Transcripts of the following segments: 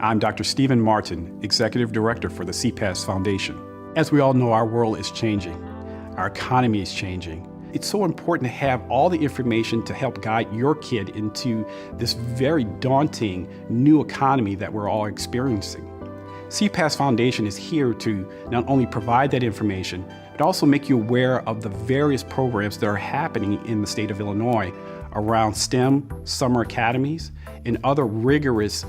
I'm Dr. Stephen Martin, Executive Director for the CPAS Foundation. As we all know, our world is changing. Our economy is changing. It's so important to have all the information to help guide your kid into this very daunting new economy that we're all experiencing. CPAS Foundation is here to not only provide that information, but also make you aware of the various programs that are happening in the state of Illinois around STEM, summer academies, and other rigorous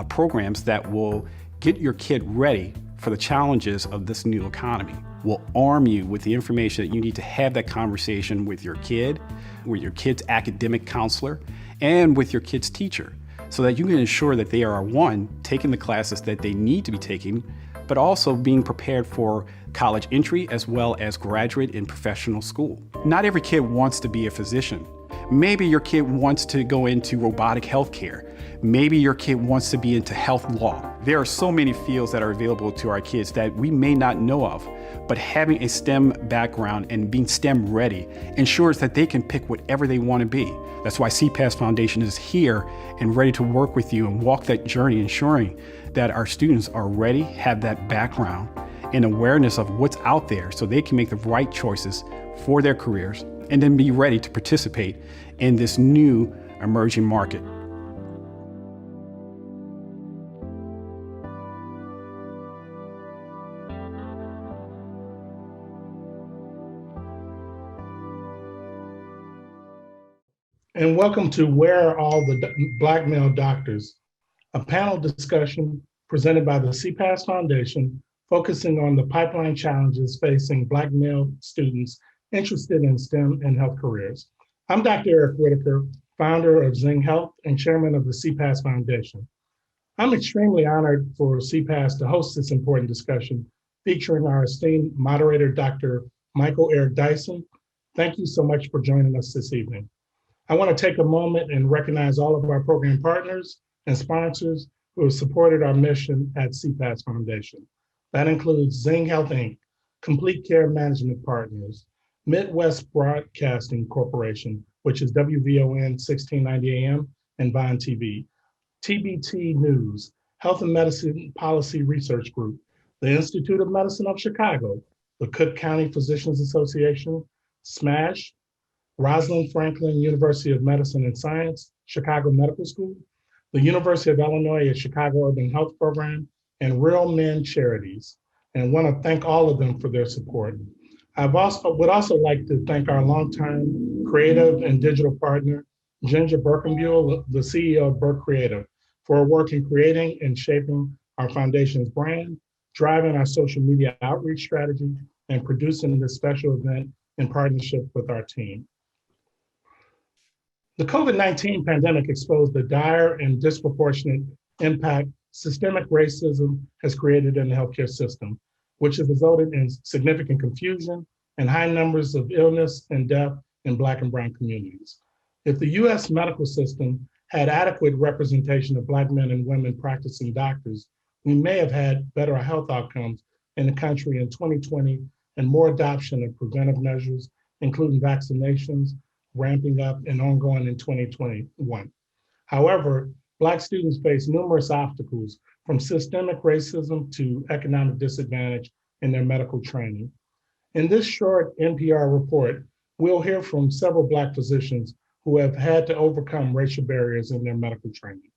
programs that will get your kid ready for the challenges of this new economy. We'll arm you with the information that you need to have that conversation with your kid, with your kid's academic counselor, and with your kid's teacher, so that you can ensure that they are, one, taking the classes that they need to be taking, but also being prepared for college entry as well as graduate and professional school. Not every kid wants to be a physician. Maybe your kid wants to go into robotic healthcare. Maybe your kid wants to be into health law. There are so many fields that are available to our kids that we may not know of, but having a STEM background and being STEM ready ensures that they can pick whatever they want to be. That's why CPAS Foundation is here and ready to work with you and walk that journey, ensuring that our students are ready, have that background and awareness of what's out there so they can make the right choices for their careers and then be ready to participate in this new emerging market. And welcome to Where Are All the Black Male Doctors, a panel discussion presented by the CPAS Foundation, focusing on the pipeline challenges facing Black male students interested in STEM and health careers. I'm Dr. Eric Whitaker, founder of Zing Health and chairman of the CPAS Foundation. I'm extremely honored for CPAS to host this important discussion featuring our esteemed moderator, Dr. Michael Eric Dyson. Thank you so much for joining us this evening. I want to take a moment and recognize all of our program partners and sponsors who have supported our mission at CPAS Foundation. That includes Zing Health Inc., Complete Care Management Partners, Midwest Broadcasting Corporation, which is WVON 1690 AM and Vine TV, TBT News, Health and Medicine Policy Research Group, the Institute of Medicine of Chicago, the Cook County Physicians Association, SMASH, Rosalind Franklin University of Medicine and Science, Chicago Medical School, the University of Illinois at Chicago Urban Health Program, and Real Men Charities. And I want to thank all of them for their support. I would also like to thank our longtime creative and digital partner, Ginger Birkenbuell, the CEO of Burke Creative, for her work in creating and shaping our foundation's brand, driving our social media outreach strategy, and producing this special event in partnership with our team. The COVID-19 pandemic exposed the dire and disproportionate impact systemic racism has created in the healthcare system, which has resulted in significant confusion and high numbers of illness and death in Black and Brown communities. If the US medical system had adequate representation of Black men and women practicing doctors, we may have had better health outcomes in the country in 2020 and more adoption of preventive measures, including vaccinations, ramping up and ongoing in 2021. However, Black students face numerous obstacles, from systemic racism to economic disadvantage in their medical training. In this short NPR report, we'll hear from several Black physicians who have had to overcome racial barriers in their medical training.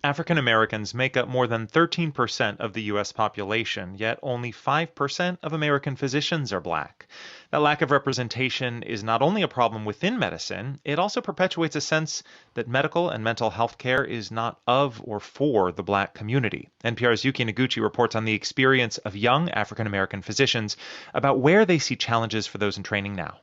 African Americans make up more than 13% of the U.S. population, yet only 5% of American physicians are Black. That lack of representation is not only a problem within medicine, it also perpetuates a sense that medical and mental health care is not of or for the Black community. NPR's Yuki Noguchi reports on the experience of young African American physicians about where they see challenges for those in training now.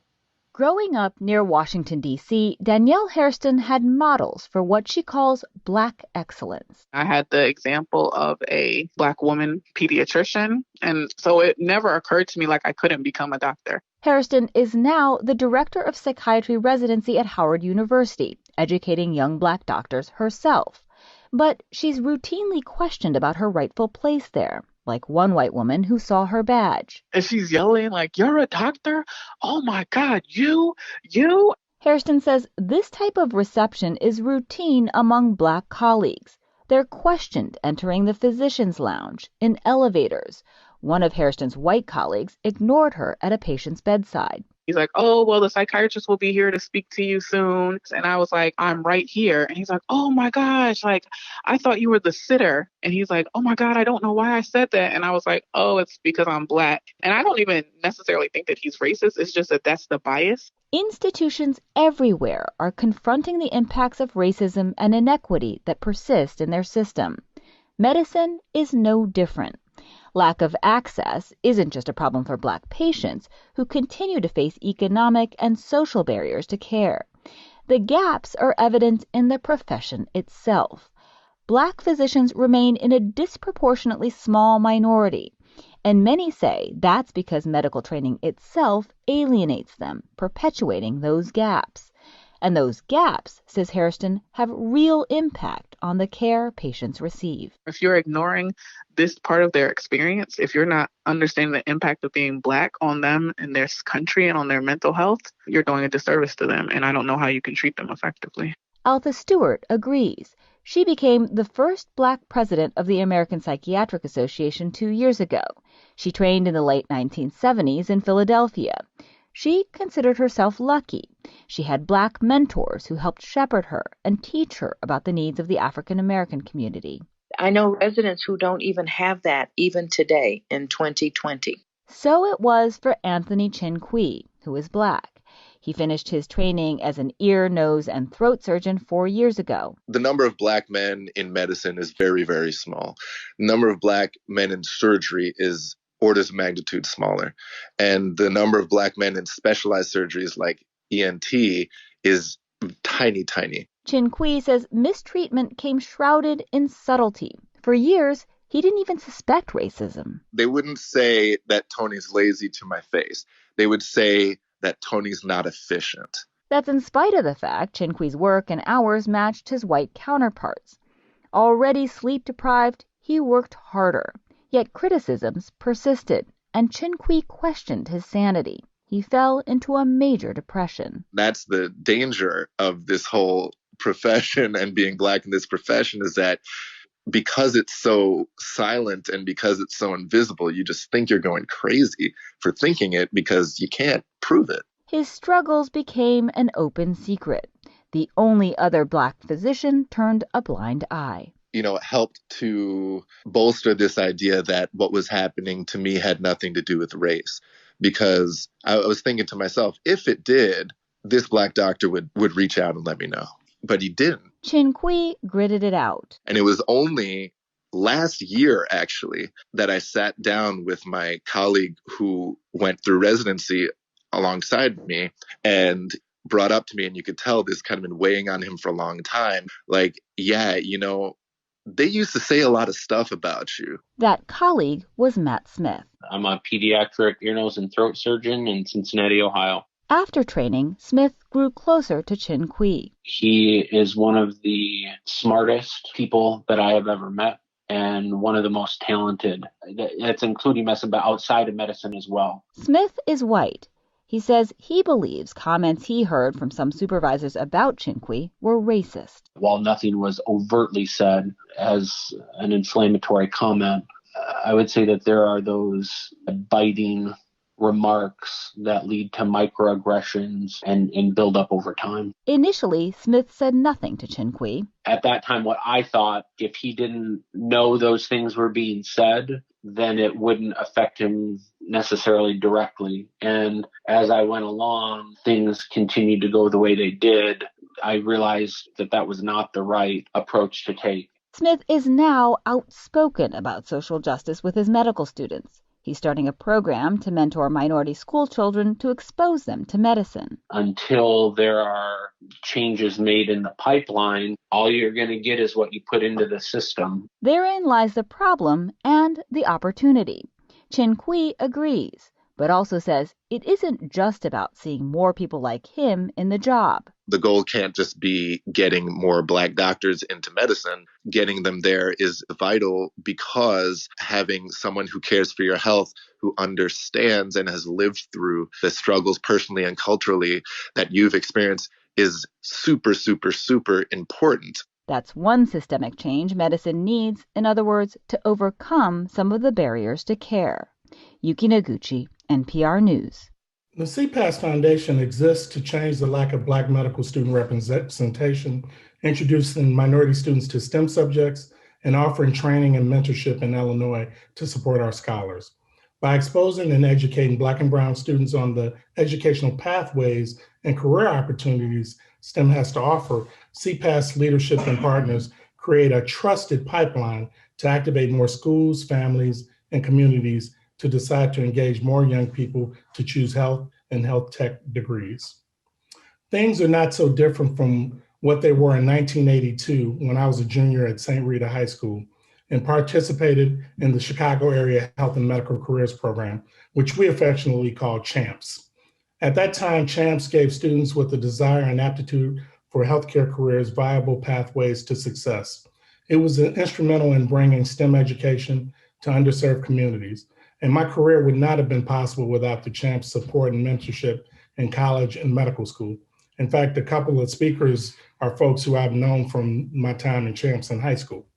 Growing up near Washington, D.C., Danielle Hairston had models for what she calls Black excellence. I had the example of a Black woman pediatrician, and so it never occurred to me like I couldn't become a doctor. Hairston is now the director of psychiatry residency at Howard University, educating young Black doctors herself. But she's routinely questioned about her rightful place there, like one white woman who saw her badge. And she's yelling like, "You're a doctor? Oh my God, you? Hairston says this type of reception is routine among Black colleagues. They're questioned entering the physician's lounge, in elevators. One of Hairston's white colleagues ignored her at a patient's bedside. He's like, oh, well, the psychiatrist will be here to speak to you soon. And I was like, I'm right here. And he's like, oh my gosh, like, I thought you were the sitter. And he's like, oh my God, I don't know why I said that. And I was like, oh, it's because I'm Black. And I don't even necessarily think that he's racist. It's just that that's the bias. Institutions everywhere are confronting the impacts of racism and inequity that persist in their system. Medicine is no different. Lack of access isn't just a problem for Black patients who continue to face economic and social barriers to care. The gaps are evident in the profession itself. Black physicians remain in a disproportionately small minority, and many say that's because medical training itself alienates them, perpetuating those gaps. And those gaps, says Hairston, have real impact on the care patients receive. If you're ignoring this part of their experience, if you're not understanding the impact of being Black on them and their country and on their mental health, you're doing a disservice to them. And I don't know how you can treat them effectively. Altha Stewart agrees. She became the first Black president of the American Psychiatric Association 2 years ago. She trained in the late 1970s in Philadelphia. She considered herself lucky. She had Black mentors who helped shepherd her and teach her about the needs of the African American community. I know residents who don't even have that even today in 2020. So it was for Anthony Chin Kui, who is Black. He finished his training as an ear, nose, and throat surgeon 4 years ago. The number of Black men in medicine is very, very small. The number of Black men in surgery is orders of magnitude smaller. And the number of Black men in specialized surgeries like ENT is tiny, tiny. Chin Kui says mistreatment came shrouded in subtlety. For years, he didn't even suspect racism. They wouldn't say that Tony's lazy to my face. They would say that Tony's not efficient. That's in spite of the fact Chin Kui's work and hours matched his white counterparts. Already sleep-deprived, he worked harder. Yet criticisms persisted, and Chin Kui questioned his sanity. He fell into a major depression. That's the danger of this whole profession and being Black in this profession, is that because it's so silent and because it's so invisible, you just think you're going crazy for thinking it because you can't prove it. His struggles became an open secret. The only other Black physician turned a blind eye. It helped to bolster this idea that what was happening to me had nothing to do with race. Because I was thinking to myself, if it did, this Black doctor would reach out and let me know. But he didn't. Chin Kui gritted it out. And it was only last year, actually, that I sat down with my colleague who went through residency alongside me and brought up to me, and you could tell this kind of been weighing on him for a long time. Like, yeah, they used to say a lot of stuff about you. That colleague was Matt Smith. I'm a pediatric ear, nose, and throat surgeon in Cincinnati, Ohio. After training, Smith grew closer to Chin Kui. He is one of the smartest people that I have ever met and one of the most talented. That's including outside of medicine as well. Smith is white. He says he believes comments he heard from some supervisors about Chin Kui were racist. While nothing was overtly said as an inflammatory comment, I would say that there are those biting remarks that lead to microaggressions and build up over time. Initially, Smith said nothing to Chin Kui. At that time, what I thought, if he didn't know those things were being said, then it wouldn't affect him necessarily directly. And as I went along, things continued to go the way they did. I realized that was not the right approach to take. Smith is now outspoken about social justice with his medical students. He's starting a program to mentor minority school children to expose them to medicine. Until there are changes made in the pipeline, all you're going to get is what you put into the system. Therein lies the problem and the opportunity. Chin Kui agrees, but also says it isn't just about seeing more people like him in the job. The goal can't just be getting more Black doctors into medicine. Getting them there is vital because having someone who cares for your health, who understands and has lived through the struggles personally and culturally that you've experienced is super, super, super important. That's one systemic change medicine needs, in other words, to overcome some of the barriers to care. Yuki Noguchi, NPR News. The CPAS Foundation exists to change the lack of Black medical student representation, introducing minority students to STEM subjects, and offering training and mentorship in Illinois to support our scholars. By exposing and educating Black and Brown students on the educational pathways and career opportunities STEM has to offer, CPAS leadership and partners create a trusted pipeline to activate more schools, families, and communities to decide to engage more young people to choose health and health tech degrees. Things are not so different from what they were in 1982 when I was a junior at St. Rita High School and participated in the Chicago Area Health and Medical Careers Program, which we affectionately call CHAMPS. At that time, CHAMPS gave students with the desire and aptitude for healthcare careers viable pathways to success. It was instrumental in bringing STEM education to underserved communities. And my career would not have been possible without the CHAMPS support and mentorship in college and medical school. In fact, a couple of speakers are folks who I've known from my time in CHAMPS in high school.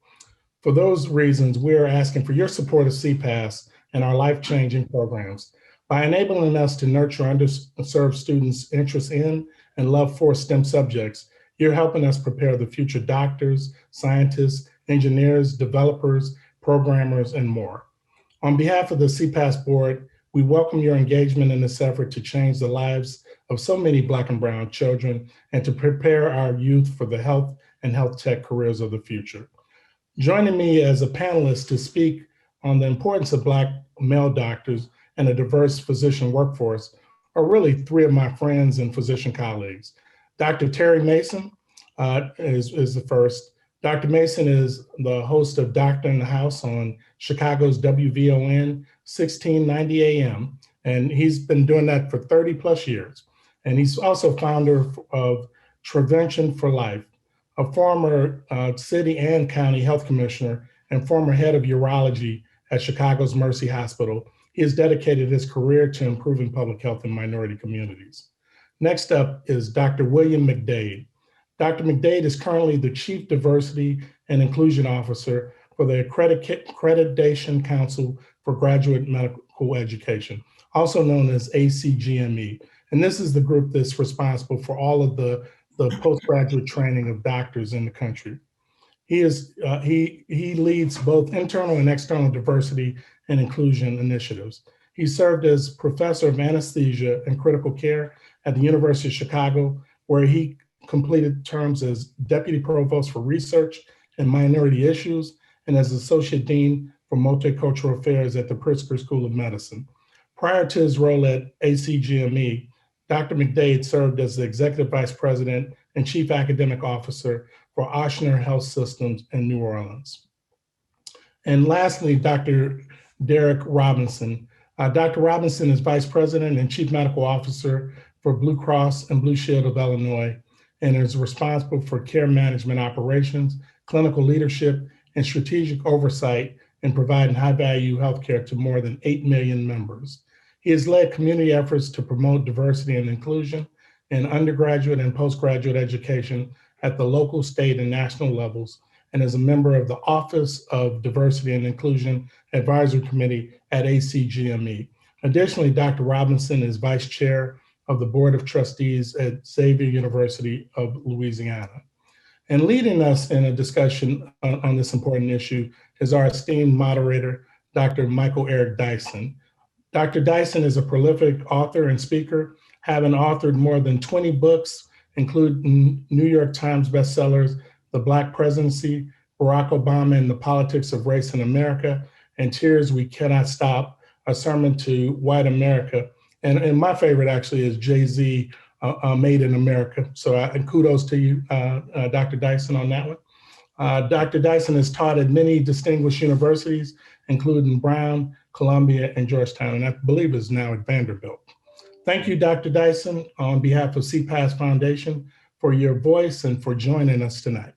For those reasons, we are asking for your support of CPAS and our life-changing programs. By enabling us to nurture underserved students' interest in and love for STEM subjects, you're helping us prepare the future doctors, scientists, engineers, developers, programmers, and more. On behalf of the CPAS board, we welcome your engagement in this effort to change the lives of so many Black and Brown children and to prepare our youth for the health and health tech careers of the future. Joining me as a panelist to speak on the importance of Black male doctors and a diverse physician workforce are really three of my friends and physician colleagues. Dr. Terry Mason is the first. Dr. Mason is the host of Doctor in the House on Chicago's WVON 1690 AM, and he's been doing that for 30 plus years. And he's also founder of Prevention for Life, a former city and county health commissioner and former head of urology at Chicago's Mercy Hospital. He has dedicated his career to improving public health in minority communities. Next up is Dr. William McDade. Dr. McDade is currently the Chief Diversity and Inclusion Officer for the Accreditation Council for Graduate Medical Education, also known as ACGME. And this is the group that's responsible for all of the postgraduate training of doctors in the country. He leads both internal and external diversity and inclusion initiatives. He served as professor of anesthesia and critical care at the University of Chicago, where he completed terms as deputy provost for research and minority issues and as associate dean for multicultural affairs at the Pritzker School of Medicine. Prior to his role at ACGME, Dr. McDade served as the executive vice president and chief academic officer for Ochsner Health Systems in New Orleans. And lastly, Dr. Derek Robinson. Dr. Robinson is vice president and chief medical officer for Blue Cross and Blue Shield of Illinois, and is responsible for care management operations, clinical leadership, and strategic oversight in providing high-value healthcare to more than 8 million members. He has led community efforts to promote diversity and inclusion in undergraduate and postgraduate education at the local, state, and national levels, and is a member of the Office of Diversity and Inclusion Advisory Committee at ACGME. Additionally, Dr. Robinson is vice chair of the Board of Trustees at Xavier University of Louisiana. And leading us in a discussion on this important issue is our esteemed moderator, Dr. Michael Eric Dyson. Dr. Dyson is a prolific author and speaker, having authored more than 20 books, including New York Times bestsellers, The Black Presidency, Barack Obama and the Politics of Race in America, and Tears We Cannot Stop, a sermon to white America. And my favorite actually is Jay-Z, Made in America. So kudos to you, Dr. Dyson, on that one. Dr. Dyson has taught at many distinguished universities, including Brown, Columbia, and Georgetown, and I believe is now at Vanderbilt. Thank you, Dr. Dyson, on behalf of CPAS Foundation, for your voice and for joining us tonight.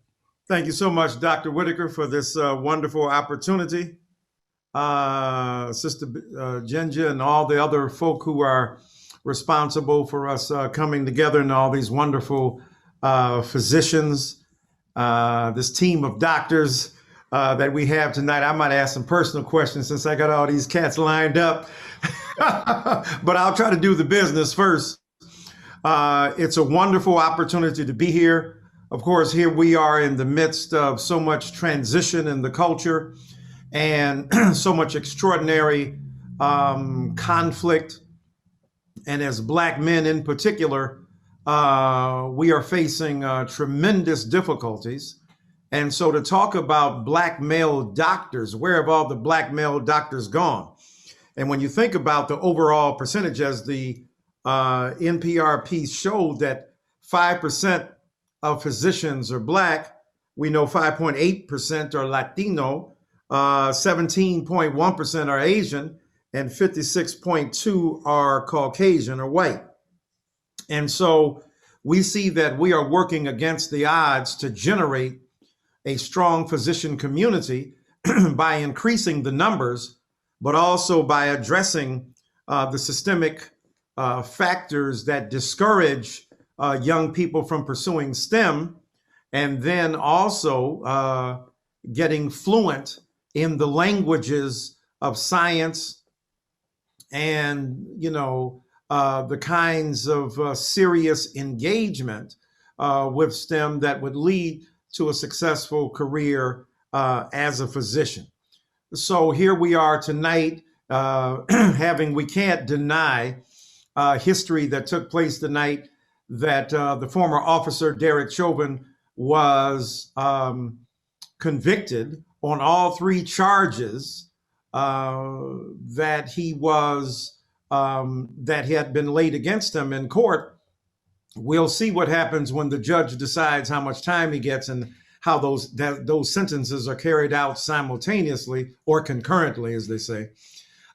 Thank you so much, Dr. Whitaker, for this wonderful opportunity. Sister Ginger and all the other folk who are responsible for us coming together, and all these wonderful physicians this team of doctors that we have tonight. I might ask some personal questions since I got all these cats lined up, but I'll try to do the business first. It's a wonderful opportunity to be here. Of course, here we are in the midst of so much transition in the culture and so much extraordinary conflict. And as Black men in particular, we are facing tremendous difficulties. And so to talk about Black male doctors, where have all the Black male doctors gone? And when you think about the overall percentage, as the NPR piece showed, that 5% of physicians are Black, we know 5.8% are Latino, 17.1% are Asian, and 56.2% are Caucasian or white. And so we see that we are working against the odds to generate a strong physician community by increasing the numbers, but also by addressing the systemic factors that discourage young people from pursuing STEM, and then also getting fluent in the languages of science and, the kinds of serious engagement with STEM that would lead to a successful career as a physician. So here we are tonight, we can't deny history that took place tonight, that the former officer, Derek Chauvin, was convicted on all 3 charges that had been laid against him in court. We'll see what happens when the judge decides how much time he gets and how those sentences are carried out simultaneously or concurrently, as they say.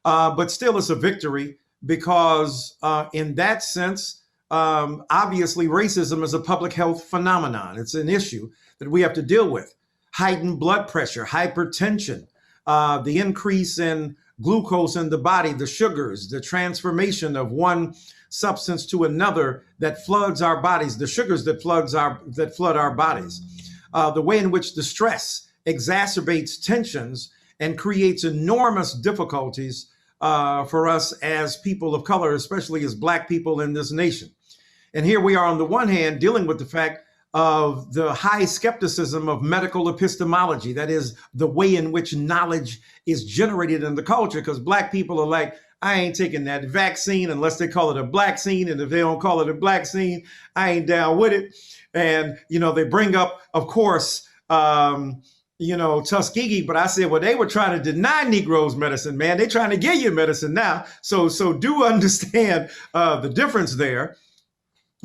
But still, it's a victory because in that sense, obviously, racism is a public health phenomenon. It's an issue that we have to deal with. Heightened blood pressure, hypertension, the increase in glucose in the body, the sugars, the transformation of one substance to another that floods our bodies, the sugars that flood our bodies, the way in which the stress exacerbates tensions and creates enormous difficulties for us as people of color, especially as Black people in this nation. And here we are, on the one hand, dealing with the fact of the high skepticism of medical epistemology, that is, the way in which knowledge is generated in the culture, because Black people are like, I ain't taking that vaccine unless they call it a black scene. And if they don't call it a black scene, I ain't down with it. And, they bring up, of course, Tuskegee, but I said, well, they were trying to deny Negroes medicine, man. They're trying to give you medicine now. So do understand the difference there.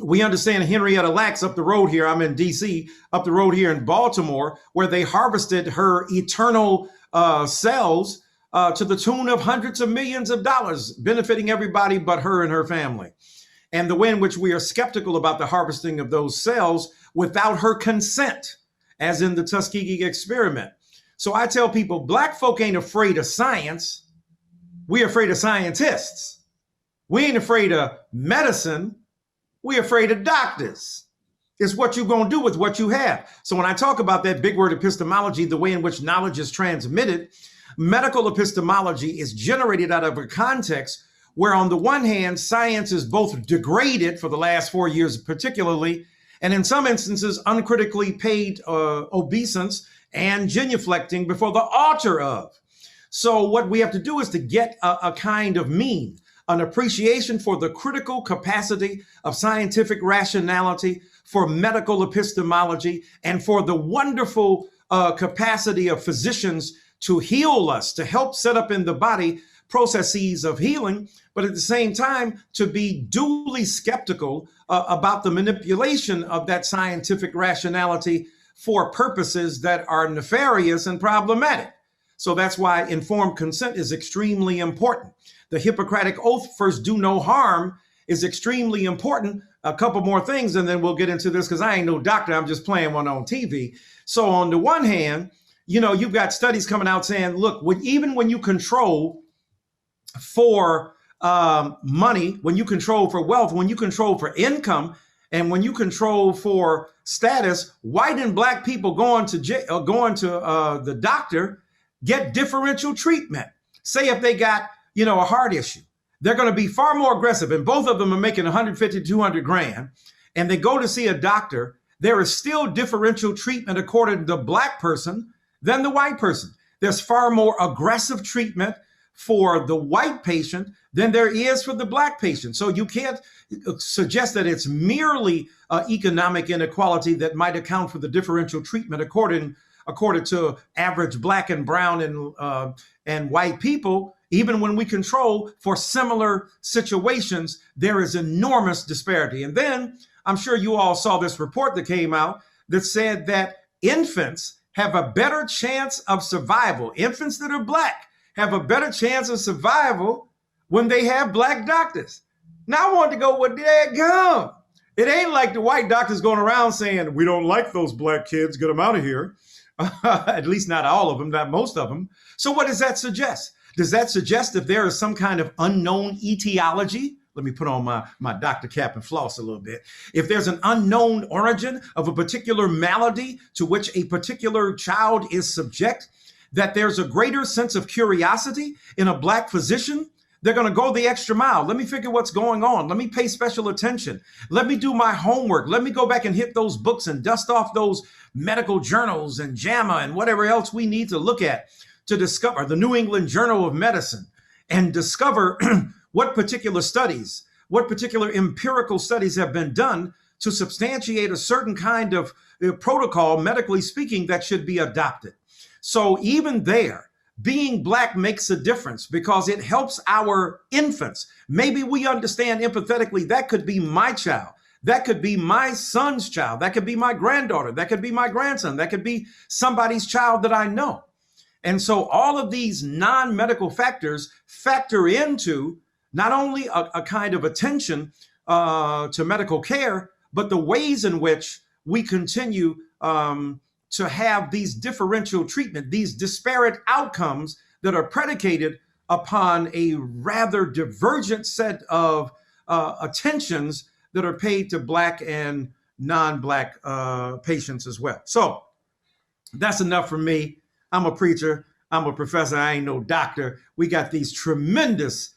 We understand Henrietta Lacks up the road here. I'm in DC, up the road here in Baltimore, where they harvested her eternal cells to the tune of hundreds of millions of dollars, benefiting everybody but her and her family. And the way in which we are skeptical about the harvesting of those cells without her consent, as in the Tuskegee experiment. So I tell people, Black folk ain't afraid of science. We're afraid of scientists. We ain't afraid of medicine. We're afraid of doctors. It's what you're going to do with what you have. So when I talk about that big word epistemology, the way in which knowledge is transmitted, medical epistemology is generated out of a context where, on the one hand, science is both degraded for the last 4 years particularly, and in some instances, uncritically paid obeisance and genuflecting before the altar of. So what we have to do is to get a kind of mean, an appreciation for the critical capacity of scientific rationality, for medical epistemology, and for the wonderful capacity of physicians to heal us, to help set up in the body processes of healing, but at the same time, to be duly skeptical about the manipulation of that scientific rationality for purposes that are nefarious and problematic. So that's why informed consent is extremely important. The Hippocratic Oath, first do no harm, is extremely important. A couple more things, and then we'll get into this, because I ain't no doctor. I'm just playing one on TV. So on the one hand, you've got studies coming out saying, look, even when you control for money, when you control for wealth, when you control for income, and when you control for status, white and black people going to the doctor get differential treatment. Say if they got, a heart issue, they're going to be far more aggressive, and both of them are making 150 to 200 grand, and they go to see a doctor. There is still differential treatment according to the black person than the white person. There's far more aggressive treatment for the white patient than there is for the black patient. So you can't suggest that it's merely economic inequality that might account for the differential treatment according to average black and brown and white people. Even when we control for similar situations, there is enormous disparity. And then I'm sure you all saw this report that came out that said that infants have a better chance of survival. Infants that are black have a better chance of survival when they have black doctors. Now I want to go, well, dadgum. It ain't like the white doctors going around saying, we don't like those black kids, get them out of here. At least not all of them, not most of them. So what does that suggest? Does that suggest that there is some kind of unknown etiology? Let me put on my doctor cap and floss a little bit. If there's an unknown origin of a particular malady to which a particular child is subject, that there's a greater sense of curiosity in a black physician, they're going to go the extra mile. Let me figure what's going on. Let me pay special attention. Let me do my homework. Let me go back and hit those books and dust off those medical journals and JAMA and whatever else we need to look at to discover the New England Journal of Medicine and discover what particular studies, what particular empirical studies have been done to substantiate a certain kind of protocol, medically speaking, that should be adopted. So even there, being black makes a difference because it helps our infants. Maybe we understand empathetically that could be my child. That could be my son's child. That could be my granddaughter. That could be my grandson. That could be somebody's child that I know. And so all of these non-medical factors factor into not only a kind of attention to medical care, but the ways in which we continue to have these differential treatment, these disparate outcomes that are predicated upon a rather divergent set of attentions that are paid to black and non-black patients as well. So that's enough for me. I'm a preacher. I'm a professor. I ain't no doctor. We got these tremendous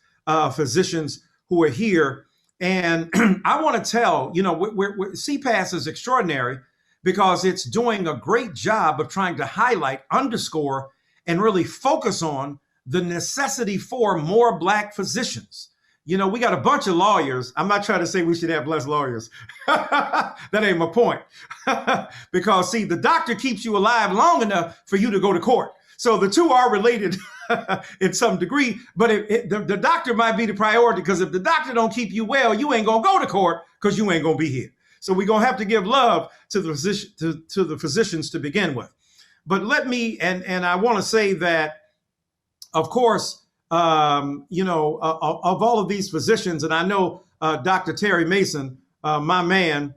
physicians who are here. And I want to tell, CPAS is extraordinary because it's doing a great job of trying to highlight, underscore, and really focus on the necessity for more black physicians. We got a bunch of lawyers. I'm not trying to say we should have less lawyers. That ain't my point. Because, see, the doctor keeps you alive long enough for you to go to court. So the two are related in some degree, but the doctor might be the priority because if the doctor don't keep you well, you ain't going to go to court because you ain't going to be here. So we're going to have to give love to the physicians to begin with. But let me, and I want to say that, of course, of all of these physicians, and I know Dr. Terry Mason, my man,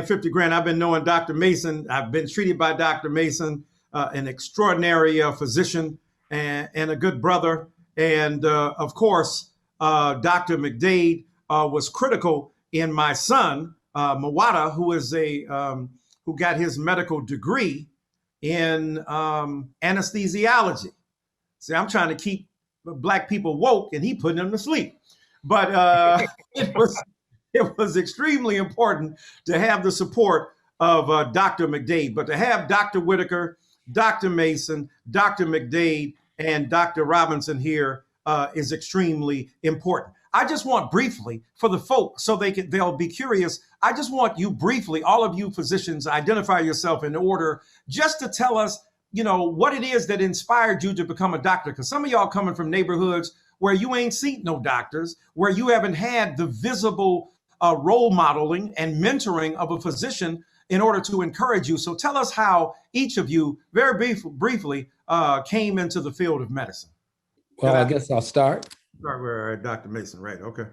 50 grand. I've been knowing Dr. Mason. I've been treated by Dr. Mason, an extraordinary physician and a good brother. And of course, Dr. McDade was critical in my son, Mawada, who got his medical degree in anesthesiology. See, I'm trying to keep black people woke and he putting them to sleep. But it was extremely important to have the support of Dr. McDade, but to have Dr. Whitaker, Dr. Mason, Dr. McDade, and Dr. Robinson here is extremely important. I just want briefly for the folk, so they'll be curious. I just want you briefly, all of you physicians, identify yourself in order, just to tell us, what it is that inspired you to become a doctor. Because some of y'all coming from neighborhoods where you ain't seen no doctors, where you haven't had the visible role modeling and mentoring of a physician in order to encourage you. So tell us how each of you, very briefly, came into the field of medicine. Well, I guess I'll start. Start with Dr. Mason, right? Okay.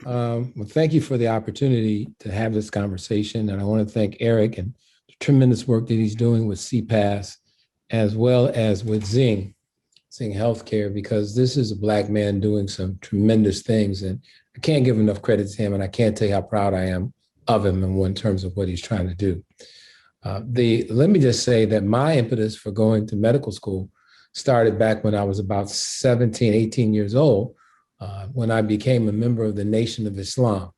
Well, thank you for the opportunity to have this conversation. And I want to thank Eric and the tremendous work that he's doing with CPAS, as well as with Zing Healthcare, because this is a Black man doing some tremendous things. And I can't give enough credit to him. And I can't tell you how proud I am of him in terms of what he's trying to do. Let me just say that my impetus for going to medical school started back when I was about 17, 18 years old, when I became a member of the Nation of Islam.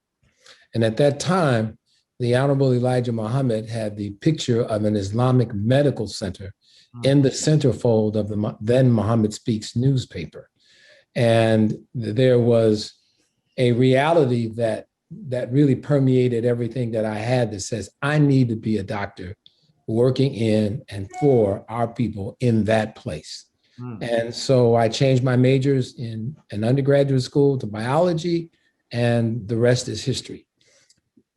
And at that time, the Honorable Elijah Muhammad had the picture of an Islamic medical center in the centerfold of the then Muhammad Speaks newspaper. And there was a reality that really permeated everything that I had that says, I need to be a doctor working in and for our people in that place. And so I changed my majors in an undergraduate school to biology, and the rest is history.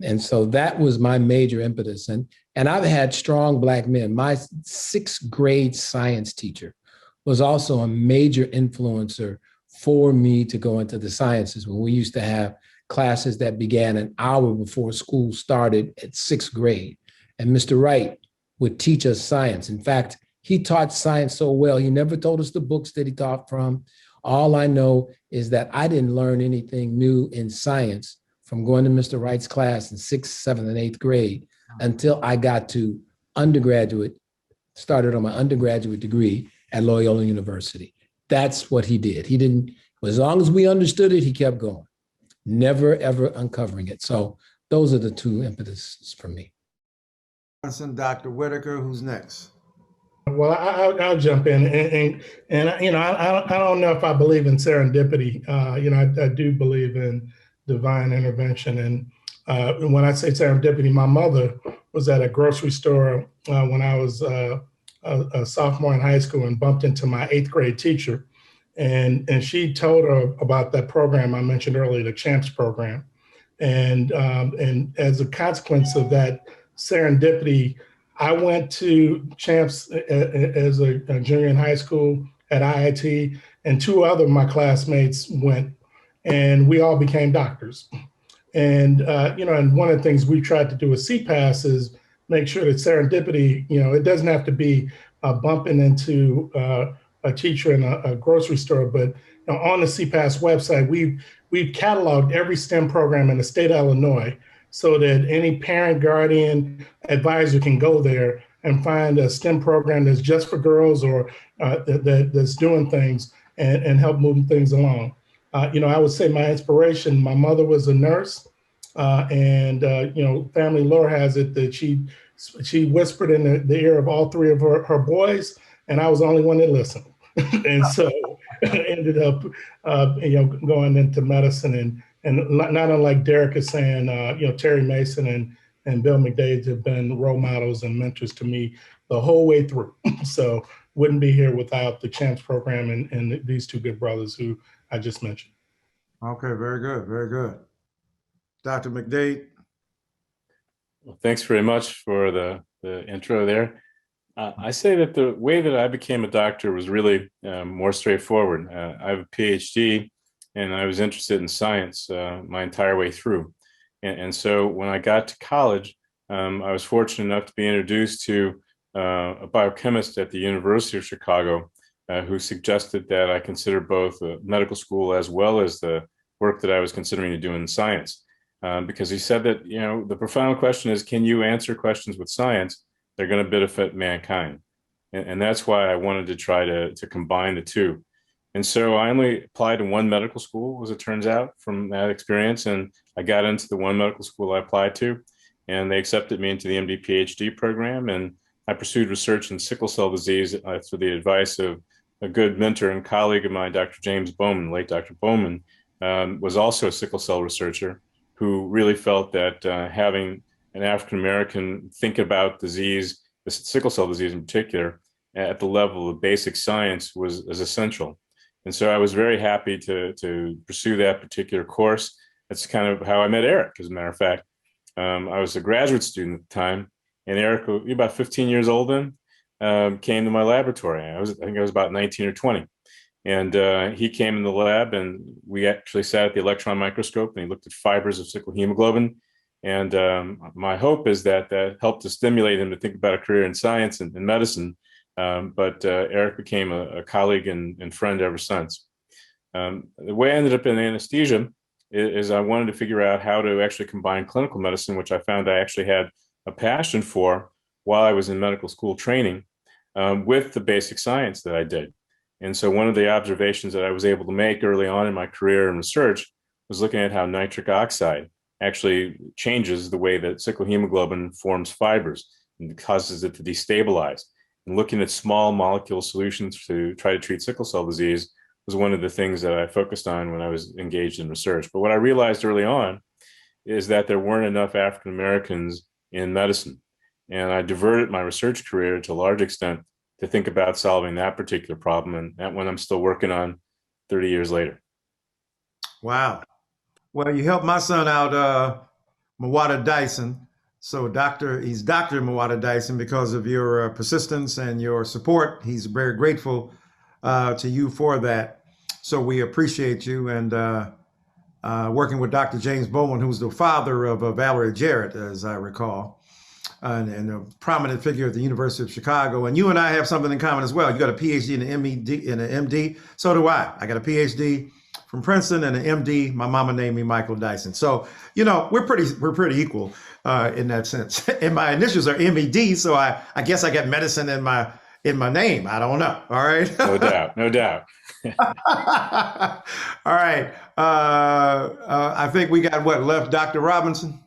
And so that was my major impetus. And I've had strong Black men. My sixth grade science teacher was also a major influencer for me to go into the sciences, when we used to have classes that began an hour before school started at sixth grade. And Mr. Wright would teach us science. In fact, he taught science so well, he never told us the books that he taught from. All I know is that I didn't learn anything new in science from going to Mr. Wright's class in sixth, seventh, and eighth grade until I got to started on my undergraduate degree at Loyola University. That's what he did. He didn't, as long as we understood it, he kept going, never, ever uncovering it. So those are the two impetuses for me. Dr. Whitaker, who's next? Well, I'll jump in, and you know, I don't know if I believe in serendipity. You know, I do believe in divine intervention, and when I say serendipity, my mother was at a grocery store when I was a sophomore in high school and bumped into my eighth grade teacher, and she told her about that program I mentioned earlier, the CHAMPS program, and as a consequence of that serendipity, I went to CHAMPS as a junior in high school at IIT, and two other of my classmates went, and we all became doctors. And you know, and one of the things we tried to do with CPAS is make sure that serendipity, you know, it doesn't have to be bumping into a teacher in a grocery store, but you know, on the CPAS website, we've cataloged every STEM program in the state of Illinois, so that any parent, guardian, advisor can go there and find a STEM program that's just for girls, or that's doing things and help move things along. You know, I would say my inspiration, my mother was a nurse, and you know, family lore has it that she whispered in the ear of all three of her boys, and I was the only one that listened. And so I ended up, you know, going into medicine, and not unlike Derek is saying, you know, Terry Mason and Bill McDade have been role models and mentors to me the whole way through. So wouldn't be here without the CHAMPS program and these two good brothers who I just mentioned. Okay, very good, very good. Dr. McDade. Well, thanks very much for the intro there. I say that the way that I became a doctor was really more straightforward. I have a PhD, and I was interested in science my entire way through. And so when I got to college, I was fortunate enough to be introduced to a biochemist at the University of Chicago who suggested that I consider both medical school as well as the work that I was considering to do in science. Because he said that, you know, the profound question is, can you answer questions with science? They're going to benefit mankind. And that's why I wanted to try to combine the two. And so I only applied to one medical school, as it turns out, from that experience. And I got into the one medical school I applied to, and they accepted me into the MD PhD program. And I pursued research in sickle cell disease through the advice of a good mentor and colleague of mine, Dr. James Bowman. Late Dr. Bowman was also a sickle cell researcher who really felt that having an African-American think about disease, the sickle cell disease in particular, at the level of basic science was essential. And so I was very happy to pursue that particular course. That's kind of how I met Eric, as a matter of fact. I was a graduate student at the time, and Eric, about 15 years old then, came to my laboratory. I think I was about 19 or 20. And he came in the lab, and we actually sat at the electron microscope, and he looked at fibers of sickle hemoglobin. And my hope is that that helped to stimulate him to think about a career in science and medicine. But Eric became a colleague and friend ever since. The way I ended up in anesthesia is I wanted to figure out how to actually combine clinical medicine, which I found I actually had a passion for while I was in medical school training, with the basic science that I did. And so one of the observations that I was able to make early on in my career in research was looking at how nitric oxide actually changes the way that cyclohemoglobin forms fibers and causes it to destabilize. And looking at small molecule solutions to try to treat sickle cell disease was one of the things that I focused on when I was engaged in research. But what I realized early on is that there weren't enough African Americans in medicine. And I diverted my research career to a large extent to think about solving that particular problem. And that one I'm still working on 30 years later. Wow. Well, you helped my son out, Mawada Dyson. So he's Dr. Mawada Dyson because of your persistence and your support. He's very grateful to you for that. So we appreciate you, and working with Dr. James Bowman, who's the father of Valerie Jarrett, as I recall, and a prominent figure at the University of Chicago. And you and I have something in common as well. You got a PhD and an MED and an MD. So do I. I got a PhD from Princeton and an MD. My mama named me Michael Dyson. So, we're pretty equal in that sense. And my initials are MED, so I guess I got medicine in my name. I don't know. All right. No doubt. No doubt. All right. I think we got what left, Dr. Robinson?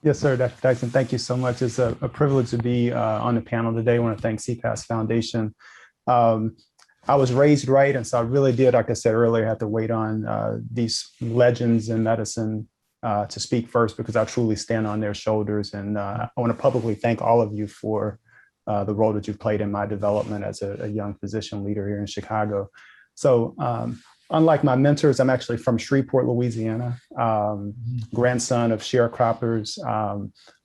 Yes, sir, Dr. Dyson. Thank you so much. It's a privilege to be on the panel today. I want to thank CPAS Foundation. I was raised right, and so I really did, like I said earlier, have to wait on these legends in medicine to speak first, because I truly stand on their shoulders. And I want to publicly thank all of you for the role that you've played in my development as a young physician leader here in Chicago. So unlike my mentors, I'm actually from Shreveport, Louisiana, grandson of sharecroppers.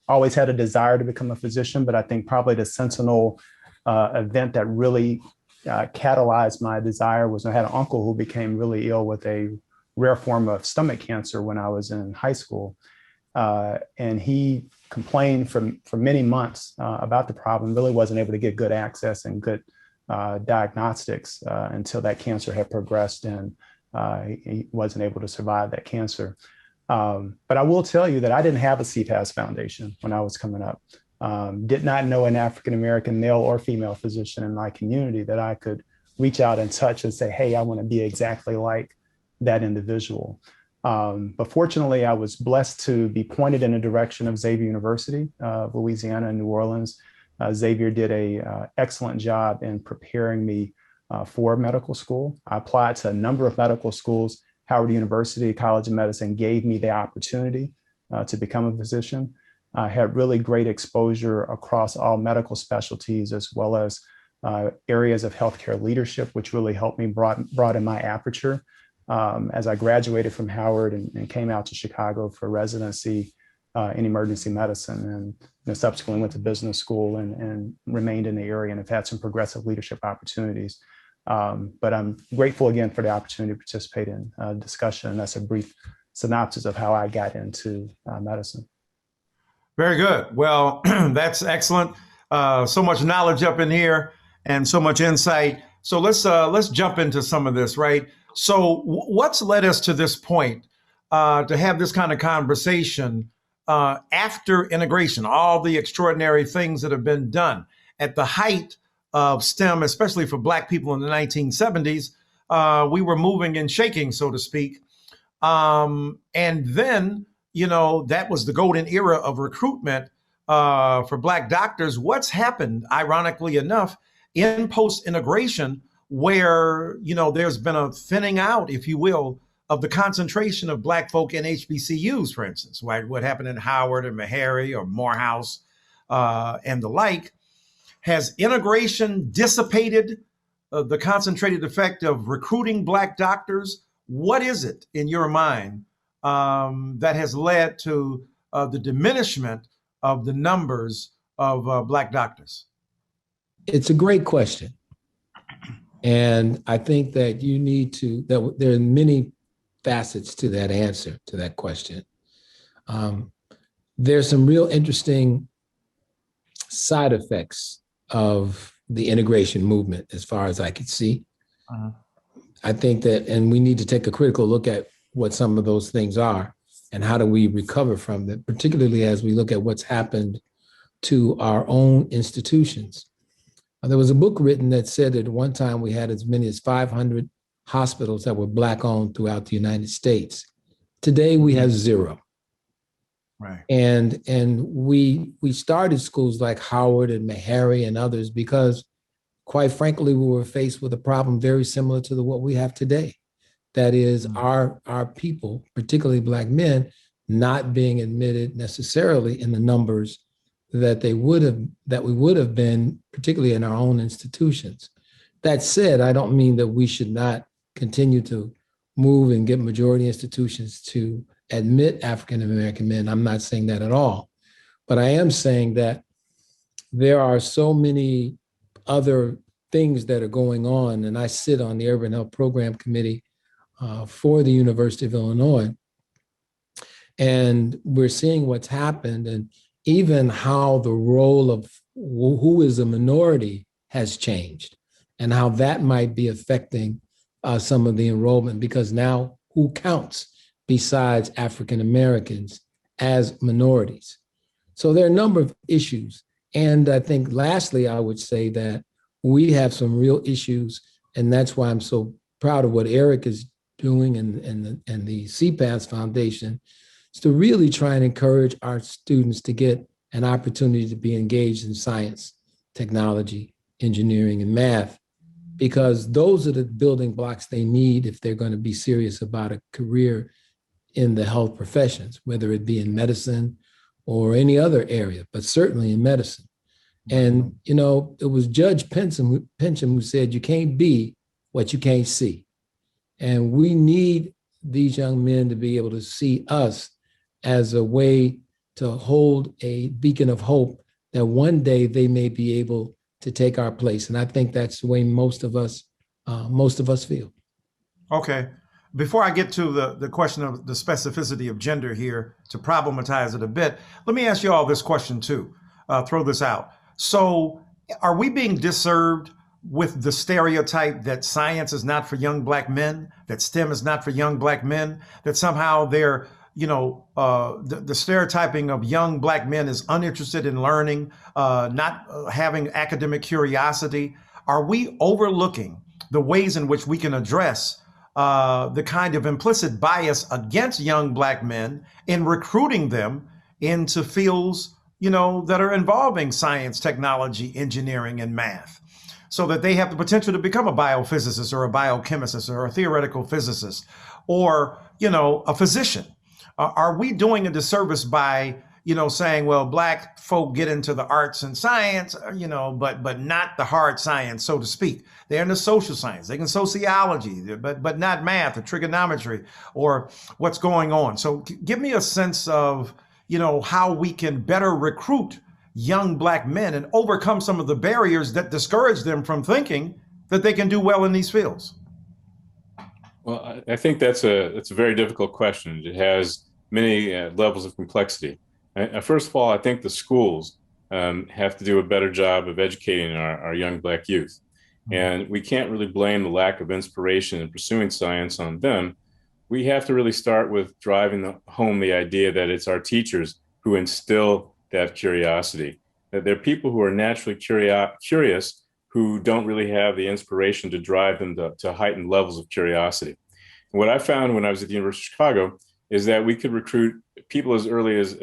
Always had a desire to become a physician, but I think probably the sentinel event that really catalyzed my desire was I had an uncle who became really ill with a rare form of stomach cancer when I was in high school. And he complained for many months about the problem, really wasn't able to get good access and good diagnostics until that cancer had progressed and he wasn't able to survive that cancer. But I will tell you that I didn't have a CPAS Foundation when I was coming up. Did not know an African-American male or female physician in my community that I could reach out and touch and say, hey, I want to be exactly like that individual. But fortunately, I was blessed to be pointed in the direction of Xavier University, Louisiana and New Orleans. Xavier did an excellent job in preparing me for medical school. I applied to a number of medical schools. Howard University College of Medicine gave me the opportunity to become a physician. I had really great exposure across all medical specialties, as well as areas of healthcare leadership, which really helped me broaden my aperture. As I graduated from Howard and came out to Chicago for residency in emergency medicine, and subsequently went to business school and remained in the area and have had some progressive leadership opportunities. But I'm grateful again for the opportunity to participate in discussion. And that's a brief synopsis of how I got into medicine. Very good. Well, that's excellent. So much knowledge up in here and so much insight. So let's jump into some of this, right? So what's led us to this point to have this kind of conversation after integration, all the extraordinary things that have been done at the height of STEM, especially for Black people in the 1970s, we were moving and shaking, so to speak. And then, that was the golden era of recruitment for Black doctors. What's happened, ironically enough, in post-integration, where, there's been a thinning out, if you will, of the concentration of Black folk in HBCUs, for instance, right? What happened in Howard and Meharry or Morehouse and the like. Has integration dissipated the concentrated effect of recruiting Black doctors? What is it in your mind that has led to the diminishment of the numbers of Black doctors? It's a great question. And I think that there are many facets to that answer, to that question. There's some real interesting side effects of the integration movement, as far as I could see. I think that, and we need to take a critical look at what some of those things are and how do we recover from them, particularly as we look at what's happened to our own institutions. There was a book written that said that at one time we had as many as 500 hospitals that were Black-owned throughout the United States. Today we have 0. Right. And we started schools like Howard and Meharry and others because, quite frankly, we were faced with a problem very similar to what we have today. That is our people, particularly Black men, not being admitted necessarily in the numbers that we would have been, particularly in our own institutions. That said, I don't mean that we should not continue to move and get majority institutions to admit African American men. I'm not saying that at all. But I am saying that there are so many other things that are going on, and I sit on the Urban Health Program Committee for the University of Illinois, and we're seeing what's happened and even how the role of who is a minority has changed and how that might be affecting some of the enrollment, because now who counts besides African Americans as minorities? So there are a number of issues. And I think lastly, I would say that we have some real issues, and that's why I'm so proud of what Eric is doing and the CPAS Foundation, is to really try and encourage our students to get an opportunity to be engaged in science, technology, engineering, and math, because those are the building blocks they need if they're going to be serious about a career in the health professions, whether it be in medicine or any other area, but certainly in medicine. And, you know, it was Judge Pensham who said, you can't be what you can't see. And we need these young men to be able to see us as a way to hold a beacon of hope that one day they may be able to take our place. And I think that's the way most of us feel. Okay. Before I get to the question of the specificity of gender here, to problematize it a bit, let me ask you all this question too. Throw this out. So are we being disserved with the stereotype that science is not for young Black men, that STEM is not for young Black men, that somehow they're, you know, the stereotyping of young Black men is uninterested in learning, not having academic curiosity? Are we overlooking the ways in which we can address the kind of implicit bias against young Black men in recruiting them into fields, you know, that are involving science, technology, engineering, and math, so that they have the potential to become a biophysicist or a biochemist or a theoretical physicist or, you know, a physician? Are we doing a disservice by, you know, saying, well, Black folk get into the arts and science, you know, but not the hard science, so to speak. They're in the social science, they can sociology, but not math or trigonometry or what's going on. So give me a sense of, you know, how we can better recruit young Black men and overcome some of the barriers that discourage them from thinking that they can do well in these fields. Well, I think that's a very difficult question. It has many levels of complexity. First of all, I think the schools have to do a better job of educating our young Black youth. And we can't really blame the lack of inspiration in pursuing science on them. We have to really start with driving home the idea that it's our teachers who instill that curiosity, that they're people who are naturally curious who don't really have the inspiration to drive them to heightened levels of curiosity. And what I found when I was at the University of Chicago is that we could recruit people as early as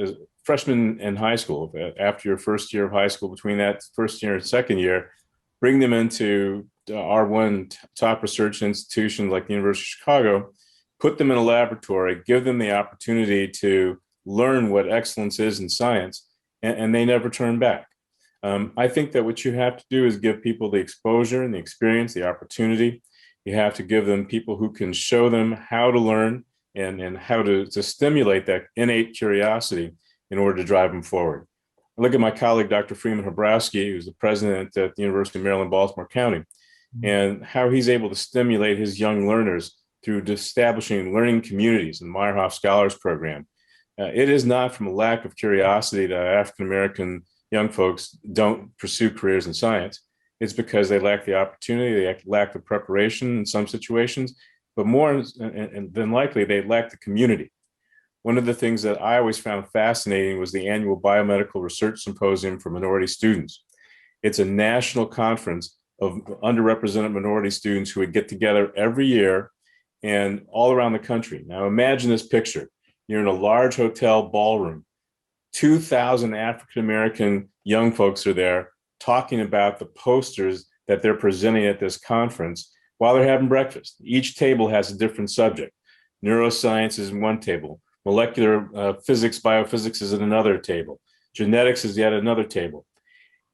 freshmen in high school, after your first year of high school, between that first year and second year, bring them into our one top research institution like the University of Chicago, put them in a laboratory, give them the opportunity to learn what excellence is in science, and they never turn back. I think that what you have to do is give people the exposure and the experience, the opportunity. You have to give them people who can show them how to learn and how to stimulate that innate curiosity in order to drive them forward. I look at my colleague, Dr. Freeman Habrowski, who's the president at the University of Maryland, Baltimore County, and how he's able to stimulate his young learners through establishing learning communities in the Meyerhoff Scholars Program. It is not from a lack of curiosity that African-American young folks don't pursue careers in science. It's because they lack the opportunity, they lack the preparation in some situations, but more than likely, they lack the community. One of the things that I always found fascinating was the annual Biomedical Research Symposium for Minority Students. It's a national conference of underrepresented minority students who would get together every year and all around the country. Now imagine this picture. You're in a large hotel ballroom. 2,000 African-American young folks are there talking about the posters that they're presenting at this conference while they're having breakfast. Each table has a different subject. Neuroscience is in one table. Molecular physics, biophysics is at another table. Genetics is yet another table.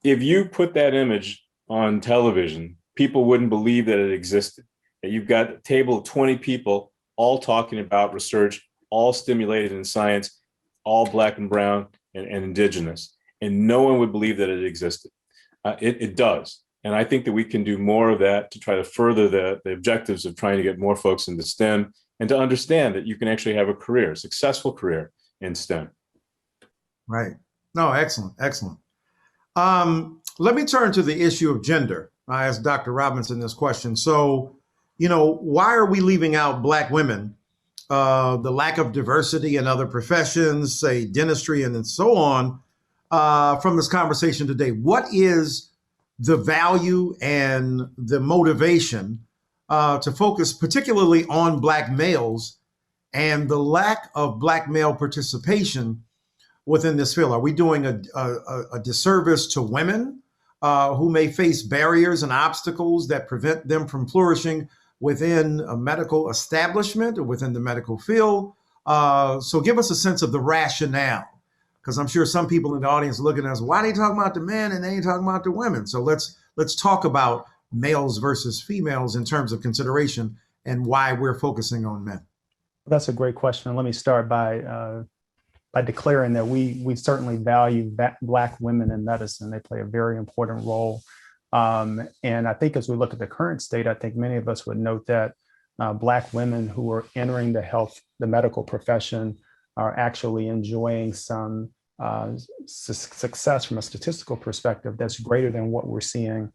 If you put that image on television, people wouldn't believe that it existed. That you've got a table of 20 people all talking about research, all stimulated in science, all Black and brown and indigenous, and no one would believe that it existed. It does. And I think that we can do more of that to try to further the objectives of trying to get more folks into STEM and to understand that you can actually have a career, a successful career in STEM. Right. No, excellent, excellent. Let me turn to the issue of gender. I asked Dr. Robinson this question. So, why are we leaving out Black women? The lack of diversity in other professions, say dentistry and so on, from this conversation today. What is the value and the motivation to focus particularly on Black males and the lack of Black male participation within this field? Are we doing a disservice to women who may face barriers and obstacles that prevent them from flourishing within a medical establishment or within the medical field? So give us a sense of the rationale, because I'm sure some people in the audience are looking at us, why are they talking about the men and they ain't talking about the women? So let's talk about males versus females in terms of consideration and why we're focusing on men. That's a great question. Let me start by declaring that we certainly value Black women in medicine. They play a very important role. And I think as we look at the current state, I think many of us would note that Black women who are entering the medical profession are actually enjoying some success from a statistical perspective that's greater than what we're seeing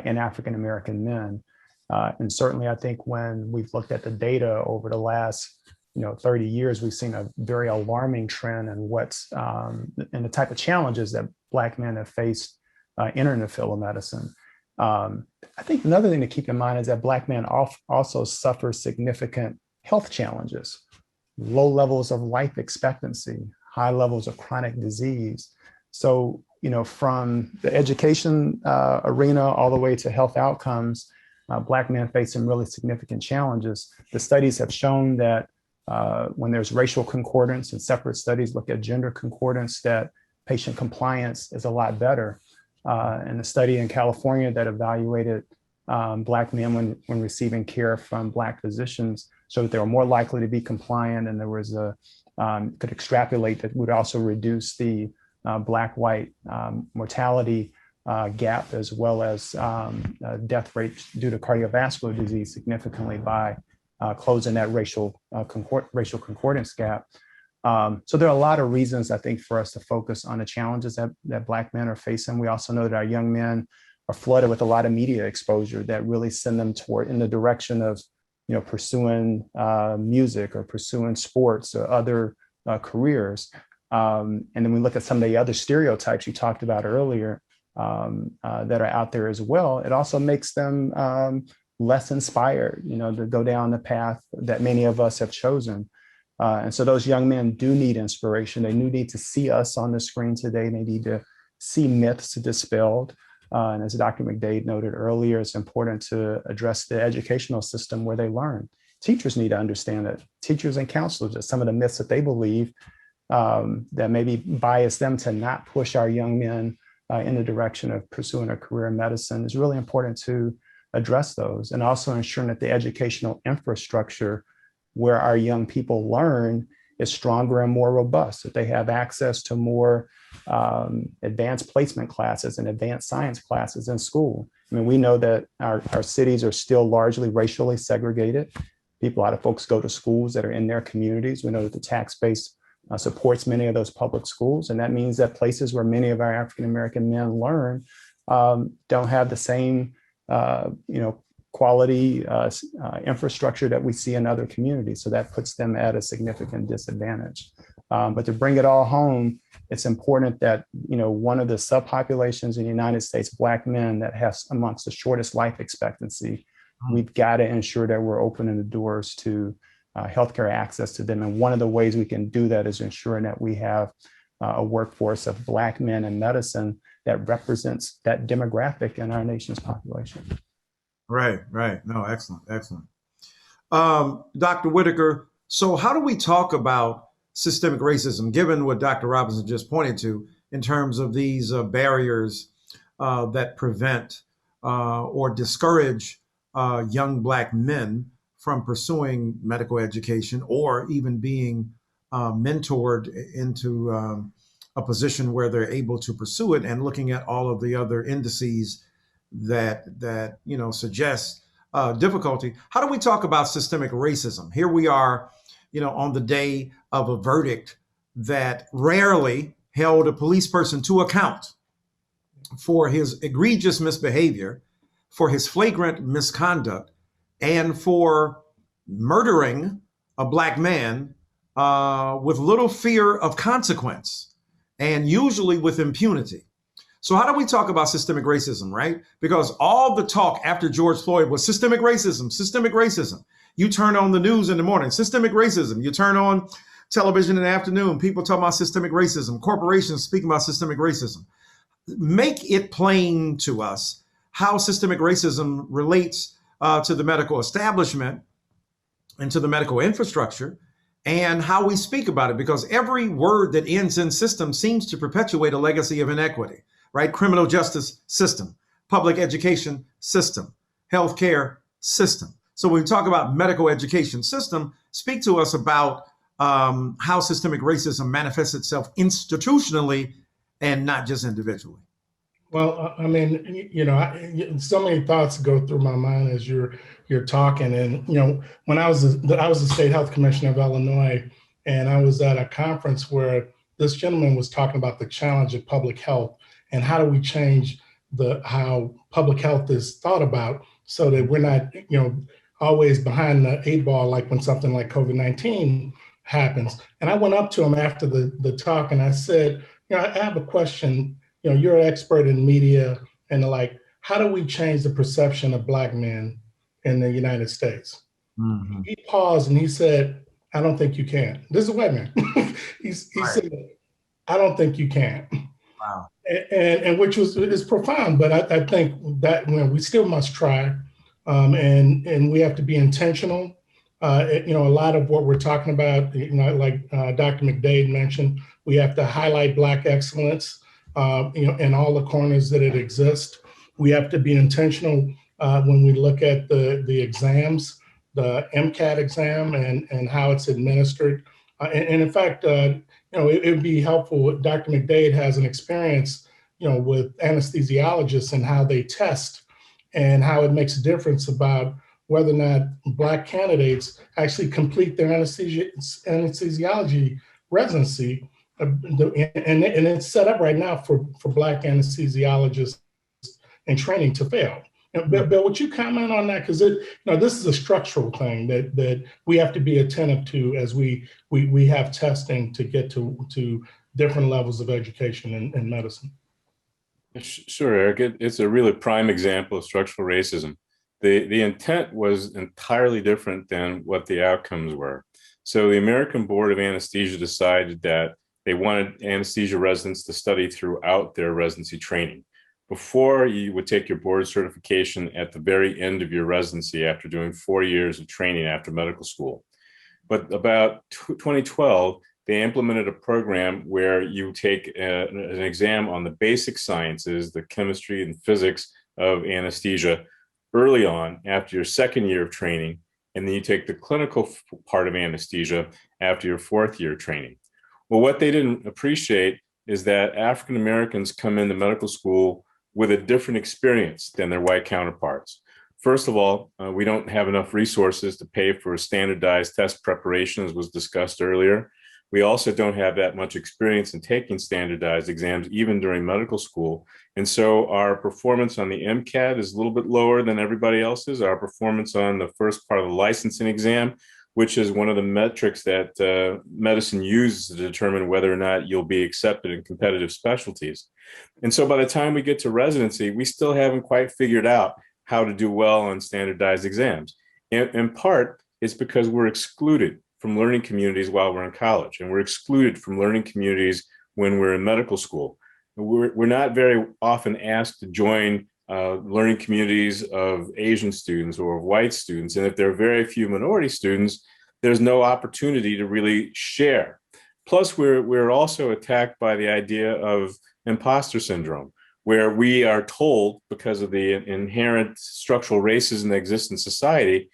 in African-American men. And certainly I think when we've looked at the data over the last 30 years, we've seen a very alarming trend in the type of challenges that Black men have faced entering the field of medicine. I think another thing to keep in mind is that Black men also suffer significant health challenges, low levels of life expectancy, high levels of chronic disease. So, from the education arena all the way to health outcomes, Black men face some really significant challenges. The studies have shown that when there's racial concordance, and separate studies look at gender concordance, that patient compliance is a lot better. And a study in California that evaluated Black men when receiving care from Black physicians showed that they were more likely to be compliant, and there was could extrapolate that would also reduce the Black-white mortality gap, as well as death rate due to cardiovascular disease significantly by closing that racial concordance gap. So there are a lot of reasons, I think, for us to focus on the challenges that Black men are facing. We also know that our young men are flooded with a lot of media exposure that really send them in the direction of, pursuing music or pursuing sports or other careers. And then we look at some of the other stereotypes you talked about earlier that are out there as well. It also makes them less inspired, to go down the path that many of us have chosen. And so those young men do need inspiration. They do need to see us on the screen today. They need to see myths dispelled. And as Dr. McDade noted earlier, it's important to address the educational system where they learn. Teachers need to understand that. Teachers and counselors, that some of the myths that they believe that maybe bias them to not push our young men in the direction of pursuing a career in medicine, is really important to address those, and also ensuring that the educational infrastructure where our young people learn is stronger and more robust, that they have access to more advanced placement classes and advanced science classes in school. I mean, we know that our cities are still largely racially segregated. A lot of folks go to schools that are in their communities. We know that the tax base supports many of those public schools. And that means that places where many of our African-American men learn don't have the same quality infrastructure that we see in other communities. So that puts them at a significant disadvantage. But to bring it all home, it's important that, one of the subpopulations in the United States, Black men, that has amongst the shortest life expectancy, we've got to ensure that we're opening the doors to healthcare access to them. And one of the ways we can do that is ensuring that we have a workforce of Black men in medicine that represents that demographic in our nation's population. Right. No, excellent. Dr. Whitaker, so how do we talk about systemic racism, given what Dr. Robinson just pointed to in terms of these barriers that prevent or discourage young Black men from pursuing medical education or even being mentored into a position where they're able to pursue it, and looking at all of the other indices that suggest difficulty? How do we talk about systemic racism? Here we are, on the day of a verdict that rarely held a police person to account for his egregious misbehavior, for his flagrant misconduct, and for murdering a Black man with little fear of consequence, and usually with impunity. So how do we talk about systemic racism, right? Because all the talk after George Floyd was systemic racism, systemic racism. You turn on the news in the morning, systemic racism. You turn on television in the afternoon, people talking about systemic racism, corporations speaking about systemic racism. Make it plain to us how systemic racism relates to the medical establishment and to the medical infrastructure, and how we speak about it, because every word that ends in system seems to perpetuate a legacy of inequity, right? Criminal justice system, public education system, healthcare system. So when we talk about medical education system, speak to us about how systemic racism manifests itself institutionally and not just individually. Well, I mean, so many thoughts go through my mind as you're talking. And when I was the state health commissioner of Illinois, and I was at a conference where this gentleman was talking about the challenge of public health and how do we change how public health is thought about, so that we're not always behind the 8 ball, like when something like COVID-19 happens. And I went up to him after the talk and I said, I have a question. You're an expert in media, and how do we change the perception of Black men in the United States? Mm-hmm. He paused and he said, I don't think you can. This is a white man. He said, I don't think you can. Wow. And which is profound, but I think that we still must try, and we have to be intentional. A lot of what we're talking about, like Dr. McDade mentioned, we have to highlight Black excellence. In all the corners that it exists. We have to be intentional when we look at the exams, the MCAT exam and how it's administered. And in fact, it would be helpful. Dr. McDade has an experience, with anesthesiologists and how they test and how it makes a difference about whether or not Black candidates actually complete their anesthesiology residency. And it's set up right now for Black anesthesiologists in training to fail. Bill, would you comment on that? Because this is a structural thing that we have to be attentive to as we have testing to get to different levels of education in medicine. Sure, Eric. It's a really prime example of structural racism. The intent was entirely different than what the outcomes were. So the American Board of Anesthesia decided that they wanted anesthesia residents to study throughout their residency training. Before, you would take your board certification at the very end of your residency after doing 4 years of training after medical school. But about 2012, they implemented a program where you take an exam on the basic sciences, the chemistry and physics of anesthesia early on after your second year of training, and then you take the clinical part of anesthesia after your 4th year of training. Well, what they didn't appreciate is that African Americans come into medical school with a different experience than their white counterparts. First of all, we don't have enough resources to pay for standardized test preparation, as was discussed earlier. We also don't have that much experience in taking standardized exams, even during medical school. And so our performance on the MCAT is a little bit lower than everybody else's. Our performance on the first part of the licensing exam, which is one of the metrics that medicine uses to determine whether or not you'll be accepted in competitive specialties. And so by the time we get to residency, we still haven't quite figured out how to do well on standardized exams. In part, it's because we're excluded from learning communities while we're in college, and we're excluded from learning communities when we're in medical school. We're not very often asked to join learning communities of Asian students or of white students. And if there are very few minority students, there's no opportunity to really share. Plus, we're also attacked by the idea of imposter syndrome, where we are told, because of the inherent structural racism that exists in society,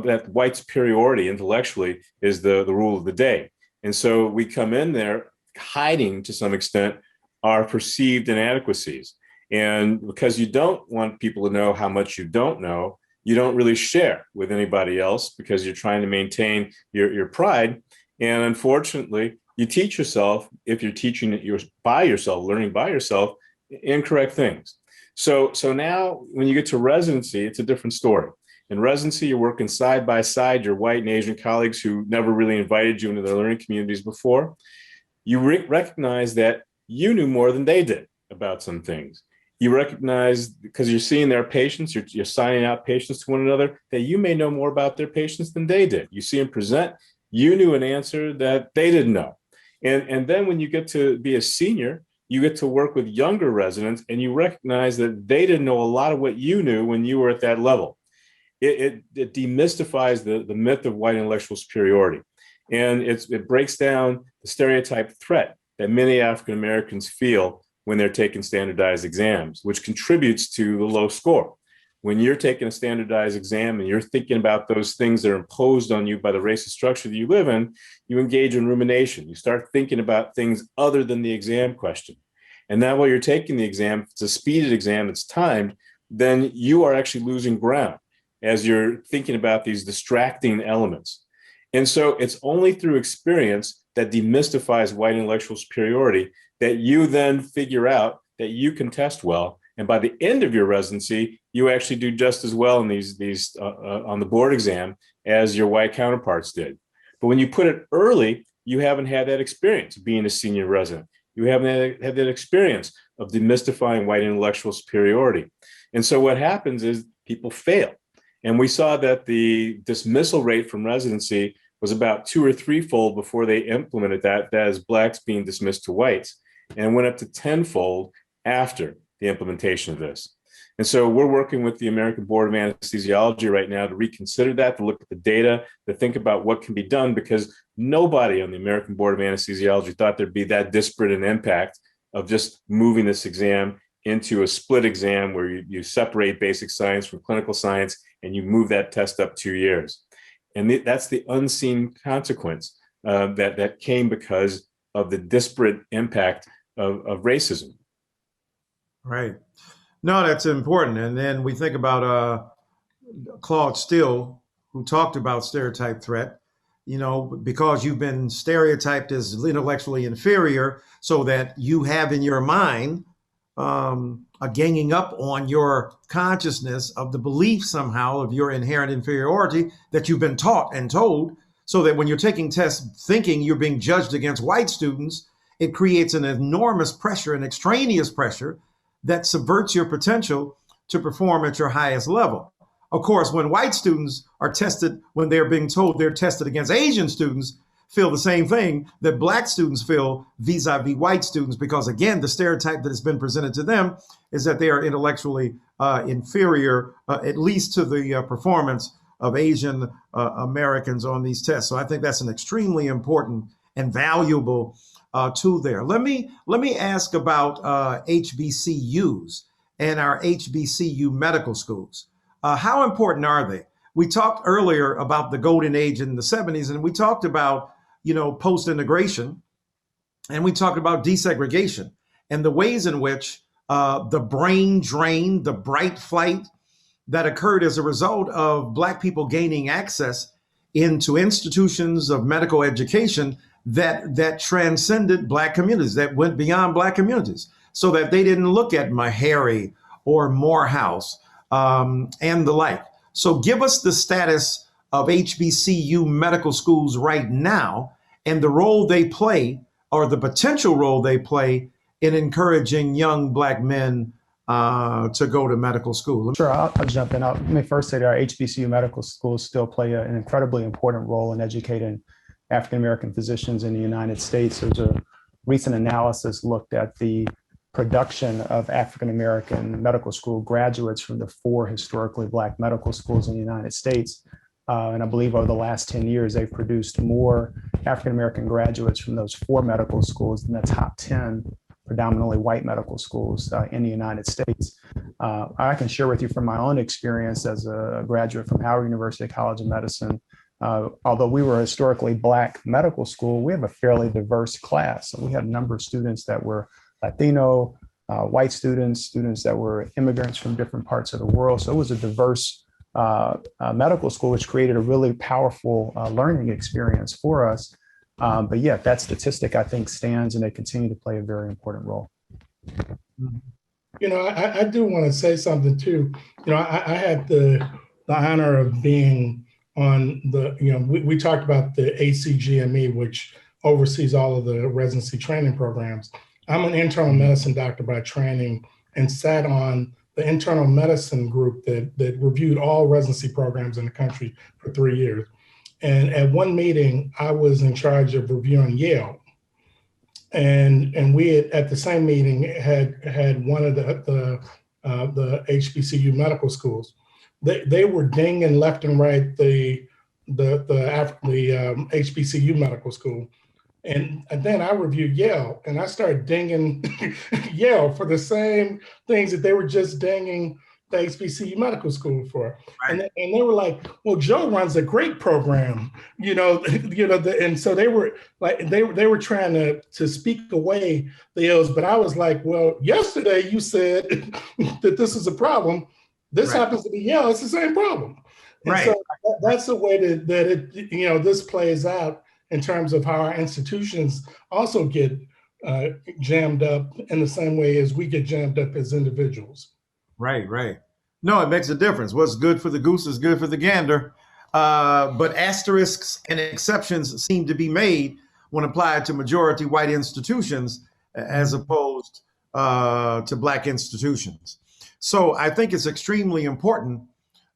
that white superiority intellectually is the rule of the day. And so we come in there hiding, to some extent, our perceived inadequacies. And because you don't want people to know how much you don't know, you don't really share with anybody else because you're trying to maintain your pride. And unfortunately, you teach yourself, if you're teaching it by yourself, learning by yourself, incorrect things. So now when you get to residency, it's a different story. In residency, you're working side by side your white and Asian colleagues who never really invited you into their learning communities before. You recognize that you knew more than they did about some things. You recognize, because you're seeing their patients, you're signing out patients to one another, that you may know more about their patients than they did. You see them present, you knew an answer that they didn't know. And then when you get to be a senior, you get to work with younger residents, and you recognize that they didn't know a lot of what you knew when you were at that level. It demystifies the myth of white intellectual superiority. And it breaks down the stereotype threat that many African Americans feel when they're taking standardized exams, which contributes to the low score. When you're taking a standardized exam and you're thinking about those things that are imposed on you by the racist structure that you live in, you engage in rumination. You start thinking about things other than the exam question. And now while you're taking the exam, if it's a speeded exam, it's timed, then you are actually losing ground as you're thinking about these distracting elements. And so it's only through experience that demystifies white intellectual superiority that you then figure out that you can test well. And by the end of your residency, you actually do just as well in these on the board exam as your white counterparts did. But when you put it early, you haven't had that experience of being a senior resident. You haven't had that experience of demystifying white intellectual superiority. And so what happens is people fail. And we saw that the dismissal rate from residency was about 2 or 3-fold before they implemented that as Blacks being dismissed to whites, and went up to 10-fold after the implementation of this. And so we're working with the American Board of Anesthesiology right now to reconsider that, to look at the data, to think about what can be done, because nobody on the American Board of Anesthesiology thought there'd be that disparate an impact of just moving this exam into a split exam where you separate basic science from clinical science and you move that test up 2 years. And that's the unseen consequence that came because of the disparate impact of racism. Right. No, that's important. And then we think about Claude Still, who talked about stereotype threat, because you've been stereotyped as intellectually inferior, so that you have in your mind a ganging up on your consciousness of the belief somehow of your inherent inferiority that you've been taught and told, so that when you're taking tests thinking you're being judged against white students, it creates an enormous pressure, an extraneous pressure that subverts your potential to perform at your highest level. Of course, when white students are tested, when they're being told they're tested against Asian students, feel the same thing that Black students feel vis-a-vis white students, because again, the stereotype that has been presented to them is that they are intellectually inferior, at least to the performance of Asian Americans on these tests. So I think that's an extremely important and valuable tool there. Let me ask about HBCUs and our HBCU medical schools. How important are they? We talked earlier about the golden age in the 70s, and we talked about post-integration, and we talked about desegregation and the ways in which the brain drain, the bright flight that occurred as a result of Black people gaining access into institutions of medical education that transcended Black communities, that went beyond Black communities, so that they didn't look at Meharry or Morehouse and the like. So give us the status of HBCU medical schools right now and the role they play, or the potential role they play, in encouraging young Black men to go to medical school. Sure, I'll jump in. Let me first say that our HBCU medical schools still play an incredibly important role in educating African-American physicians in the United States. There's a recent analysis looked at the production of African-American medical school graduates from the 4 historically Black medical schools in the United States. And I believe over the last 10 years, they've produced more African-American graduates from those 4 medical schools than the top 10 predominantly white medical schools in the United States. I can share with you from my own experience as a graduate from Howard University College of Medicine. Although we were a historically Black medical school, we have a fairly diverse class. So we had a number of students that were Latino, white students that were immigrants from different parts of the world. So it was a diverse medical school, which created a really powerful learning experience for us. But yeah, that statistic, I think, stands, and they continue to play a very important role. You know, I do want to say something too. You know, I had the honor of being on the, you know, we talked about the ACGME, which oversees all of the residency training programs. I'm an internal medicine doctor by training and sat on the internal medicine group that reviewed all residency programs in the country for 3 years. And at one meeting, I was in charge of reviewing Yale. And we had, at the same meeting, had one of the HBCU medical schools. They were dinging left and right the HBCU medical school. And then I reviewed Yale, and I started dinging Yale for the same things that they were just dinging the HBCU medical school for. Right. And they were like, well, Joe runs a great program, and so they were like, they were trying to speak away the ills, but I was like, well, yesterday you said that this is a problem. This happens to be Yale, it's the same problem. And so that's the way that it, this plays out in terms of how our institutions also get jammed up in the same way as we get jammed up as individuals. Right. No, it makes a difference. What's good for the goose is good for the gander. But asterisks and exceptions seem to be made when applied to majority white institutions as opposed to Black institutions. So I think it's extremely important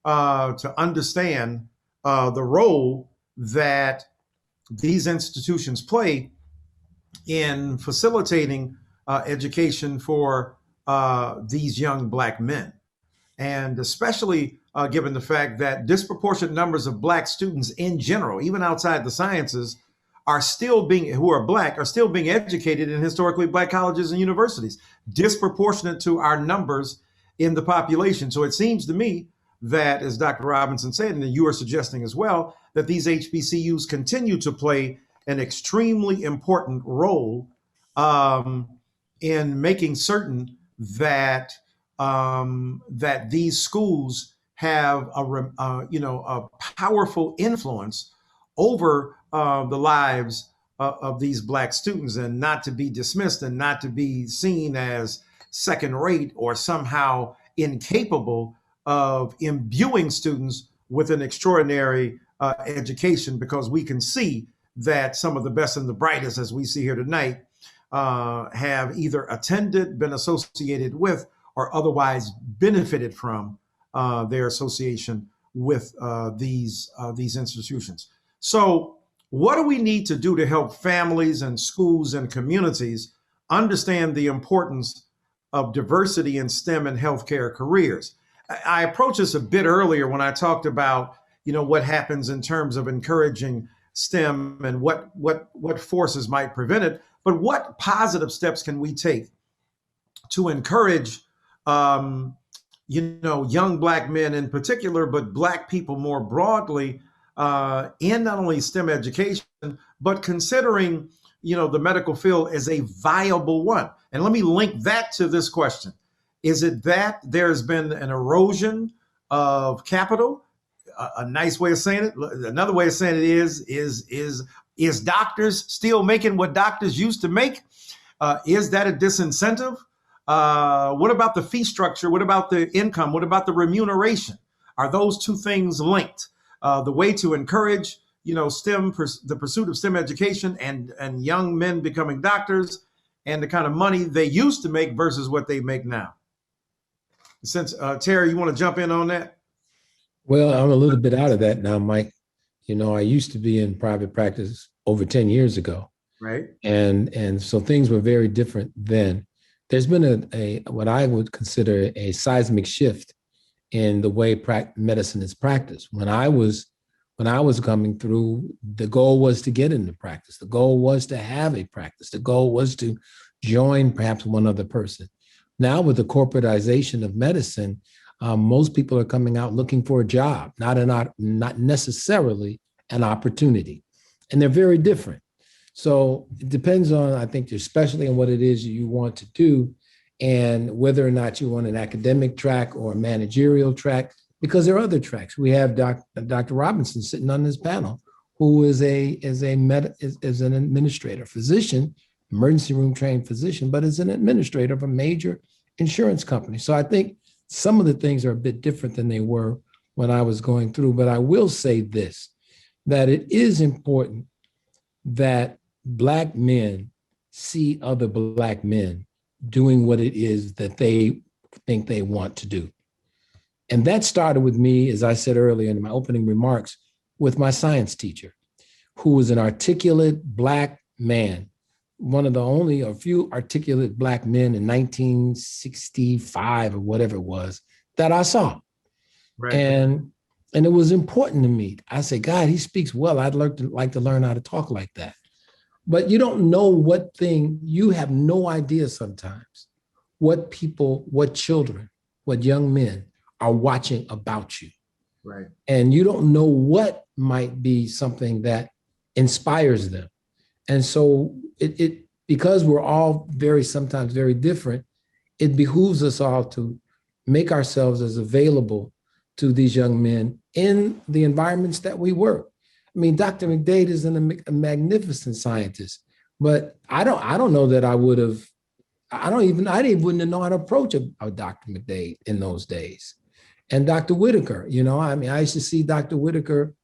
to understand the role that these institutions play in facilitating education for these young Black men. And especially given the fact that disproportionate numbers of Black students in general, even outside the sciences, who are Black, are still being educated in historically Black colleges and universities, disproportionate to our numbers in the population. So it seems to me that, as Dr. Robinson said, and you are suggesting as well, that these HBCUs continue to play an extremely important role in making certain that that these schools have a powerful influence over the lives of these Black students, and not to be dismissed and not to be seen as second rate or somehow incapable of imbuing students with an extraordinary education, because we can see that some of the best and the brightest, as we see here tonight, have either attended, been associated with, or otherwise benefited from their association with these institutions. So what do we need to do to help families and schools and communities understand the importance of diversity in STEM and healthcare careers? I approached this a bit earlier when I talked about, what happens in terms of encouraging STEM and what forces might prevent it. But what positive steps can we take to encourage, young Black men in particular, but Black people more broadly in not only STEM education, but considering, the medical field as a viable one? And let me link that to this question. Is it that there's been an erosion of capital? A nice way of saying it. Another way of saying it is Is doctors still making what doctors used to make? Is that a disincentive? What about the fee structure? What about the income? What about the remuneration? Are those two things linked? The way to encourage, the pursuit of STEM education and young men becoming doctors, and the kind of money they used to make versus what they make now. Since Terry, you want to jump in on that? Well, I'm a little bit out of that now, Mike. I used to be in private practice over 10 years ago. Right. And so things were very different then. There's been a what I would consider a seismic shift in the way medicine is practiced. When I was coming through, the goal was to get into practice. The goal was to have a practice. The goal was to join perhaps one other person. Now with the corporatization of medicine, most people are coming out looking for a job, not necessarily an opportunity. And they're very different. So it depends on, I think, especially on what it is you want to do and whether or not you want an academic track or a managerial track, because there are other tracks. We have Dr. Robinson sitting on this panel, who is an administrator, physician, emergency room trained physician, but is an administrator of a major insurance company. So I think some of the things are a bit different than they were when I was going through. But I will say this, that it is important that Black men see other Black men doing what it is that they think they want to do. And that started with me, as I said earlier in my opening remarks, with my science teacher, who was an articulate Black man, one of the only a few articulate Black men in 1965 or whatever it was that I saw. Right. And it was important to me. I said, God, he speaks well. I'd like to learn how to talk like that. But you don't know what thing, you have no idea sometimes what people, what children, what young men are watching about you. Right. And you don't know what might be something that inspires them. And so it because we're all sometimes very different, it behooves us all to make ourselves as available to these young men in the environments that we work. I mean, Dr. McDade is a magnificent scientist, but I don't know that I wouldn't have known how to approach a Dr. McDade in those days. And Dr. Whitaker, I used to see Dr. Whitaker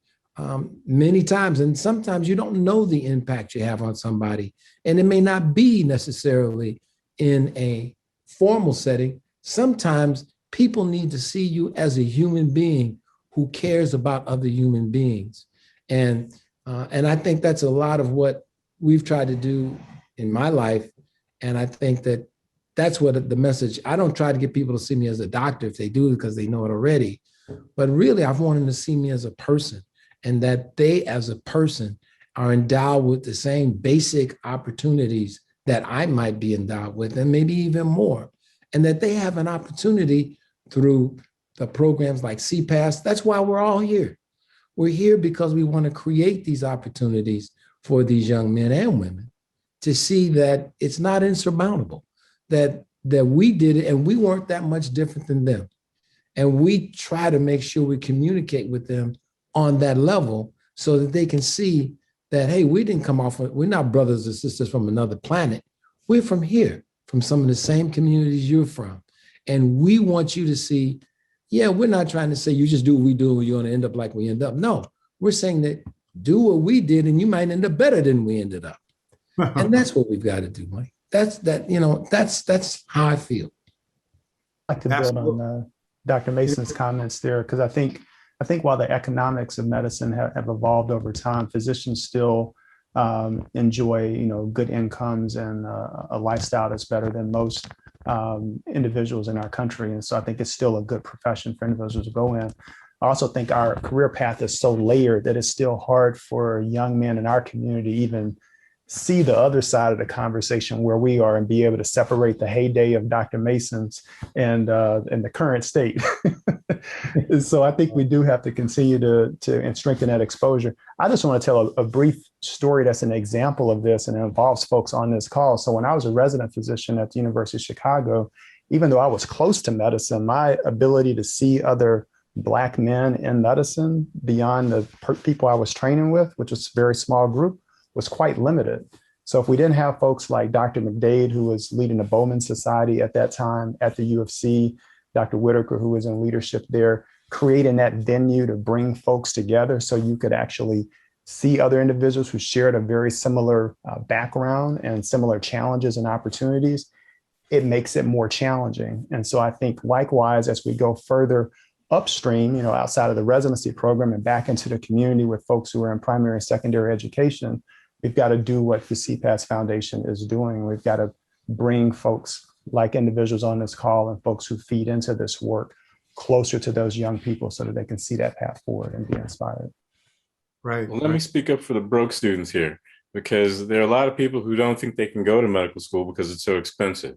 many times, and sometimes you don't know the impact you have on somebody. And it may not be necessarily in a formal setting. Sometimes people need to see you as a human being who cares about other human beings. And I think that's a lot of what we've tried to do in my life. And I think that's what the message, I don't try to get people to see me as a doctor if they do because they know it already. But really, I've wanted them to see me as a person, and that they as a person are endowed with the same basic opportunities that I might be endowed with, and maybe even more. And that they have an opportunity through the programs like CPAS. That's why we're all here. We're here because we want to create these opportunities for these young men and women to see that it's not insurmountable, that we did it and we weren't that much different than them. And we try to make sure we communicate with them on that level so that they can see that, hey, we didn't come off, we're not brothers or sisters from another planet. We're from here, from some of the same communities you're from. And we want you to see, yeah, we're not trying to say you just do what we do and you're going to end up like we end up. No, we're saying that do what we did and you might end up better than we ended up. And that's what we've got to do, Mike. That's how I feel. I'd like to build on Dr. Mason's comments there, because I think while the economics of medicine have evolved over time, physicians still enjoy good incomes and a lifestyle that's better than most individuals in our country. And so I think it's still a good profession for individuals to go in. I also think our career path is so layered that it's still hard for young men in our community to even see the other side of the conversation where we are and be able to separate the heyday of Dr. Mason's and the current state. So I think we do have to continue to strengthen that exposure. I just want to tell a brief story that's an example of this, and it involves folks on this call. So when I was a resident physician at the University of Chicago, even though I was close to medicine, my ability to see other Black men in medicine beyond the people I was training with, which was a very small group, was quite limited. So if we didn't have folks like Dr. McDade, who was leading the Bowman Society at that time at the U of C, Dr. Whitaker, who was in leadership there, creating that venue to bring folks together so you could actually see other individuals who shared a very similar background and similar challenges and opportunities, it makes it more challenging. And so I think likewise, as we go further upstream, outside of the residency program and back into the community with folks who are in primary and secondary education, we've got to do what the CPAS Foundation is doing. We've got to bring folks like individuals on this call and folks who feed into this work closer to those young people so that they can see that path forward and be inspired. Right. Well, let me speak up for the broke students here, because there are a lot of people who don't think they can go to medical school because it's so expensive.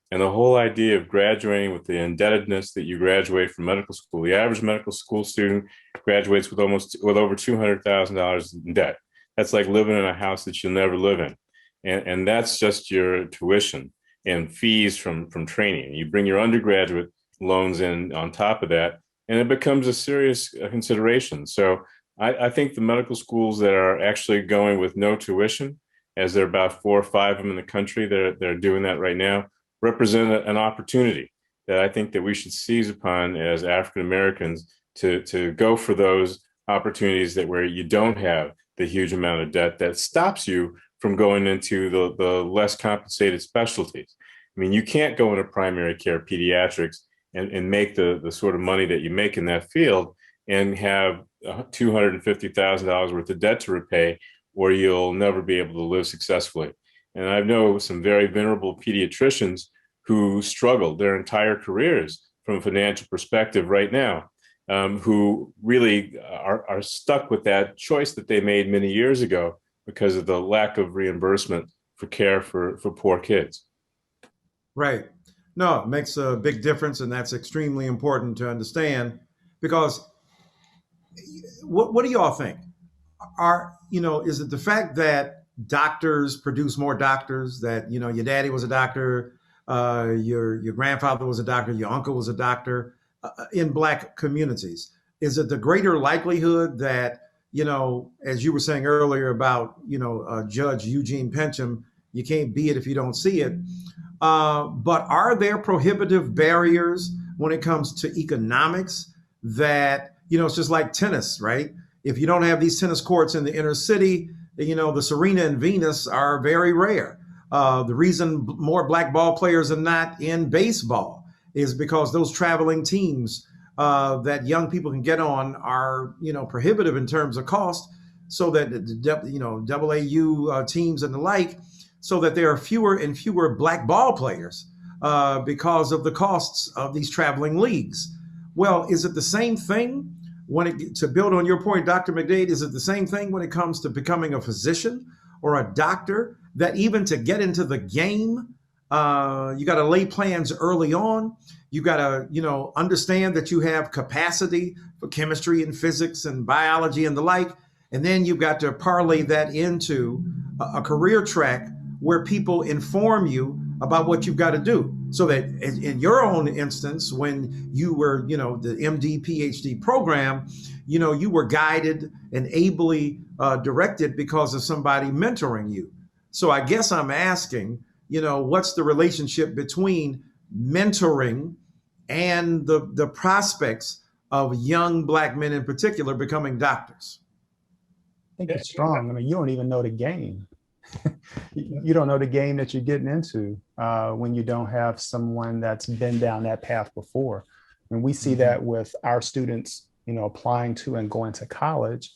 And the whole idea of graduating with the indebtedness that you graduate from medical school, the average medical school student graduates with over $200,000 in debt. That's like living in a house that you'll never live in. And that's just your tuition and fees from training. You bring your undergraduate loans in on top of that, and it becomes a serious consideration. So I think the medical schools that are actually going with no tuition, as there are about 4 or 5 of them in the country that are doing that right now, represent an opportunity that I think that we should seize upon as African Americans to go for those opportunities where you don't have the huge amount of debt that stops you from going into the less compensated specialties. I mean, you can't go into primary care pediatrics and make the sort of money that you make in that field and have $250,000 worth of debt to repay, or you'll never be able to live successfully. And I know some very venerable pediatricians who struggled their entire careers from a financial perspective right now, who really are stuck with that choice that they made many years ago because of the lack of reimbursement for care for poor kids. Right. No, it makes a big difference, and that's extremely important to understand, because what do y'all think? Is it the fact that doctors produce more doctors, that, your daddy was a doctor, your grandfather was a doctor, your uncle was a doctor in Black communities? Is it the greater likelihood that, as you were saying earlier about, Judge Eugene Pencham, you can't be it if you don't see it. But are there prohibitive barriers when it comes to economics that, it's just like tennis, right? If you don't have these tennis courts in the inner city, the Serena and Venus are very rare. The reason more Black ball players are not in baseball is because those traveling teams that young people can get on are, prohibitive in terms of cost, so that, AAU teams and the like, so that there are fewer and fewer Black ball players because of the costs of these traveling leagues. Well, is it the same thing to build on your point, Dr. McDade, is it the same thing when it comes to becoming a physician or a doctor, that even to get into the game, you got to lay plans early on. You got to, understand that you have capacity for chemistry and physics and biology and the like. And then you've got to parlay that into a career track where people inform you about what you've got to do. So that in your own instance, when you were, the MD, PhD program, you were guided and ably directed because of somebody mentoring you. So I guess I'm asking, what's the relationship between mentoring and the prospects of young Black men in particular becoming doctors? I think it's strong. I mean, you don't even know the game. You don't know the game that you're getting into when you don't have someone that's been down that path before. And we see that with our students, applying to and going to college.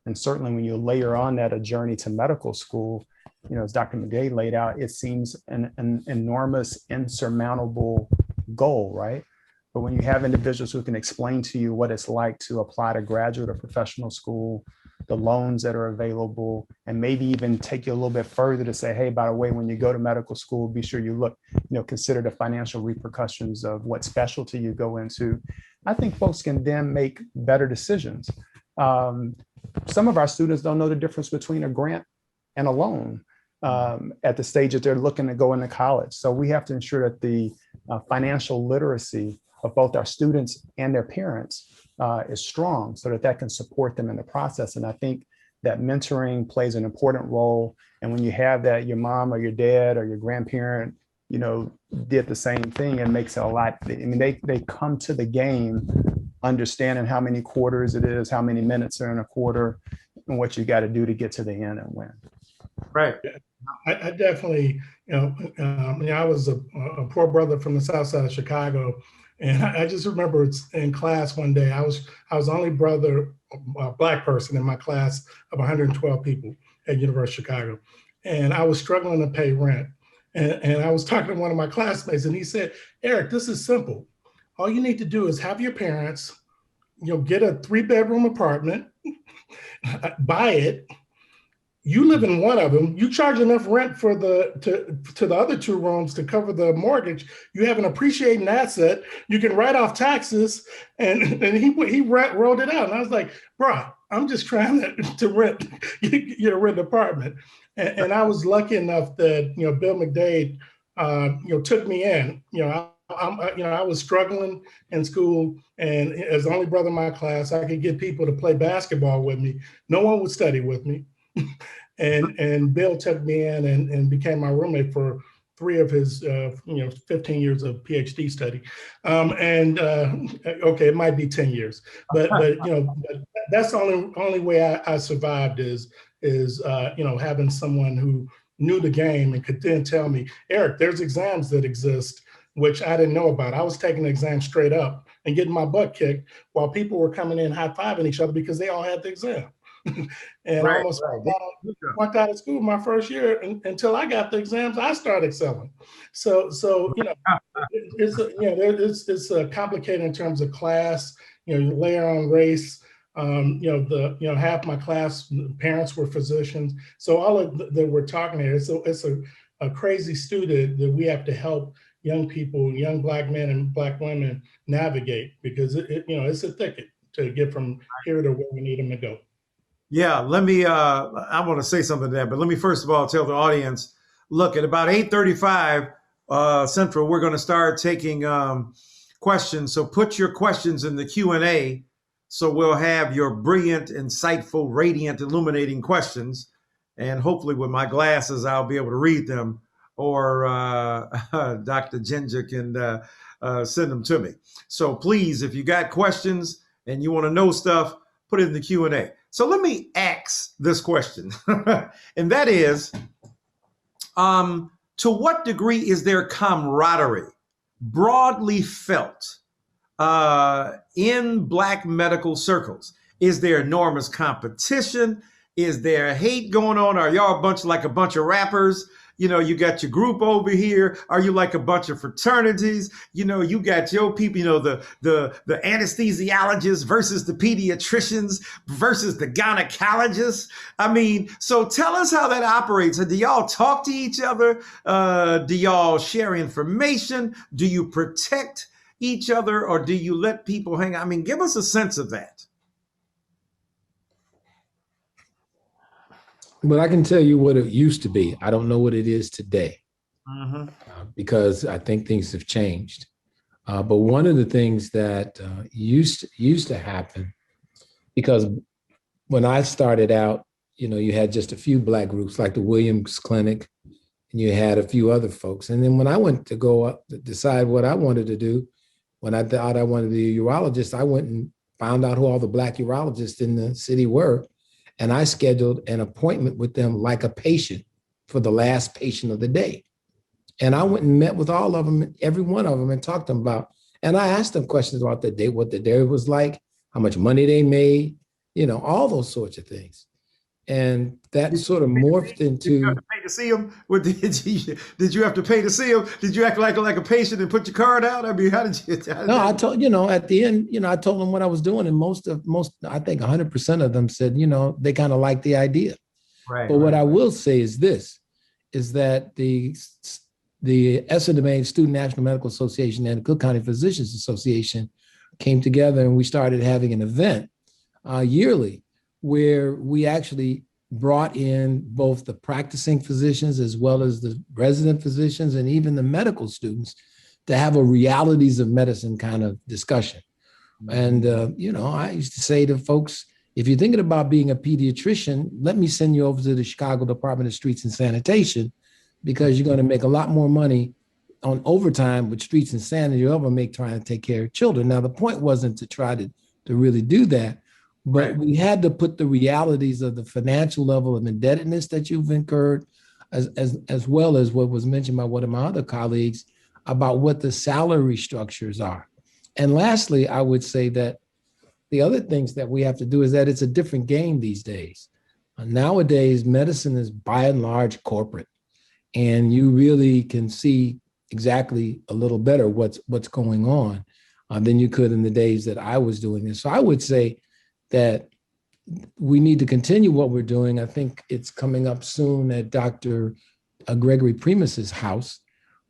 And certainly when you layer on that a journey to medical school, as Dr. McDade laid out, it seems an enormous, insurmountable goal, right? But when you have individuals who can explain to you what it's like to apply to graduate or professional school, the loans that are available, and maybe even take you a little bit further to say, hey, by the way, when you go to medical school, be sure you consider the financial repercussions of what specialty you go into. I think folks can then make better decisions. Some of our students don't know the difference between a grant and a loan at the stage that they're looking to go into college. So we have to ensure that the financial literacy of both our students and their parents is strong, so that can support them in the process. And I think that mentoring plays an important role. And when you have that, your mom or your dad or your grandparent, did the same thing, it makes it a lot. I mean, they come to the game understanding how many quarters it is, how many minutes are in a quarter, and what you got to do to get to the end and win. Right. I definitely, I was a poor brother from the south side of Chicago. And I just remember it's in class one day, I was the only brother, Black person in my class of 112 people at University of Chicago. And I was struggling to pay rent. And I was talking to one of my classmates and he said, Eric, this is simple. All you need to do is have your parents, get a 3-bedroom apartment, buy it. You live in one of them. You charge enough rent for to the other 2 rooms to cover the mortgage. You have an appreciating asset. You can write off taxes, and he rolled it out. And I was like, bro, I'm just trying to rent an apartment. And I was lucky enough that Bill McDade took me in. I was struggling in school, and as the only brother in my class, I could get people to play basketball with me. No one would study with me. And Bill took me in and became my roommate for 3 of his 15 years of PhD study. Okay, it might be 10 years, but that's the only way I survived is having someone who knew the game and could then tell me, Eric, there's exams that exist, which I didn't know about. I was taking the exam straight up and getting my butt kicked while people were coming in high-fiving each other because they all had the exam. And I almost walked out of school my first year until I got the exams. I started excelling. So it's complicated in terms of class. You layer on race. Half my class parents were physicians. So all of that we're talking here, it's a crazy student that we have to help young people, young Black men and Black women navigate, because it's a thicket to get from here to where we need them to go. Yeah, let me, I want to say something to that, but let me first of all tell the audience, look, at about 8:35 Central, we're going to start taking questions. So put your questions in the Q&A. So we'll have your brilliant, insightful, radiant, illuminating questions. And hopefully with my glasses, I'll be able to read them, or Dr. Ginger can send them to me. So please, if you got questions and you want to know stuff, put it in the Q&A. So let me ask this question, and that is, to what degree is there camaraderie broadly felt in Black medical circles? Is there enormous competition? Is there hate going on? Are y'all a bunch of rappers? You got your group over here. Are you like a bunch of fraternities? You got your people, the anesthesiologists versus the pediatricians versus the gynecologists. I mean, so tell us how that operates. Do y'all talk to each other? Do y'all share information? Do you protect each other, or do you let people hang out? I mean, give us a sense of that. Well, I can tell you what it used to be. I don't know what it is today, because I think things have changed. But one of the things that used to happen, because when I started out, you had just a few Black groups like the Williams Clinic, and you had a few other folks. And then when I went to go up to decide what I wanted to do, when I thought I wanted to be a urologist, I went and found out who all the Black urologists in the city were. And I scheduled an appointment with them like a patient for the last patient of the day. And I went and met with all of them, every one of them, and talked to them about, and I asked them questions about the day, what the day was like, how much money they made, all those sorts of things. And that sort of morphed into. Did you have to pay to see them? Did you have to pay to see them? Did you act like a patient and put your card out? I mean, how did you? No, I told, at the end, I told them what I was doing. And most, I think 100% of them said, they kind of liked the idea. Right. But what I will say is this, is that the SMA Student National Medical Association and the Cook County Physicians Association came together, and we started having an event yearly where we actually brought in both the practicing physicians as well as the resident physicians and even the medical students to have a realities of medicine kind of discussion. And, I used to say to folks, If you're thinking about being a pediatrician, let me send you over to the Chicago Department of Streets and Sanitation, because you're going to make a lot more money on overtime with streets and sanitation you'll ever make trying to take care of children. Now, the point wasn't to try to really do that, but we had to put the realities of the financial level of indebtedness that you've incurred, as well as what was mentioned by one of my other colleagues about what the salary structures are. And lastly, I would say that the other things that we have to do is that it's a different game these days. Nowadays, medicine is by and large corporate, and you really can see exactly a little better what's going on than you could in the days that I was doing this. So I would say that we need to continue what we're doing. I think it's coming up soon at Dr. Gregory Primus's house,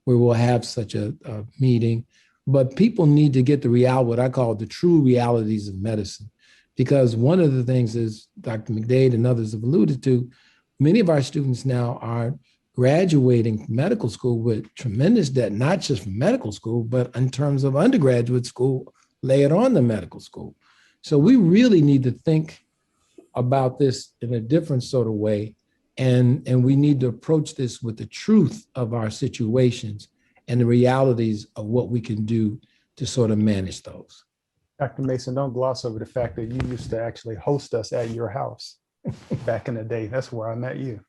where we'll have such a meeting. But people need to get what I call the true realities of medicine. Because one of the things is, Dr. McDade and others have alluded to, many of our students now are graduating from medical school with tremendous debt, not just from medical school, but in terms of undergraduate school, layered on the medical school. So we really need to think about this in a different sort of way. And we need to approach this with the truth of our situations and the realities of what we can do to sort of manage those. Dr. Mason, don't gloss over the fact that you used to actually host us at your house back in the day. That's where I met you.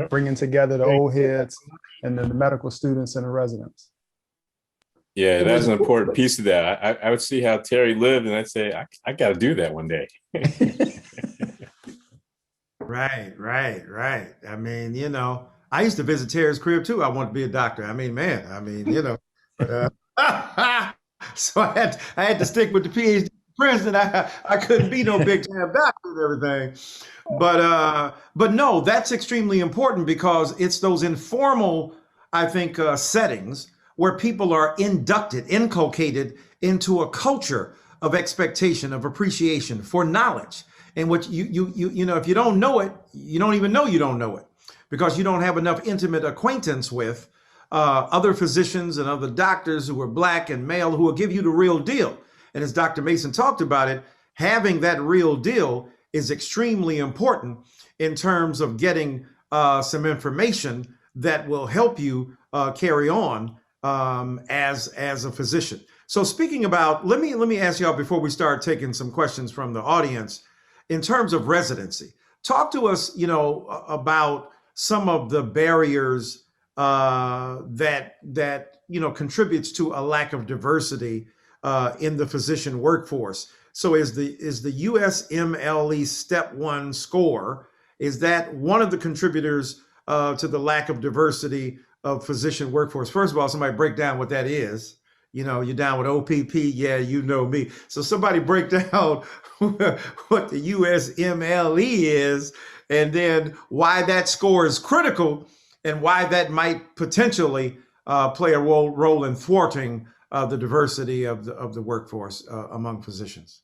Bringing together the old heads and then the medical students and the residents. Yeah, that's an important piece of that. I would see how Terry lived, and I'd say, I got to do that one day. Right. I mean, I used to visit Terry's crib too. I wanted to be a doctor. I mean, so I had to stick with the PhD president. I couldn't be no big time doctor and everything. But no, that's extremely important, because it's those informal, I think, settings where people are inculcated into a culture of expectation, of appreciation for knowledge. And what if you don't know it, you don't even know you don't know it, because you don't have enough intimate acquaintance with other physicians and other doctors who are Black and male who will give you the real deal. And as Dr. Mason talked about it, having that real deal is extremely important in terms of getting some information that will help you carry on as a physician. So speaking about, let me ask y'all before we start taking some questions from the audience, in terms of residency, talk to us, about some of the barriers that contributes to a lack of diversity in the physician workforce. So is the USMLE Step 1 score, is that one of the contributors to the lack of diversity of physician workforce? First of all, somebody break down what that is. You're down with OPP. Yeah, you know me. So somebody break down what the USMLE is, and then why that score is critical, and why that might potentially play a role in thwarting the diversity of the workforce among physicians.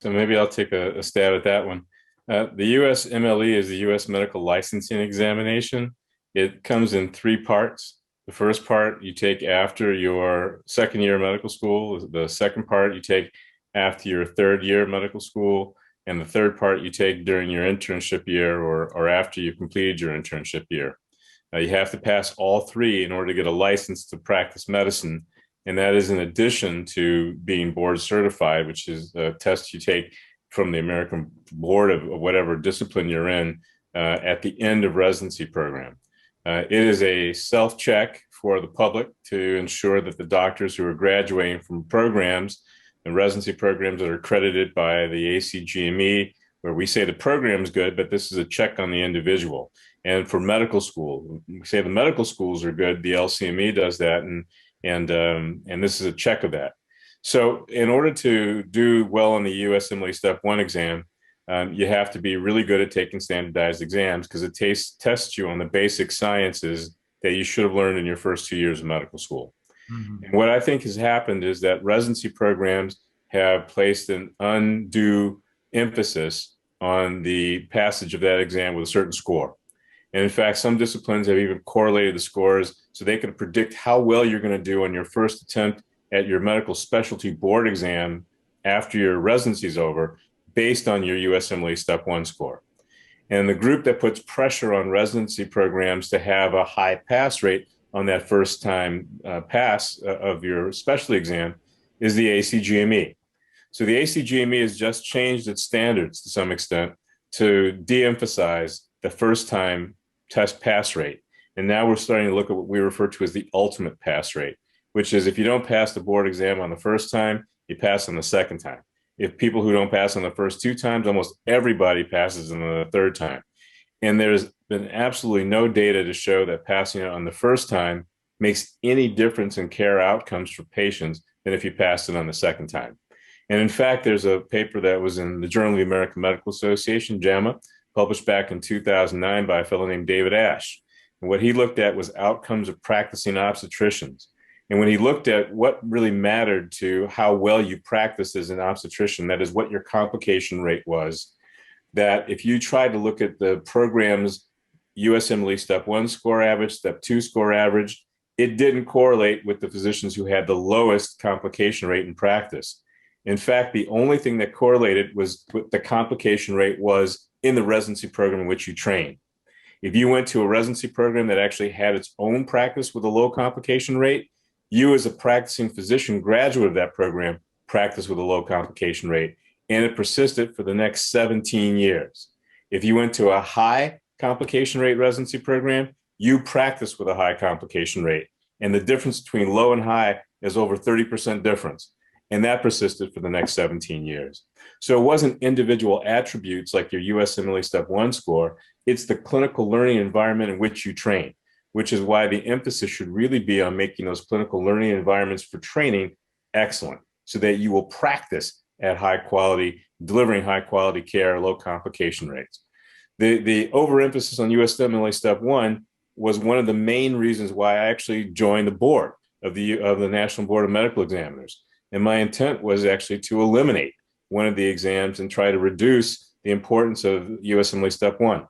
So maybe I'll take a stab at that one. The USMLE is the U.S. Medical Licensing Examination. It comes in 3 parts. The first part you take after your second year of medical school. The second part you take after your third year of medical school. And the third part you take during your internship year or after you completed your internship year. You have to pass all 3 in order to get a license to practice medicine. And that is in addition to being board certified, which is a test you take from the American Board of whatever discipline you're in at the end of residency program. It is a self-check for the public to ensure that the doctors who are graduating from programs and residency programs that are accredited by the ACGME, where we say the program is good, but this is a check on the individual. And for medical school, we say the medical schools are good, the LCME does that, and this is a check of that. So in order to do well on the USMLE Step 1 exam, you have to be really good at taking standardized exams, because it tests you on the basic sciences that you should have learned in your first 2 years of medical school. Mm-hmm. And what I think has happened is that residency programs have placed an undue emphasis on the passage of that exam with a certain score. And in fact, some disciplines have even correlated the scores so they can predict how well you're going to do on your first attempt at your medical specialty board exam after your residency is over based on your USMLE Step 1 score. And the group that puts pressure on residency programs to have a high pass rate on that first time pass of your specialty exam is the ACGME. So the ACGME has just changed its standards to some extent to de-emphasize the first time test pass rate. And now we're starting to look at what we refer to as the ultimate pass rate, which is if you don't pass the board exam on the first time, you pass on the second time. If people who don't pass on the first 2 times, almost everybody passes on the third time. And there's been absolutely no data to show that passing it on the first time makes any difference in care outcomes for patients than if you passed it on the second time. And in fact, there's a paper that was in the Journal of the American Medical Association, JAMA, published back in 2009 by a fellow named David Ash. And what he looked at was outcomes of practicing obstetricians. And when he looked at what really mattered to how well you practice as an obstetrician, that is what your complication rate was, that if you tried to look at the program's USMLE Step 1 score average, Step 2 score average, it didn't correlate with the physicians who had the lowest complication rate in practice. In fact, the only thing that correlated was what the complication rate was in the residency program in which you trained. If you went to a residency program that actually had its own practice with a low complication rate, you as a practicing physician graduate of that program practiced with a low complication rate, and it persisted for the next 17 years. If you went to a high complication rate residency program, you practiced with a high complication rate. And the difference between low and high is over 30% difference. And that persisted for the next 17 years. So it wasn't individual attributes like your USMLE Step 1 score, it's the clinical learning environment in which you train, which is why the emphasis should really be on making those clinical learning environments for training excellent, so that you will practice at high quality, delivering high quality care, low complication rates. The overemphasis on USMLE Step 1 was one of the main reasons why I actually joined the board of the National Board of Medical Examiners. And my intent was actually to eliminate one of the exams and try to reduce the importance of USMLE Step 1.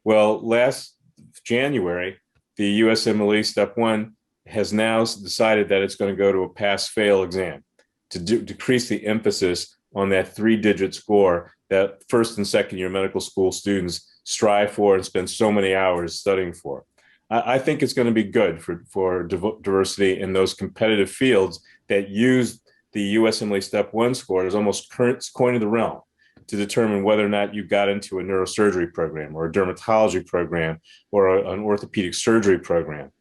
Well, last January, the USMLE Step 1 has now decided that it's going to go to a pass-fail exam to decrease the emphasis on that 3-digit score that first and second year medical school students strive for and spend so many hours studying for. I think it's going to be good for diversity in those competitive fields that use the USMLE Step 1 score as almost current coin of the realm to determine whether or not you got into a neurosurgery program or a dermatology program or an orthopedic surgery program.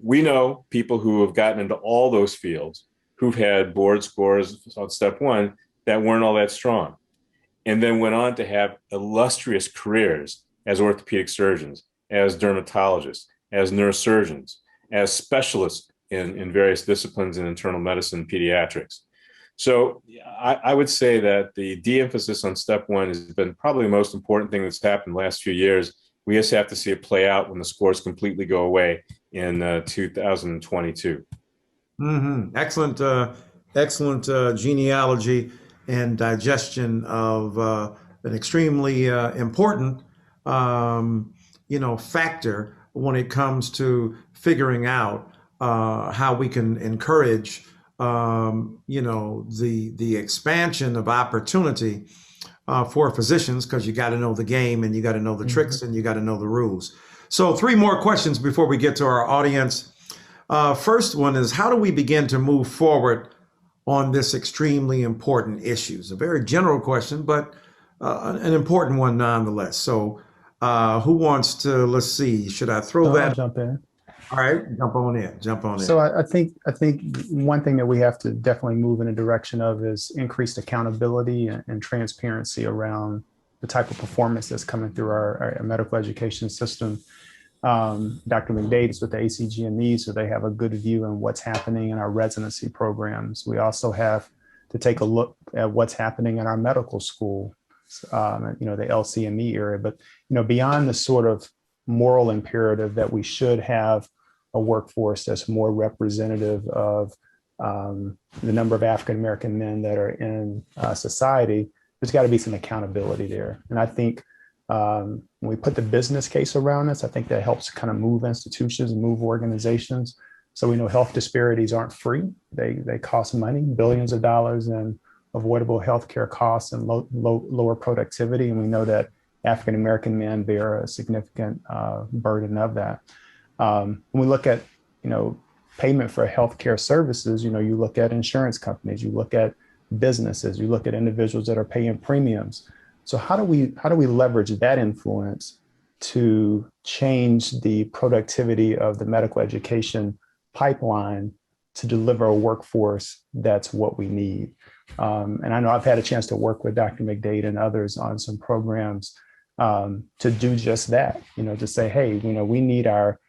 We know people who have gotten into all those fields who've had board scores on Step 1 that weren't all that strong, and then went on to have illustrious careers as orthopedic surgeons, as dermatologists, as neurosurgeons, as specialists in various disciplines in internal medicine and pediatrics. So I would say that the de-emphasis on Step 1 has been probably the most important thing that's happened in the last few years. We just have to see it play out when the scores completely go away in 2022. Mm-hmm. Excellent genealogy and digestion of an extremely important, factor when it comes to figuring out how we can encourage, the expansion of opportunity for physicians, because you got to know the game and you got to know the tricks and you got to know the rules. So 3 more questions before we get to our audience. First one is, how do we begin to move forward on this extremely important issue? It's a very general question, but an important one nonetheless. So who wants to, let's see, should I throw that? I'll jump in. All right, jump on in. So I think one thing that we have to definitely move in a direction of is increased accountability and transparency around the type of performance that's coming through our medical education system. Dr. McDade is with the ACGME, so they have a good view on what's happening in our residency programs. We also have to take a look at what's happening in our medical school, the LCME area. But beyond the sort of moral imperative that we should have a workforce that's more representative of the number of African American men that are in society, there's got to be some accountability there. And I think when we put the business case around this, I think that helps kind of move institutions and move organizations. So we know health disparities aren't free. They cost money, billions of dollars in avoidable healthcare costs and lower productivity. And we know that African American men bear a significant burden of that. When we look at, payment for healthcare services, you look at insurance companies, you look at businesses, you look at individuals that are paying premiums. So how do we leverage that influence to change the productivity of the medical education pipeline to deliver a workforce that's what we need? And I know I've had a chance to work with Dr. McDade and others on some programs to do just that, to say, hey, we need our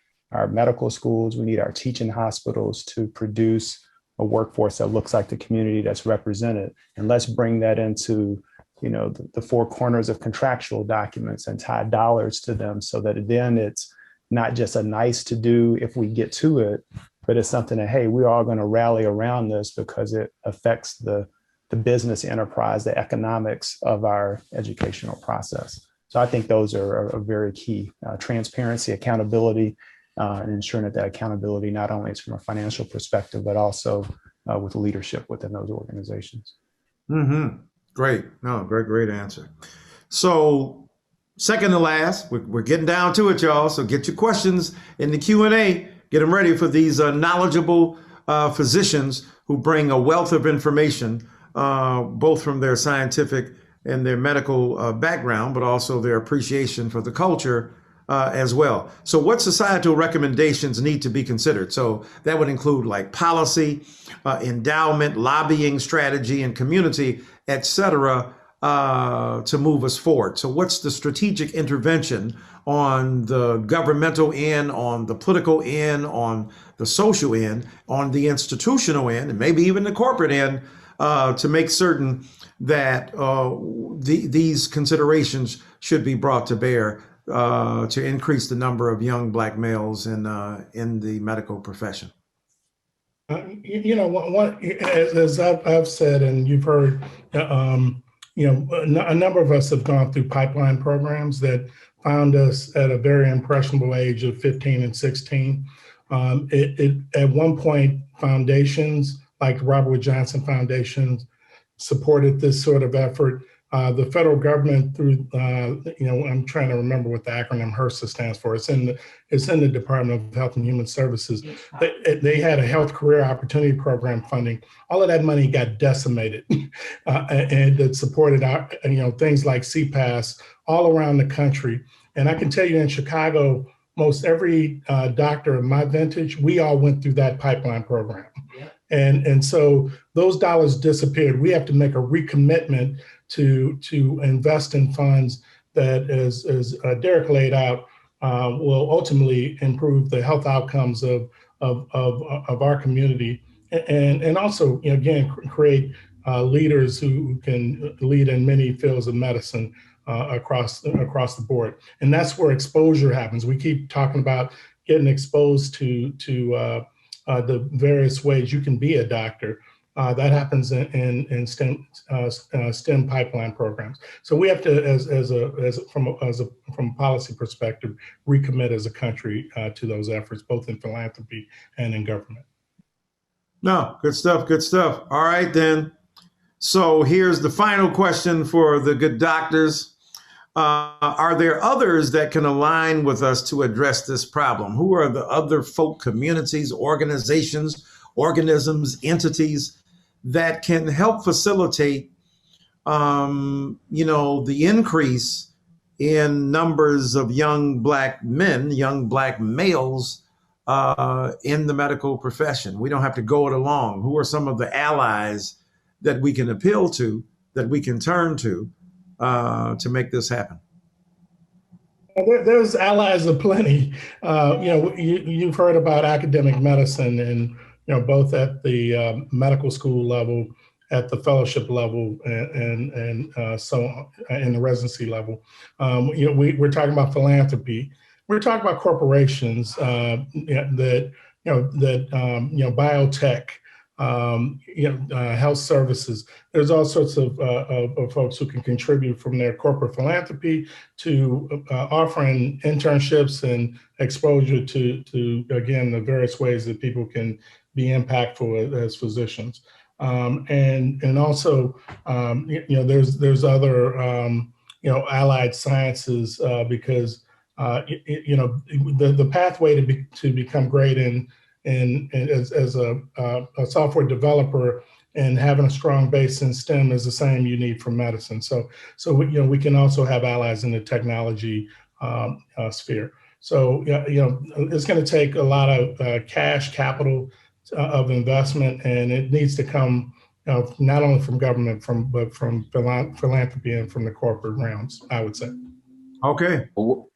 medical schools, we need our teaching hospitals to produce a workforce that looks like the community that's represented. And let's bring that into, the four corners of contractual documents and tie dollars to them so that then it's not just a nice to do if we get to it, but it's something that, hey, we're all going to rally around this because it affects the business enterprise, the economics of our educational process. So I think those are very key. Transparency, accountability, and ensuring that accountability not only is from a financial perspective, but also with leadership within those organizations. Mm-hmm. Great. No, great answer. So second to last, we're getting down to it, y'all. So get your questions in the Q&A. Get them ready for these knowledgeable physicians who bring a wealth of information, both from their scientific and their medical background, but also their appreciation for the culture as well. So what societal recommendations need to be considered? So that would include like policy, endowment, lobbying strategy, and community, et cetera, to move us forward. So what's the strategic intervention on the governmental end, on the political end, on the social end, on the institutional end, and maybe even the corporate end, to make certain that these considerations should be brought to bear to increase the number of young Black males in the medical profession? As I've said, and you've heard, a number of us have gone through pipeline programs that found us at a very impressionable age of 15 and 16. At one point, foundations like Robert Wood Johnson Foundation supported this sort of effort. The federal government through, I'm trying to remember what the acronym HRSA stands for. It's in the Department of Health and Human Services. They had a health career opportunity program funding. All of that money got decimated, and it supported things like CPAS all around the country. And I can tell you in Chicago, most every doctor of my vintage, we all went through that pipeline program. Yeah. And so those dollars disappeared. We have to make a recommitment to invest in funds that, as Derek laid out, will ultimately improve the health outcomes of our community, and also, again, create leaders who can lead in many fields of medicine across the board. And that's where exposure happens. We keep talking about getting exposed to the various ways you can be a doctor. That happens in STEM pipeline programs. So we have to, from a policy perspective, recommit as a country to those efforts, both in philanthropy and in government. No, good stuff. Good stuff. All right, then. So here's the final question for the good doctors. Are there others that can align with us to address this problem? Who are the other folk, communities, organizations, organisms, entities that can help facilitate, the increase in numbers of young Black men, young Black males in the medical profession? We don't have to go it alone. Who are some of the allies that we can appeal to, that we can turn to make this happen? There's allies aplenty. You've heard about academic medicine, and both at the medical school level, at the fellowship level, and so in the residency level. We're talking about philanthropy. We're talking about corporations that biotech. Health services. There's all sorts of folks who can contribute from their corporate philanthropy to offering internships and exposure to again, the various ways that people can be impactful as physicians. And also, there's other, allied sciences, because, the pathway to become great as a software developer and having a strong base in STEM is the same you need for medicine. So we can also have allies in the technology sphere. So it's going to take a lot of cash capital of investment, and it needs to come not only from government, but from philanthropy and from the corporate realms, I would say. Okay. Well,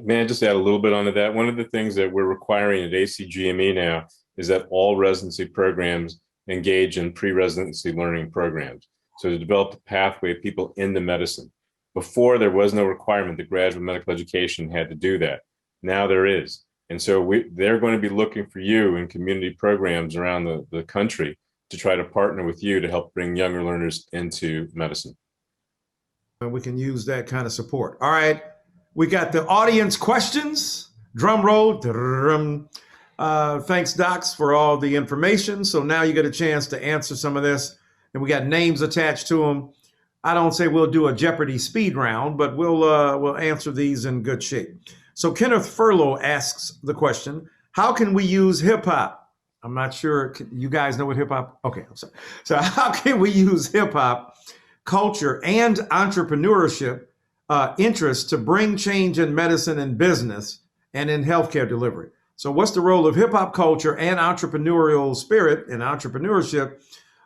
may I just add a little bit onto that? One of the things that we're requiring at ACGME now is that all residency programs engage in pre-residency learning programs. So to develop a pathway of people into medicine. Before, there was no requirement that graduate medical education had to do that. Now there is. And so they're going to be looking for you in community programs around the country to try to partner with you to help bring younger learners into medicine. And we can use that kind of support. All right. We got the audience questions. Drum roll. Thanks, docs, for all the information. So now you get a chance to answer some of this. And we got names attached to them. I don't say we'll do a Jeopardy speed round, but we'll answer these in good shape. So Kenneth Furlow asks the question, how can we use hip hop? I'm not sure. You guys know what hip hop? Okay, I'm sorry. So how can we use hip hop culture and entrepreneurship interests to bring change in medicine and business and in healthcare delivery? So what's the role of hip hop culture and entrepreneurial spirit and entrepreneurship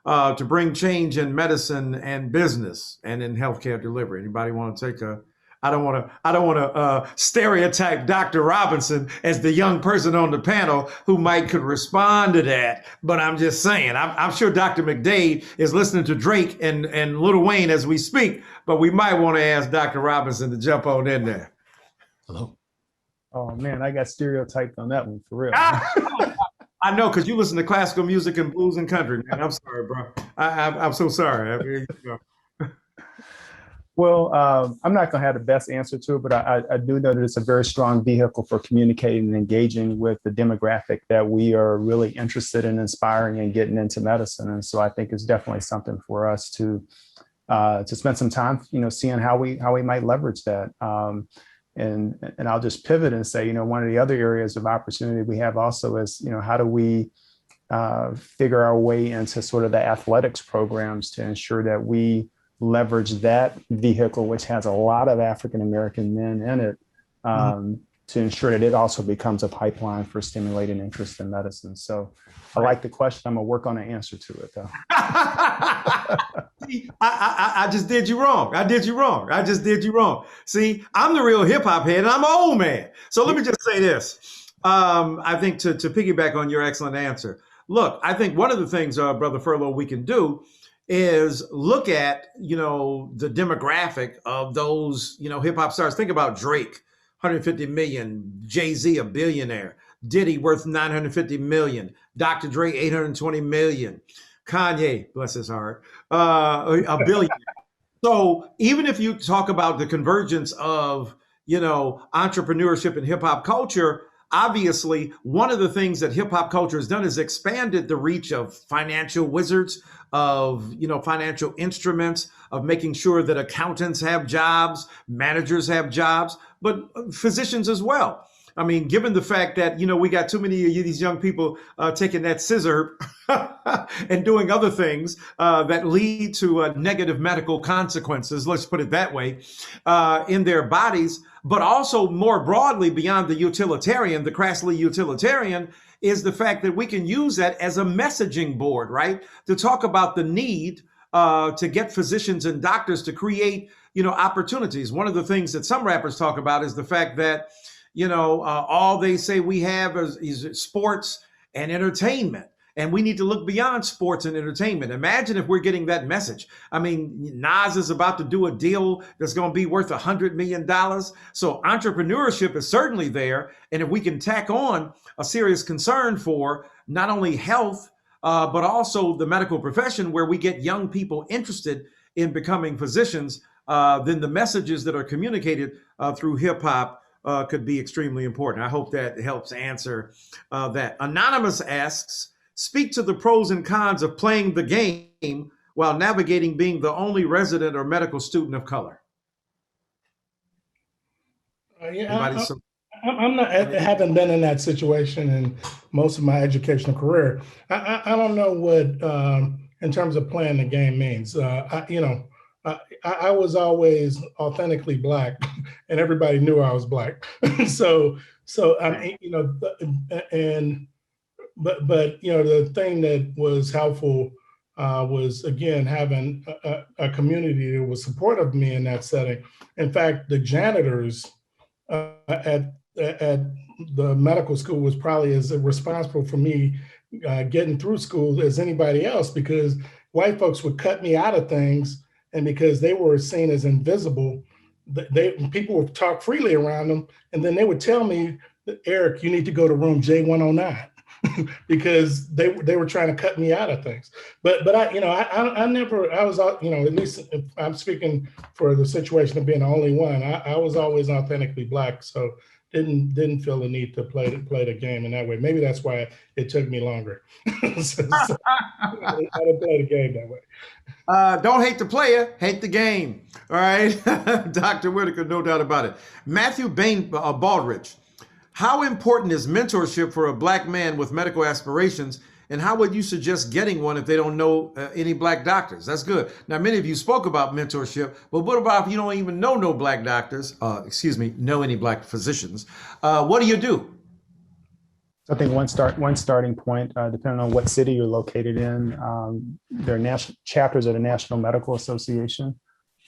to bring change in medicine and business and in healthcare delivery? Anybody want to take a? I don't want to stereotype Dr. Robinson as the young person on the panel who could respond to that. But I'm just saying, I'm sure Dr. McDade is listening to Drake and Lil Wayne as we speak. But we might want to ask Dr. Robinson to jump on in there. Hello. Oh man, I got stereotyped on that one for real. I know, because you listen to classical music and blues and country, man. I'm sorry, bro. I'm so sorry. I mean, Well, I'm not going to have the best answer to it, but I do know that it's a very strong vehicle for communicating and engaging with the demographic that we are really interested in inspiring and getting into medicine. And so I think it's definitely something for us to spend some time, seeing how we might leverage that. And I'll just pivot and say, one of the other areas of opportunity we have also is, how do we figure our way into sort of the athletics programs to ensure that we leverage that vehicle, which has a lot of African-American men in it, to ensure that it also becomes a pipeline for stimulating interest in medicine. So I like the question. I'm gonna work on an answer to it though. I just did you wrong. I just did you wrong. See, I'm the real hip hop head and I'm an old man. So let me just say this. I think to piggyback on your excellent answer, look, I think one of the things, Brother Furlow, we can do is look at, the demographic of those, hip hop stars. Think about Drake, 150 million, Jay-Z, a billionaire, Diddy worth 950 million, Dr. Dre, 820 million, Kanye, bless his heart, a billion. So even if you talk about the convergence of, entrepreneurship and hip hop culture, obviously, one of the things that hip hop culture has done is expanded the reach of financial wizards, of financial instruments, of making sure that accountants have jobs, managers have jobs, but physicians as well. I mean, given the fact that, we got too many of these young people taking that scissor and doing other things that lead to negative medical consequences, let's put it that way, in their bodies, but also more broadly beyond the utilitarian, the crassly utilitarian, is the fact that we can use that as a messaging board, right? To talk about the need to get physicians and doctors to create, opportunities. One of the things that some rappers talk about is the fact that, all they say we have is sports and entertainment. And we need to look beyond sports and entertainment. Imagine if we're getting that message. I mean, Nas is about to do a deal that's going to be worth $100 million. So entrepreneurship is certainly there. And if we can tack on a serious concern for not only health, but also the medical profession, where we get young people interested in becoming physicians, then the messages that are communicated through hip hop could be extremely important. I hope that helps answer that. Anonymous asks, Speak to the pros and cons of playing the game while navigating being the only resident or medical student of color. Yeah, I'm not. I haven't been in that situation in most of my educational career. I don't know what in terms of playing the game means. I was always authentically Black, and everybody knew I was Black. so I mean, but the thing that was helpful was again having a community that was supportive of me in that setting. In fact, the janitors at the medical school was probably as responsible for me getting through school as anybody else, because white folks would cut me out of things, and because they were seen as invisible, people would talk freely around them, and then they would tell me, Eric, you need to go to room J109. Because they were trying to cut me out of things, but I never, I was, at least if I'm speaking for the situation of being the only one, I was always authentically Black, so didn't feel the need to play the game in that way. Maybe that's why it took me longer. I didn't play the game that way. Don't hate the player, hate the game. All right, Dr. Whitaker, no doubt about it. Matthew Baldridge. How important is mentorship for a Black man with medical aspirations, and how would you suggest getting one if they don't know any Black doctors? That's good. Now, many of you spoke about mentorship, but what about if you don't even know no Black doctors, know any Black physicians? What do you do? I think one starting point, depending on what city you're located in, there are national chapters of the National Medical Association,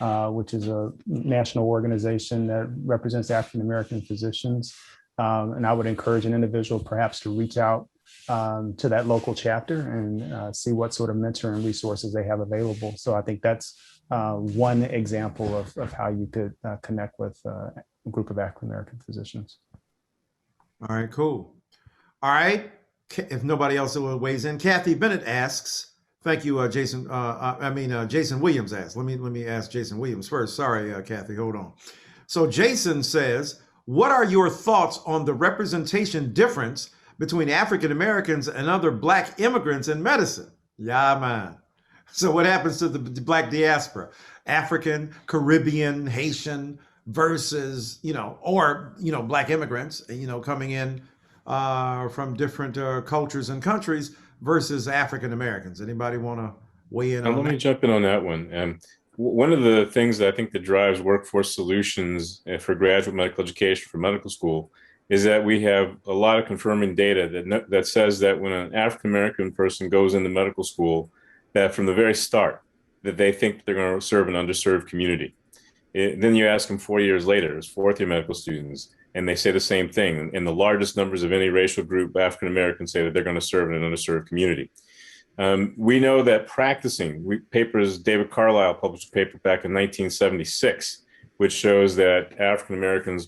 which is a national organization that represents African American physicians. And I would encourage an individual perhaps to reach out to that local chapter and see what sort of mentoring resources they have available. So I think that's one example of how you could connect with a group of African American physicians. All right, cool. All right, if nobody else weighs in, Kathy Bennett asks, thank you, Jason. Jason Williams asked. Let me ask Jason Williams first. Sorry, Kathy, hold on. So Jason says, what are your thoughts on the representation difference between African Americans and other Black immigrants in medicine? Yeah, man. So what happens to the Black diaspora? African, Caribbean, Haitian versus, Black immigrants, coming in from different cultures and countries versus African Americans. Anybody want to weigh in on that? Let me jump in on that one. One of the things that I think that drives workforce solutions for graduate medical education for medical school is that we have a lot of confirming data that says that when an African American person goes into medical school, that from the very start, that they think they're going to serve an underserved community. Then you ask them 4 years later, as fourth-year medical students, and they say the same thing. And the largest numbers of any racial group, African Americans, say that they're going to serve in an underserved community. We know that David Carlisle published a paper back in 1976, which shows that African Americans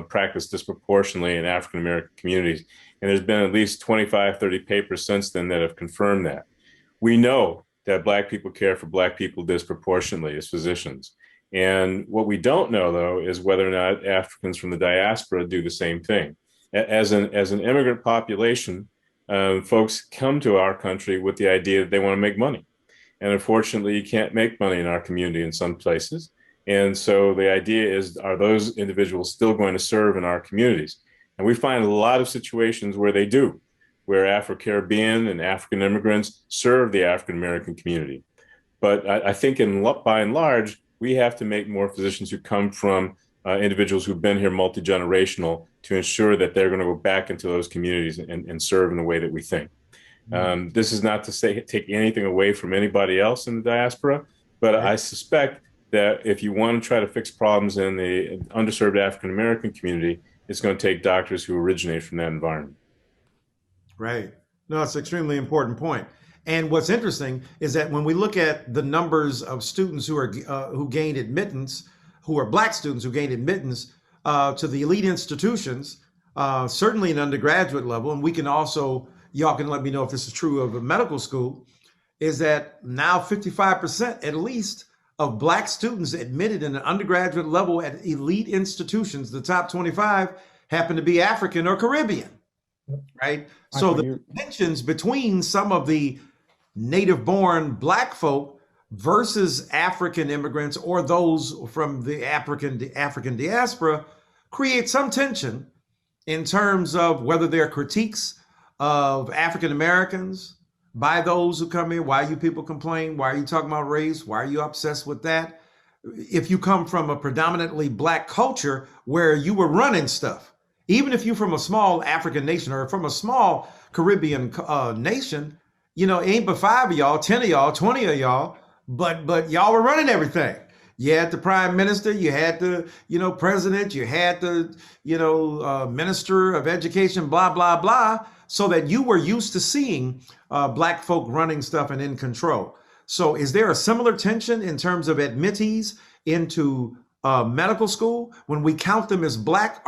practice disproportionately in African American communities. And there's been at least 25, 30 papers since then that have confirmed that. We know that Black people care for Black people disproportionately as physicians. And what we don't know, though, is whether or not Africans from the diaspora do the same thing. As an immigrant population, folks come to our country with the idea that they want to make money. And unfortunately, you can't make money in our community in some places. And so the idea is, are those individuals still going to serve in our communities? And we find a lot of situations where they do, where Afro-Caribbean and African immigrants serve the African American community. But I think by and large, we have to make more physicians who come from individuals who've been here multi-generational to ensure that they're going to go back into those communities and serve in the way that we think. This is not to say take anything away from anybody else in the diaspora, but I suspect that if you want to try to fix problems in the underserved African American community, it's going to take doctors who originate from that environment. Right. No, it's an extremely important point. And what's interesting is that when we look at the numbers of students who gained admittance, who are Black students who gained admittance to the elite institutions, certainly in undergraduate level, and we can also, y'all can let me know if this is true of a medical school, is that now 55% at least of Black students admitted in an undergraduate level at elite institutions, the top 25, happen to be African or Caribbean. right? So the tensions between some of the native-born Black folk versus African immigrants or those from the African diaspora create some tension in terms of whether there are critiques of African Americans by those who come in. Why you people complain? Why are you talking about race? Why are you obsessed with that? If you come from a predominantly Black culture where you were running stuff, even if you're from a small African nation or from a small Caribbean nation, you know, it ain't but 5 of y'all, 10 of y'all, 20 of y'all, but y'all were running everything. You had the prime minister, you had the, you know, president, you had the, you know, minister of education, blah, blah, blah, so that you were used to seeing Black folk running stuff and in control. So is there a similar tension in terms of admittees into medical school? When we count them as Black,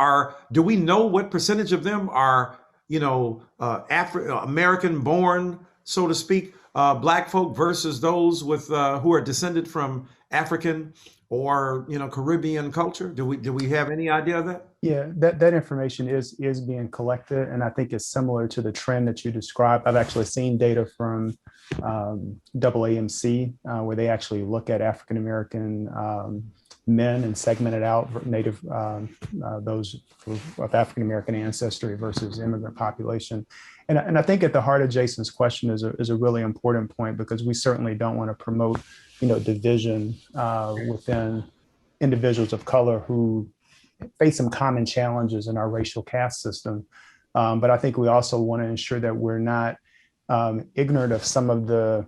do we know what percentage of them are, you know, American born, so to speak, Black folk versus those with who are descended from African or, you know, Caribbean culture? Do we have any idea of that? Yeah, that information is being collected, and I think it's similar to the trend that you described. I've actually seen data from AAMC where they actually look at African American men and segmented out native those of African American ancestry versus immigrant population. And I think at the heart of Jason's question is a really important point, because we certainly don't want to promote, you know, division within individuals of color who face some common challenges in our racial caste system. But I think we also want to ensure that we're not ignorant of some of the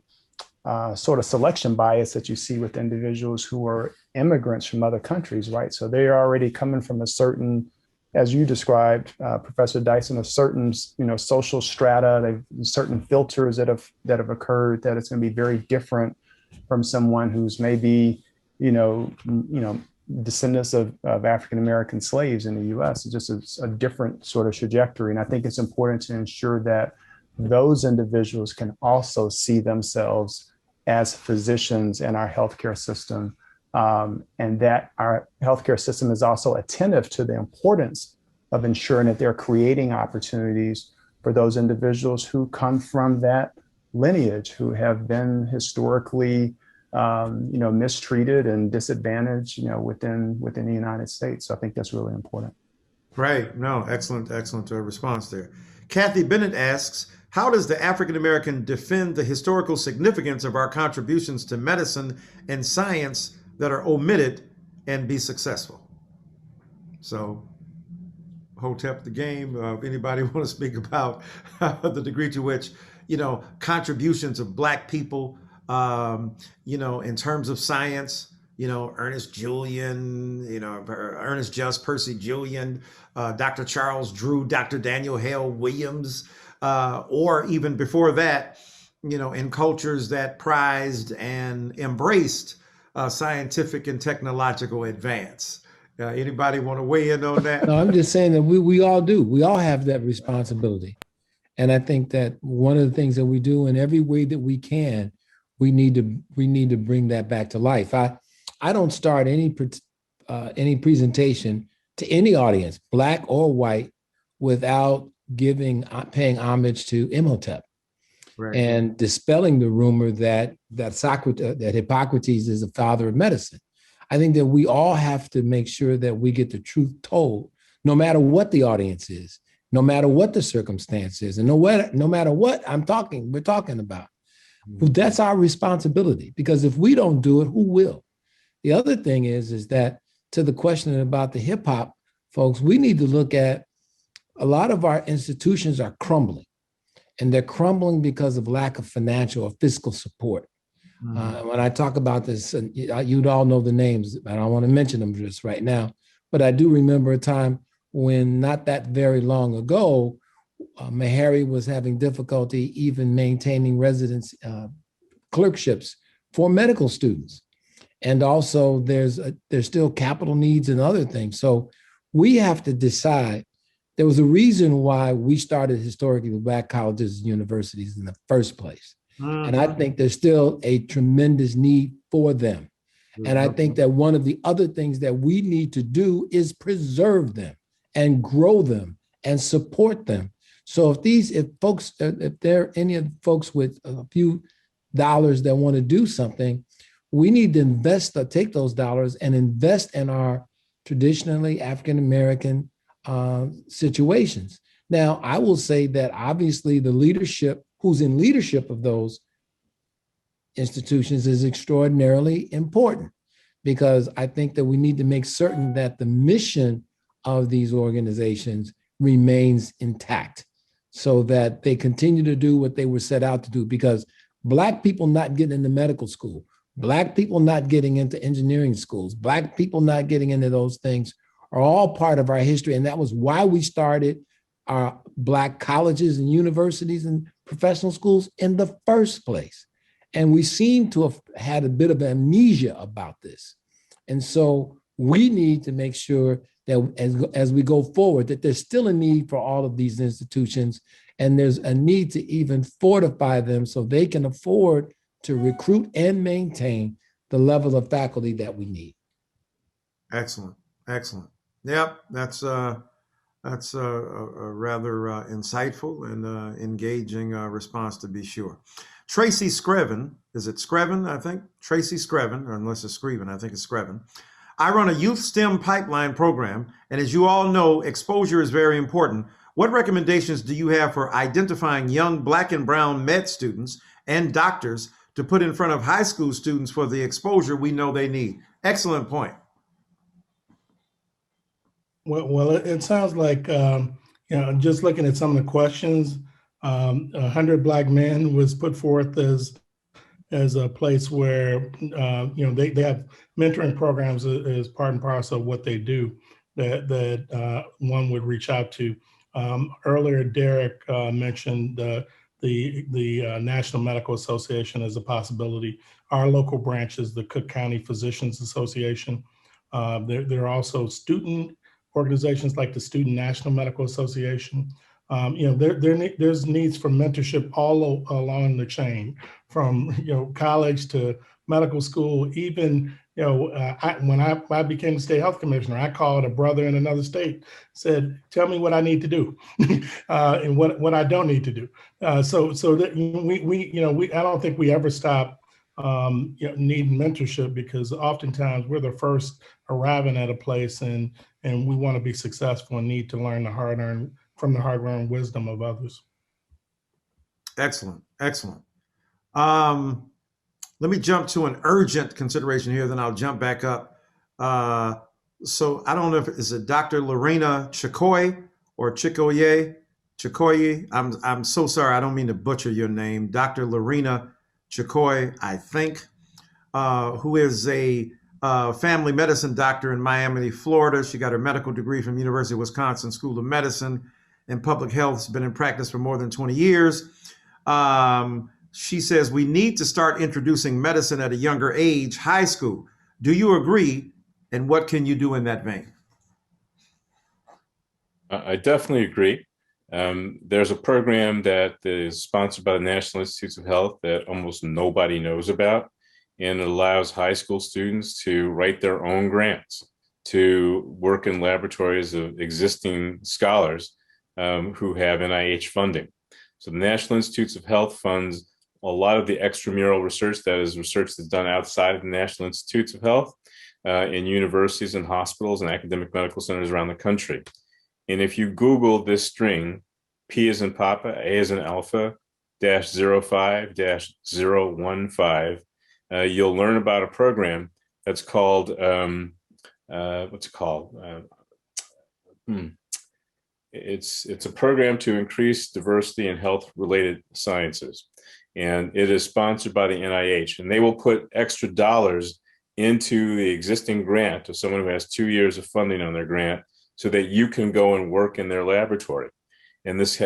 sort of selection bias that you see with individuals who are immigrants from other countries, right? So they are already coming from a certain, as you described, Professor Dyson, a certain, you know, social strata, they've certain filters that have occurred, that it's going to be very different from someone who's maybe, you know, descendants of African American slaves in the U.S. It's just a different sort of trajectory. And I think it's important to ensure that those individuals can also see themselves as physicians in our healthcare system, and that our healthcare system is also attentive to the importance of ensuring that they're creating opportunities for those individuals who come from that lineage, who have been historically mistreated and disadvantaged, within the United States. So I think that's really important. Right. No, excellent response there. Kathy Bennett asks, how does the African American defend the historical significance of our contributions to medicine and science that are omitted and be successful? So, Hotep the game. Anybody want to speak about the degree to which, contributions of Black people, in terms of science, Ernest Julian, Ernest Just, Percy Julian, Dr. Charles Drew, Dr. Daniel Hale Williams, or even before that, in cultures that prized and embraced scientific and technological advance. Anybody want to weigh in on that? No, I'm just saying that we all do. We all have that responsibility. And I think that one of the things that we do in every way that we can, we need to bring that back to life. I don't start any presentation to any audience, Black or white, without paying homage to Imhotep, right, and dispelling the rumor that Hippocrates is the father of medicine. I think that we all have to make sure that we get the truth told, no matter what the audience is, no matter what the circumstance is, and no matter what we're talking about. That's our responsibility, because if we don't do it, who will? The other thing is that, to the question about the hip hop folks, we need to look at a lot of our institutions are crumbling, and they're crumbling because of lack of financial or fiscal support. When I talk about this, and you'd all know the names, I don't want to mention them just right now, but I do remember a time when, not that very long ago, Meharry was having difficulty even maintaining residence clerkships for medical students. And also there's still capital needs and other things. So we have to decide. There was a reason why we started historically with Black colleges and universities in the first place. And I think there's still a tremendous need for them. And I think that one of the other things that we need to do is preserve them and grow them and support them, So if there are any of the folks with a few dollars that want to do something, we need to take those dollars and invest in our traditionally African American situations. Now, I will say that obviously the leadership, who's in leadership of those institutions, is extraordinarily important, because I think that we need to make certain that the mission of these organizations remains intact so that they continue to do what they were set out to do. Because Black people not getting into medical school, Black people not getting into engineering schools, Black people not getting into those things are all part of our history. And that was why we started our Black colleges and universities and professional schools in the first place. And we seem to have had a bit of amnesia about this. And so we need to make sure that as we go forward, that there's still a need for all of these institutions, and there's a need to even fortify them so they can afford to recruit and maintain the level of faculty that we need. Excellent, excellent. Yep, that's a rather insightful and engaging response, to be sure. Tracy Screven, is it Screven? I think Tracy Screven, or unless it's Screven, I think it's Screven. I run a youth STEM pipeline program, and as you all know, exposure is very important. What recommendations do you have for identifying young Black and brown med students and doctors to put in front of high school students for the exposure we know they need? Excellent point. Well, it sounds like, just looking at some of the questions, 100 Black Men was put forth as a place where, they have mentoring programs as part and parcel of what they do that one would reach out to. Earlier, Derek mentioned the National Medical Association as a possibility. Our local branch is the Cook County Physicians Association. There are also student organizations like the Student National Medical Association. There's needs for mentorship all along the chain, from college to medical school. Even when I became the state health commissioner, I called a brother in another state, said, "Tell me what I need to do, and what I don't need to do." So that we I don't think we ever stop needing mentorship, because oftentimes we're the first arriving at a place, and we want to be successful and need to learn from the hard-earned wisdom of others. Excellent, excellent. Let me jump to an urgent consideration here, then I'll jump back up. So I don't know if it's a Dr. Lorena Chikoye or Chikoye. I'm so sorry, I don't mean to butcher your name. Dr. Lorena Chikoye, I think, who is a family medicine doctor in Miami, Florida. She got her medical degree from University of Wisconsin School of Medicine and Public Health. Has been in practice for more than 20 years. She says we need to start introducing medicine at a younger age, high school. Do you agree? And what can you do in that vein? I definitely agree. There's a program that is sponsored by the National Institutes of Health that almost nobody knows about, and it allows high school students to write their own grants to work in laboratories of existing scholars who have NIH funding. So the National Institutes of Health funds a lot of the extramural research, that is research that's done outside of the National Institutes of Health in universities and hospitals and academic medical centers around the country. And if you Google this string, P as in Papa, A as in Alpha, -05-015, you'll learn about a program that's called, what's it called? It's a program to increase diversity in health-related sciences. And it is sponsored by the NIH, and they will put extra dollars into the existing grant of someone who has 2 years of funding on their grant so that you can go and work in their laboratory. And this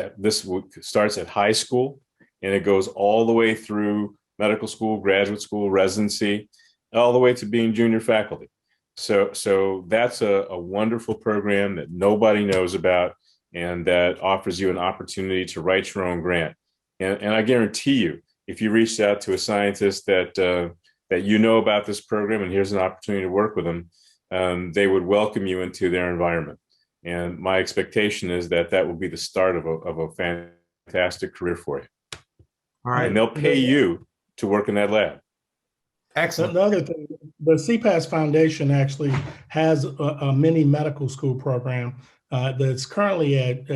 starts at high school, and it goes all the way through medical school, graduate school, residency, all the way to being junior faculty. So that's a wonderful program that nobody knows about, and that offers you an opportunity to write your own grant. And I guarantee you, if you reached out to a scientist that you know about this program and here's an opportunity to work with them, they would welcome you into their environment. And my expectation is that that will be the start of a fantastic career for you. All right. And they'll pay you to work in that lab. Excellent. The other thing, the CPAS Foundation actually has a mini medical school program that's currently at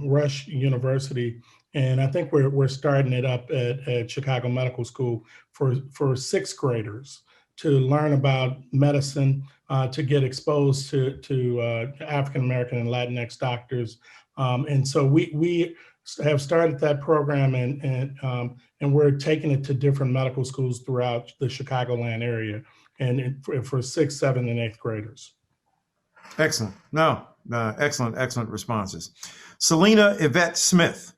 Rush University, and I think we're starting it up at Chicago Medical School for sixth graders to learn about medicine, to get exposed to African American and Latinx doctors, and so we have started that program, and we're taking it to different medical schools throughout the Chicagoland area, and for sixth, seventh, and eighth graders. Excellent. No, excellent responses. Selena Yvette Smith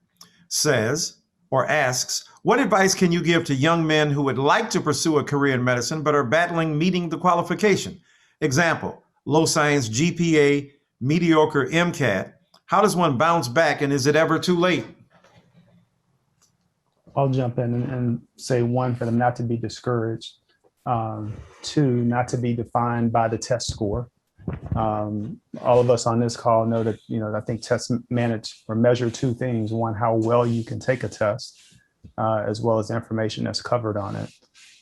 says or asks, what advice can you give to young men who would like to pursue a career in medicine but are battling meeting the qualification? Example, low science GPA, mediocre MCAT. How does one bounce back, and is it ever too late? I'll jump in and say, one, for them not to be discouraged. Two, not to be defined by the test score. All of us on this call know that, I think tests manage or measure two things. One, how well you can take a test, as well as the information that's covered on it.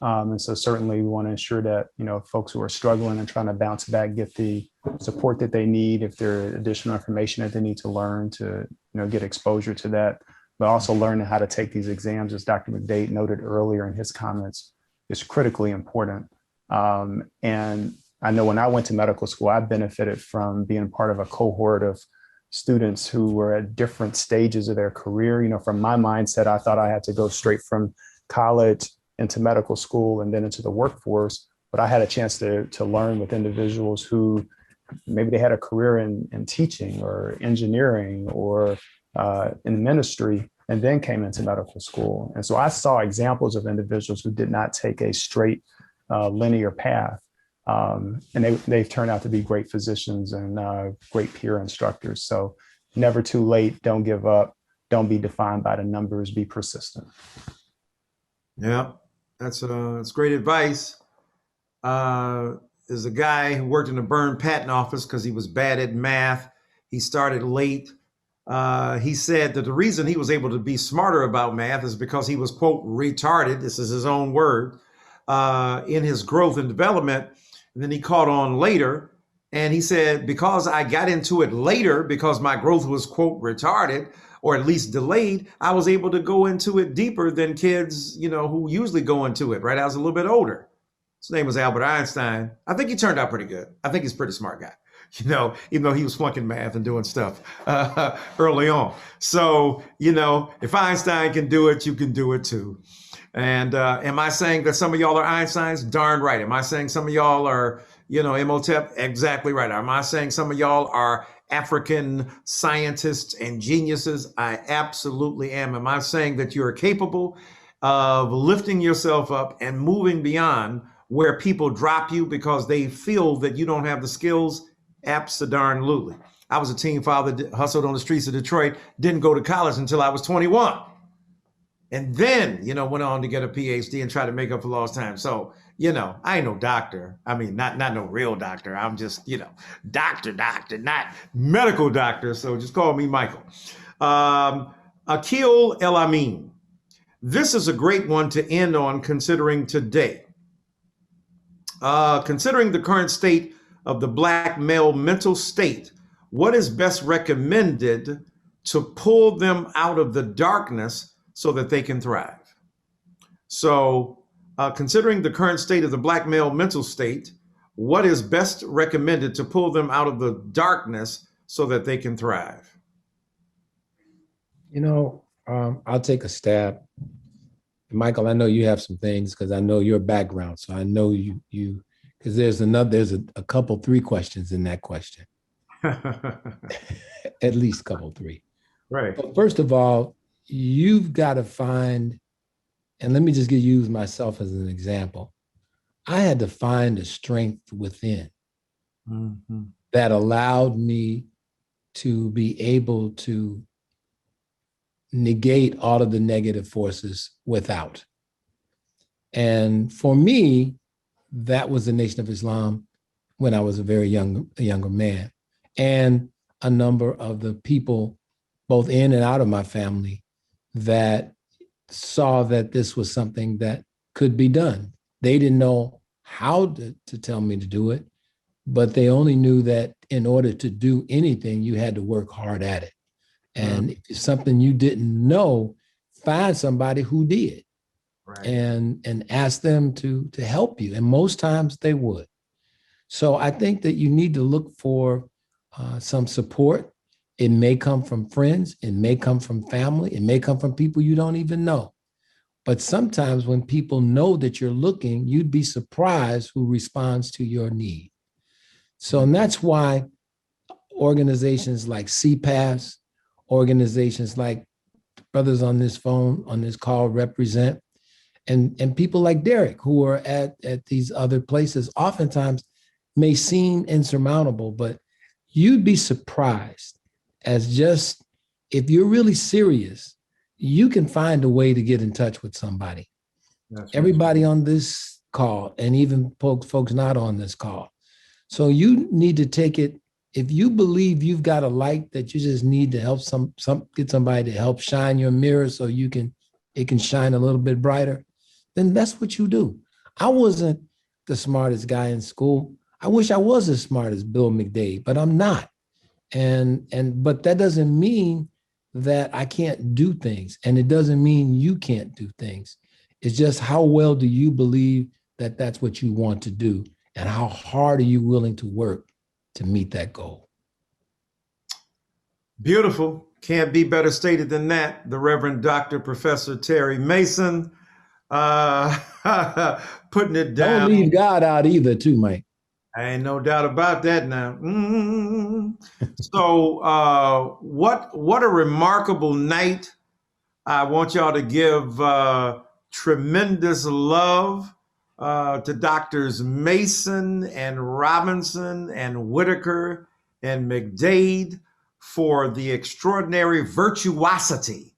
And so certainly we want to ensure that, folks who are struggling and trying to bounce back get the support that they need, if there are additional information that they need to learn to, get exposure to that, but also learning how to take these exams, as Dr. McDade noted earlier in his comments, is critically important. And I know when I went to medical school, I benefited from being part of a cohort of students who were at different stages of their career. From my mindset, I thought I had to go straight from college into medical school and then into the workforce, but I had a chance to learn with individuals who maybe they had a career in teaching or engineering or in ministry, and then came into medical school. And so I saw examples of individuals who did not take a straight linear path. And they've turned out to be great physicians and great peer instructors. So never too late. Don't give up. Don't be defined by the numbers. Be persistent. Yeah, that's great advice. There's a guy who worked in the Byrne patent office because he was bad at math. He started late. He said that the reason he was able to be smarter about math is because he was, quote, retarded. This is his own word, in his growth and development. And then he caught on later. And he said, because I got into it later, because my growth was, quote, retarded, or at least delayed, I was able to go into it deeper than kids, who usually go into it, right? I was a little bit older. His name was Albert Einstein. I think he turned out pretty good. I think he's a pretty smart guy, even though he was flunking math and doing stuff early on. So, if Einstein can do it, you can do it too. And am I saying that some of y'all are Einsteins? Darn right. Am I saying some of y'all are, Imhotep? Exactly right. Am I saying some of y'all are African scientists and geniuses? I absolutely am. Am I saying that you are capable of lifting yourself up and moving beyond where people drop you because they feel that you don't have the skills? Abso-darn-lutely. I was a teen father, hustled on the streets of Detroit, didn't go to college until I was 21. And then, went on to get a PhD and try to make up for lost time. So, I ain't no doctor. I mean, not no real doctor. I'm just, doctor, not medical doctor. So just call me Michael. Akil El Amin. This is a great one to end on, considering today. Considering the current state of the Black male mental state, what is best recommended to pull them out of the darkness so that they can thrive? So, considering the current state of the Black male mental state, what is best recommended to pull them out of the darkness so that they can thrive? I'll take a stab. Michael, I know you have some things because I know your background. So I know you because there's a couple, 3 questions in that question. At least a couple, 3. Right. But first of all, you've got to find, and let me just use myself as an example. I had to find a strength within that allowed me to be able to negate all of the negative forces without. And for me, that was the Nation of Islam when I was a very younger man. And a number of the people, both in and out of my family, that saw that this was something that could be done. They didn't know how to tell me to do it, but they only knew that in order to do anything, you had to work hard at it. And if it's something you didn't know, find somebody who did. Right. And ask them to help you. And most times they would. So I think that you need to look for some support. It may come from friends. It may come from family. It may come from people you don't even know. But sometimes when people know that you're looking, you'd be surprised who responds to your need. So, and that's why organizations like CPAS, organizations like brothers on this phone, on this call represent, and people like Derek who are at these other places oftentimes may seem insurmountable, but you'd be surprised as just, if you're really serious, you can find a way to get in touch with somebody. That's everybody right. On this call, and even folks not on this call. So you need to take it, if you believe you've got a light that you just need to help get somebody to help shine your mirror so it can shine a little bit brighter, then that's what you do. I wasn't the smartest guy in school. I wish I was as smart as Bill McDade, but I'm not. But that doesn't mean that I can't do things. And it doesn't mean you can't do things. It's just how well do you believe that that's what you want to do? And how hard are you willing to work to meet that goal? Beautiful. Can't be better stated than that. The Reverend Dr. Professor Terry Mason, putting it down. Don't leave God out either, too, Mike. I ain't no doubt about that now. So what a remarkable night. I want y'all to give tremendous love to Doctors Mason and Robinson and Whitaker and McDade for the extraordinary virtuosity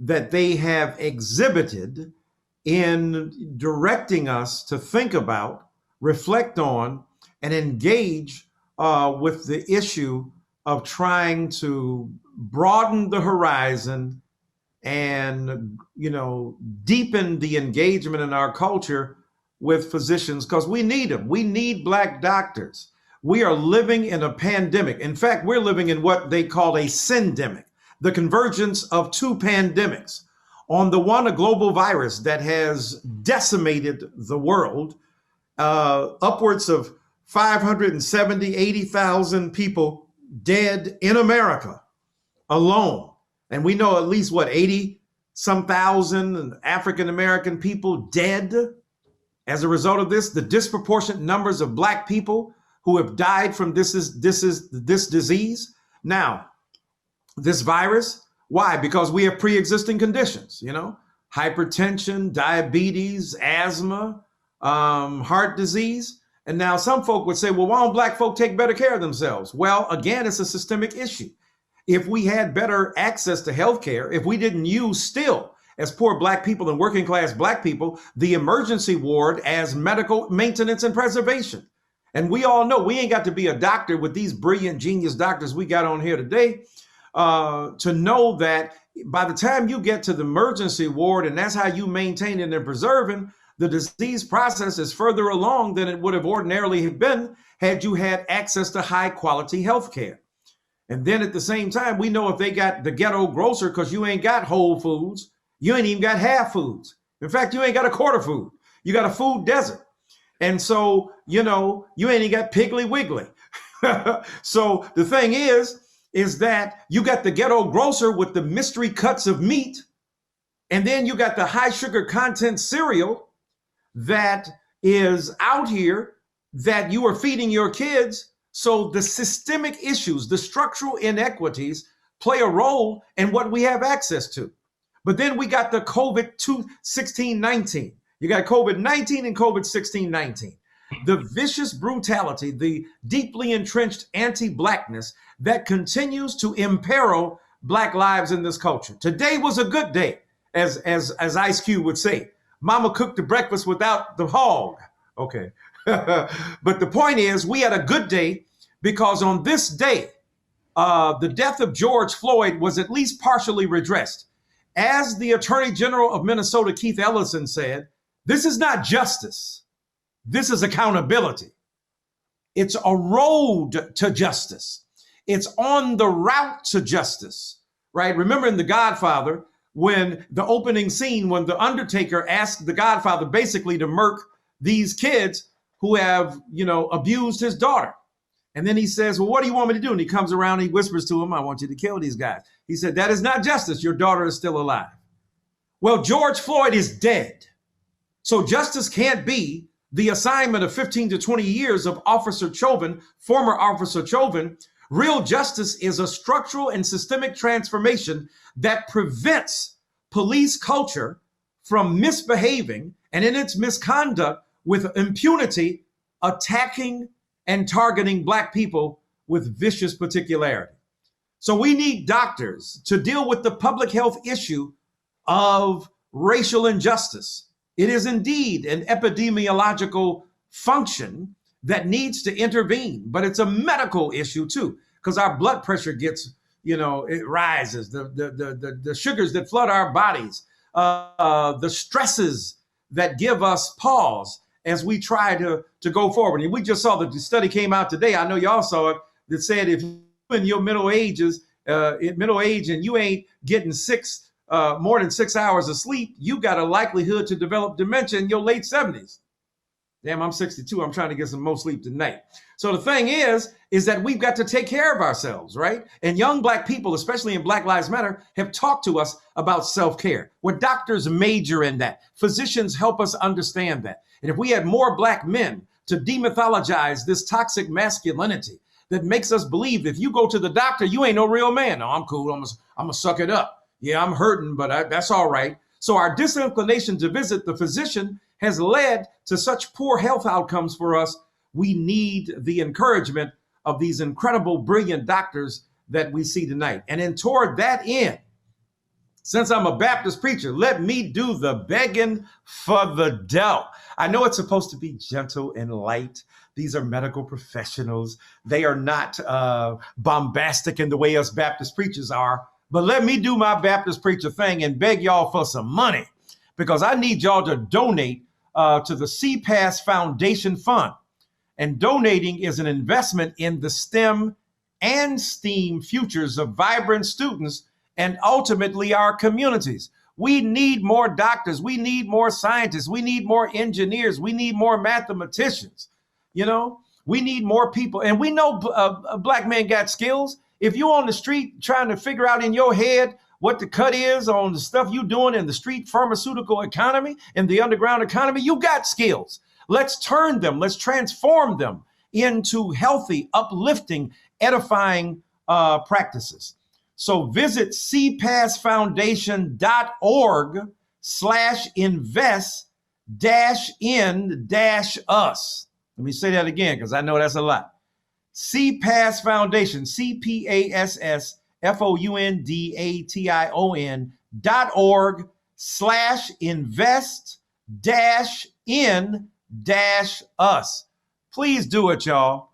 that they have exhibited in directing us to think about, reflect on, and engage with the issue of trying to broaden the horizon and, deepen the engagement in our culture with physicians, because we need them. We need Black doctors. We are living in a pandemic. In fact, we're living in what they call a syndemic, the convergence of two pandemics. On the one, a global virus that has decimated the world, upwards of 570, 80,000 people dead in America alone. And we know at least 80 some thousand African-American people dead as a result of this, the disproportionate numbers of Black people who have died from this disease. Now, this virus, why? Because we have pre-existing conditions, hypertension, diabetes, asthma, heart disease. And now some folk would say, well, why don't Black folk take better care of themselves? Well, again, it's a systemic issue. If we had better access to healthcare, if we didn't use still, as poor Black people and working class Black people, the emergency ward as medical maintenance and preservation. And we all know we ain't got to be a doctor with these brilliant genius doctors we got on here today to know that by the time you get to the emergency ward, and that's how you maintain it and preserving, the disease process is further along than it would have ordinarily been had you had access to high quality health care. And then at the same time, we know if they got the ghetto grocer, because you ain't got Whole Foods, you ain't even got half foods. In fact, you ain't got a quarter food. You got a food desert. And so, you ain't even got Piggly Wiggly. So the thing is that you got the ghetto grocer with the mystery cuts of meat. And then you got the high sugar content cereal that is out here that you are feeding your kids. So the systemic issues, the structural inequities play a role in what we have access to. But then we got the COVID-16-19. You got COVID-19 and COVID-16-19. The vicious brutality, the deeply entrenched anti-Blackness that continues to imperil Black lives in this culture. Today was a good day, as Ice Cube would say. Mama cooked the breakfast without the hog. Okay. But the point is, we had a good day because on this day, the death of George Floyd was at least partially redressed. As the Attorney General of Minnesota, Keith Ellison, said, this is not justice. This is accountability. It's a road to justice. It's on the route to justice, right? Remember in The Godfather, when the opening scene, when the Undertaker asked the Godfather basically to murk these kids who have, abused his daughter. And then he says, well, what do you want me to do? And he comes around, and he whispers to him, I want you to kill these guys. He said, that is not justice. Your daughter is still alive. Well, George Floyd is dead. So justice can't be the assignment of 15 to 20 years of Officer Chauvin, former Officer Chauvin. Real justice is a structural and systemic transformation that prevents police culture from misbehaving and in its misconduct with impunity, attacking and targeting Black people with vicious particularity. So we need doctors to deal with the public health issue of racial injustice. It is indeed an epidemiological function that needs to intervene, but it's a medical issue too, because our blood pressure gets, it rises, the sugars that flood our bodies, the stresses that give us pause as we try to go forward. And we just saw that the study came out today. I know y'all saw it, that said if you're in your middle age and you ain't getting more than 6 hours of sleep, you got a likelihood to develop dementia in your late 70s. Damn, I'm 62. I'm trying to get some more sleep tonight. So the thing is that we've got to take care of ourselves, right? And young Black people, especially in Black Lives Matter, have talked to us about self-care. Where doctors major in that. Physicians help us understand that. And if we had more Black men to demythologize this toxic masculinity that makes us believe if you go to the doctor, you ain't no real man. No, I'm cool. I'm gonna suck it up. Yeah, I'm hurting, but that's all right. So our disinclination to visit the physician has led to such poor health outcomes for us. We need the encouragement of these incredible, brilliant doctors that we see tonight. And then toward that end, since I'm a Baptist preacher, let me do the begging for the dough. I know it's supposed to be gentle and light. These are medical professionals. They are not bombastic in the way us Baptist preachers are. But let me do my Baptist preacher thing and beg y'all for some money, because I need y'all to donate to the CPAS Foundation Fund. And donating is an investment in the STEM and STEAM futures of vibrant students and ultimately our communities. We need more doctors. We need more scientists. We need more engineers. We need more mathematicians. We need more people. And we know Black men got skills. If you're on the street trying to figure out in your head what the cut is on the stuff you're doing in the street pharmaceutical economy and the underground economy, you got skills. Let's turn them, let's transform them into healthy, uplifting, edifying practices. So visit cpassfoundation.org/invest-in-us. Let me say that again, because I know that's a lot. CPAS Foundation, CPASFOUNDATION.org/invest-in-us. Please do it, y'all.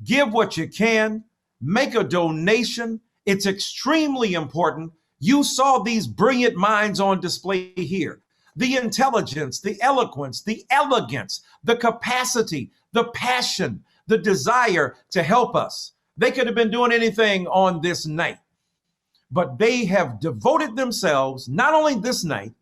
Give what you can. Make a donation. It's extremely important. You saw these brilliant minds on display here. The intelligence, the eloquence, the elegance, the capacity, the passion, the desire to help us. They could have been doing anything on this night, but they have devoted themselves, not only this night,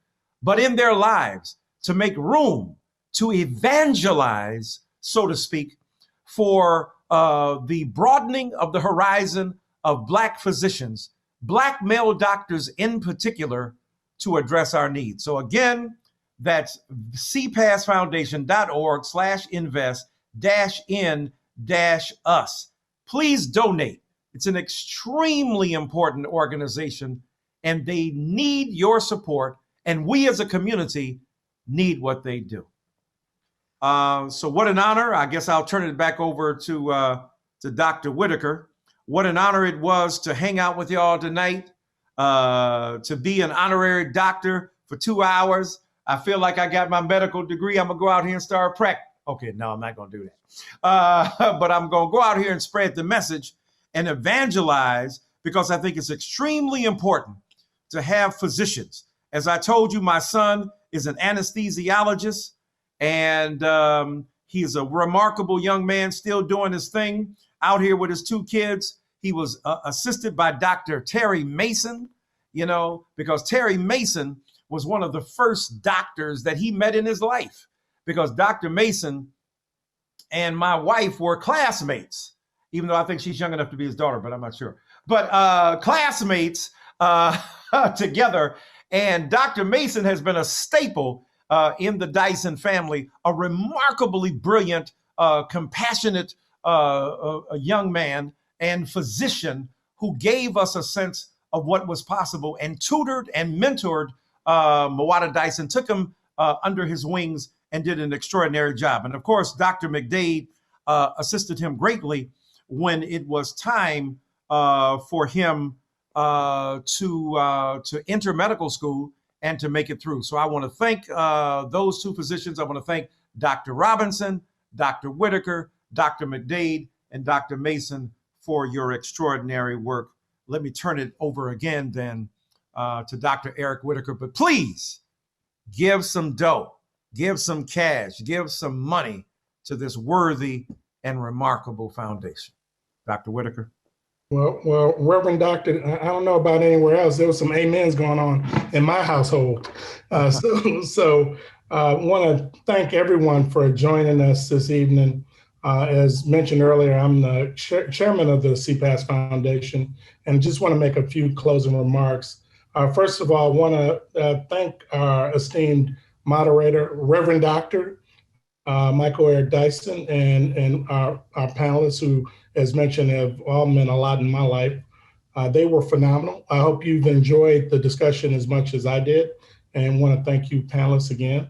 but in their lives, to make room to evangelize, so to speak, for the broadening of the horizon of Black physicians, Black male doctors in particular, to address our needs. So again, that's cpassfoundation.org/invest-in-us. Please donate. It's an extremely important organization, and they need your support, and we as a community need what they do. So what an honor. I guess I'll turn it back over to Dr. Whitaker. What an honor it was to hang out with y'all tonight, to be an honorary doctor for 2 hours. I feel like I got my medical degree. I'm going to go out here and start practicing. Okay, no, I'm not going to do that. But I'm going to go out here and spread the message and evangelize, because I think it's extremely important to have physicians. As I told you, my son is an anesthesiologist, and he is a remarkable young man, still doing his thing out here with his 2 kids. He was assisted by Dr. Terry Mason, because Terry Mason was one of the first doctors that he met in his life, because Dr. Mason and my wife were classmates, even though I think she's young enough to be his daughter, but I'm not sure. But classmates together. And Dr. Mason has been a staple in the Dyson family, a remarkably brilliant, compassionate young man and physician who gave us a sense of what was possible and tutored and mentored Mawada Dyson, took him under his wings and did an extraordinary job. And of course, Dr. McDade assisted him greatly when it was time for him to enter medical school and to make it through. So I want to thank those 2 physicians. I want to thank Dr. Robinson, Dr. Whitaker, Dr. McDade, and Dr. Mason for your extraordinary work. Let me turn it over again then to Dr. Eric Whitaker, but please give some dough, give some cash, give some money to this worthy and remarkable foundation. Dr. Whitaker. Well, Reverend Doctor, I don't know about anywhere else. There was some amens going on in my household. So I want to thank everyone for joining us this evening. As mentioned earlier, I'm the chairman of the CPAS Foundation, and just want to make a few closing remarks. First of all, I want to thank our esteemed moderator, Reverend Dr. Michael Eric Dyson, and our panelists who, as mentioned, have all meant a lot in my life. They were phenomenal. I hope you've enjoyed the discussion as much as I did, and want to thank you panelists again.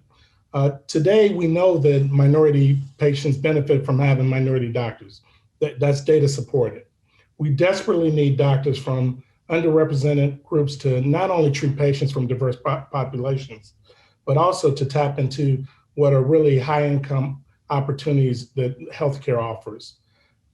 Today, we know that minority patients benefit from having minority doctors. That's data supported. We desperately need doctors from underrepresented groups to not only treat patients from diverse populations, but also to tap into what are really high income opportunities that healthcare offers.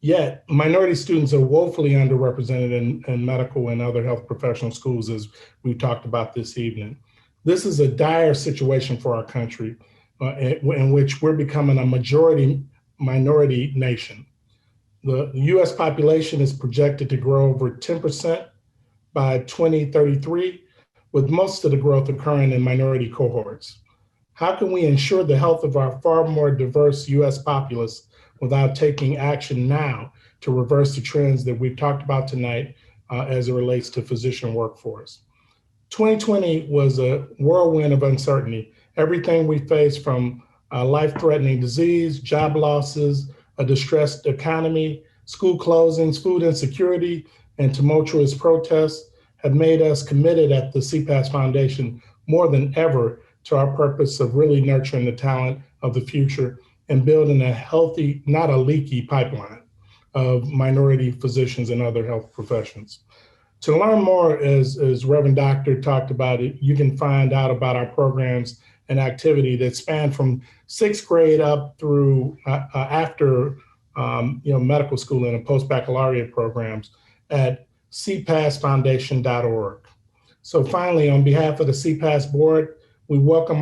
Yet, minority students are woefully underrepresented in medical and other health professional schools, as we talked about this evening. This is a dire situation for our country, in which we're becoming a majority minority nation. The US population is projected to grow over 10% by 2033, with most of the growth occurring in minority cohorts. How can we ensure the health of our far more diverse US populace without taking action now to reverse the trends that we've talked about tonight as it relates to physician workforce? 2020 was a whirlwind of uncertainty. Everything we faced, from life-threatening disease, job losses, a distressed economy, school closings, food insecurity, and tumultuous protests, have made us committed at the CPAS Foundation more than ever to our purpose of really nurturing the talent of the future and building a healthy, not a leaky pipeline of minority physicians and other health professions. To learn more, as Reverend Doctor talked about it, you can find out about our programs and activity that span from 6th grade up through after medical school and post-baccalaureate programs at cpasfoundation.org. So finally, on behalf of the CPAS board, we welcome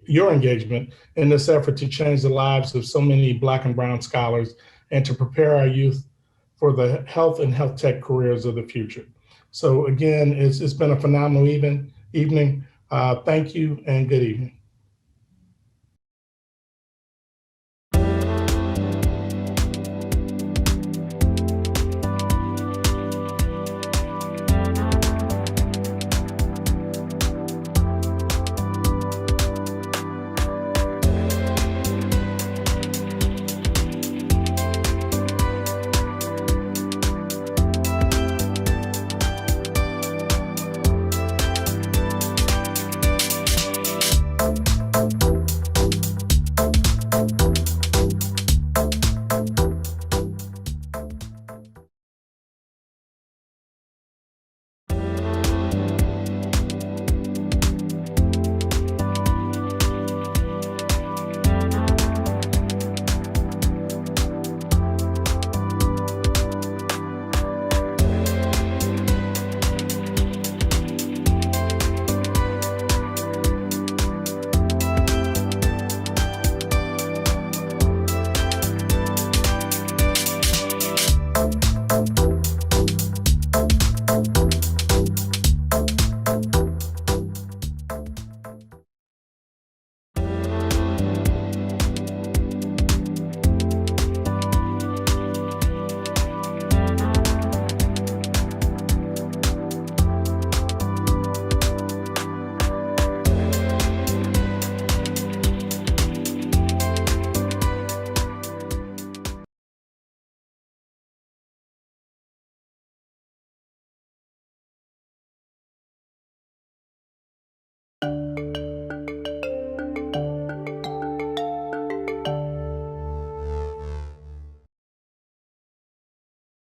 your engagement in this effort to change the lives of so many Black and Brown scholars and to prepare our youth for the health and health tech careers of the future. So again, it's been a phenomenal evening. Thank you and good evening.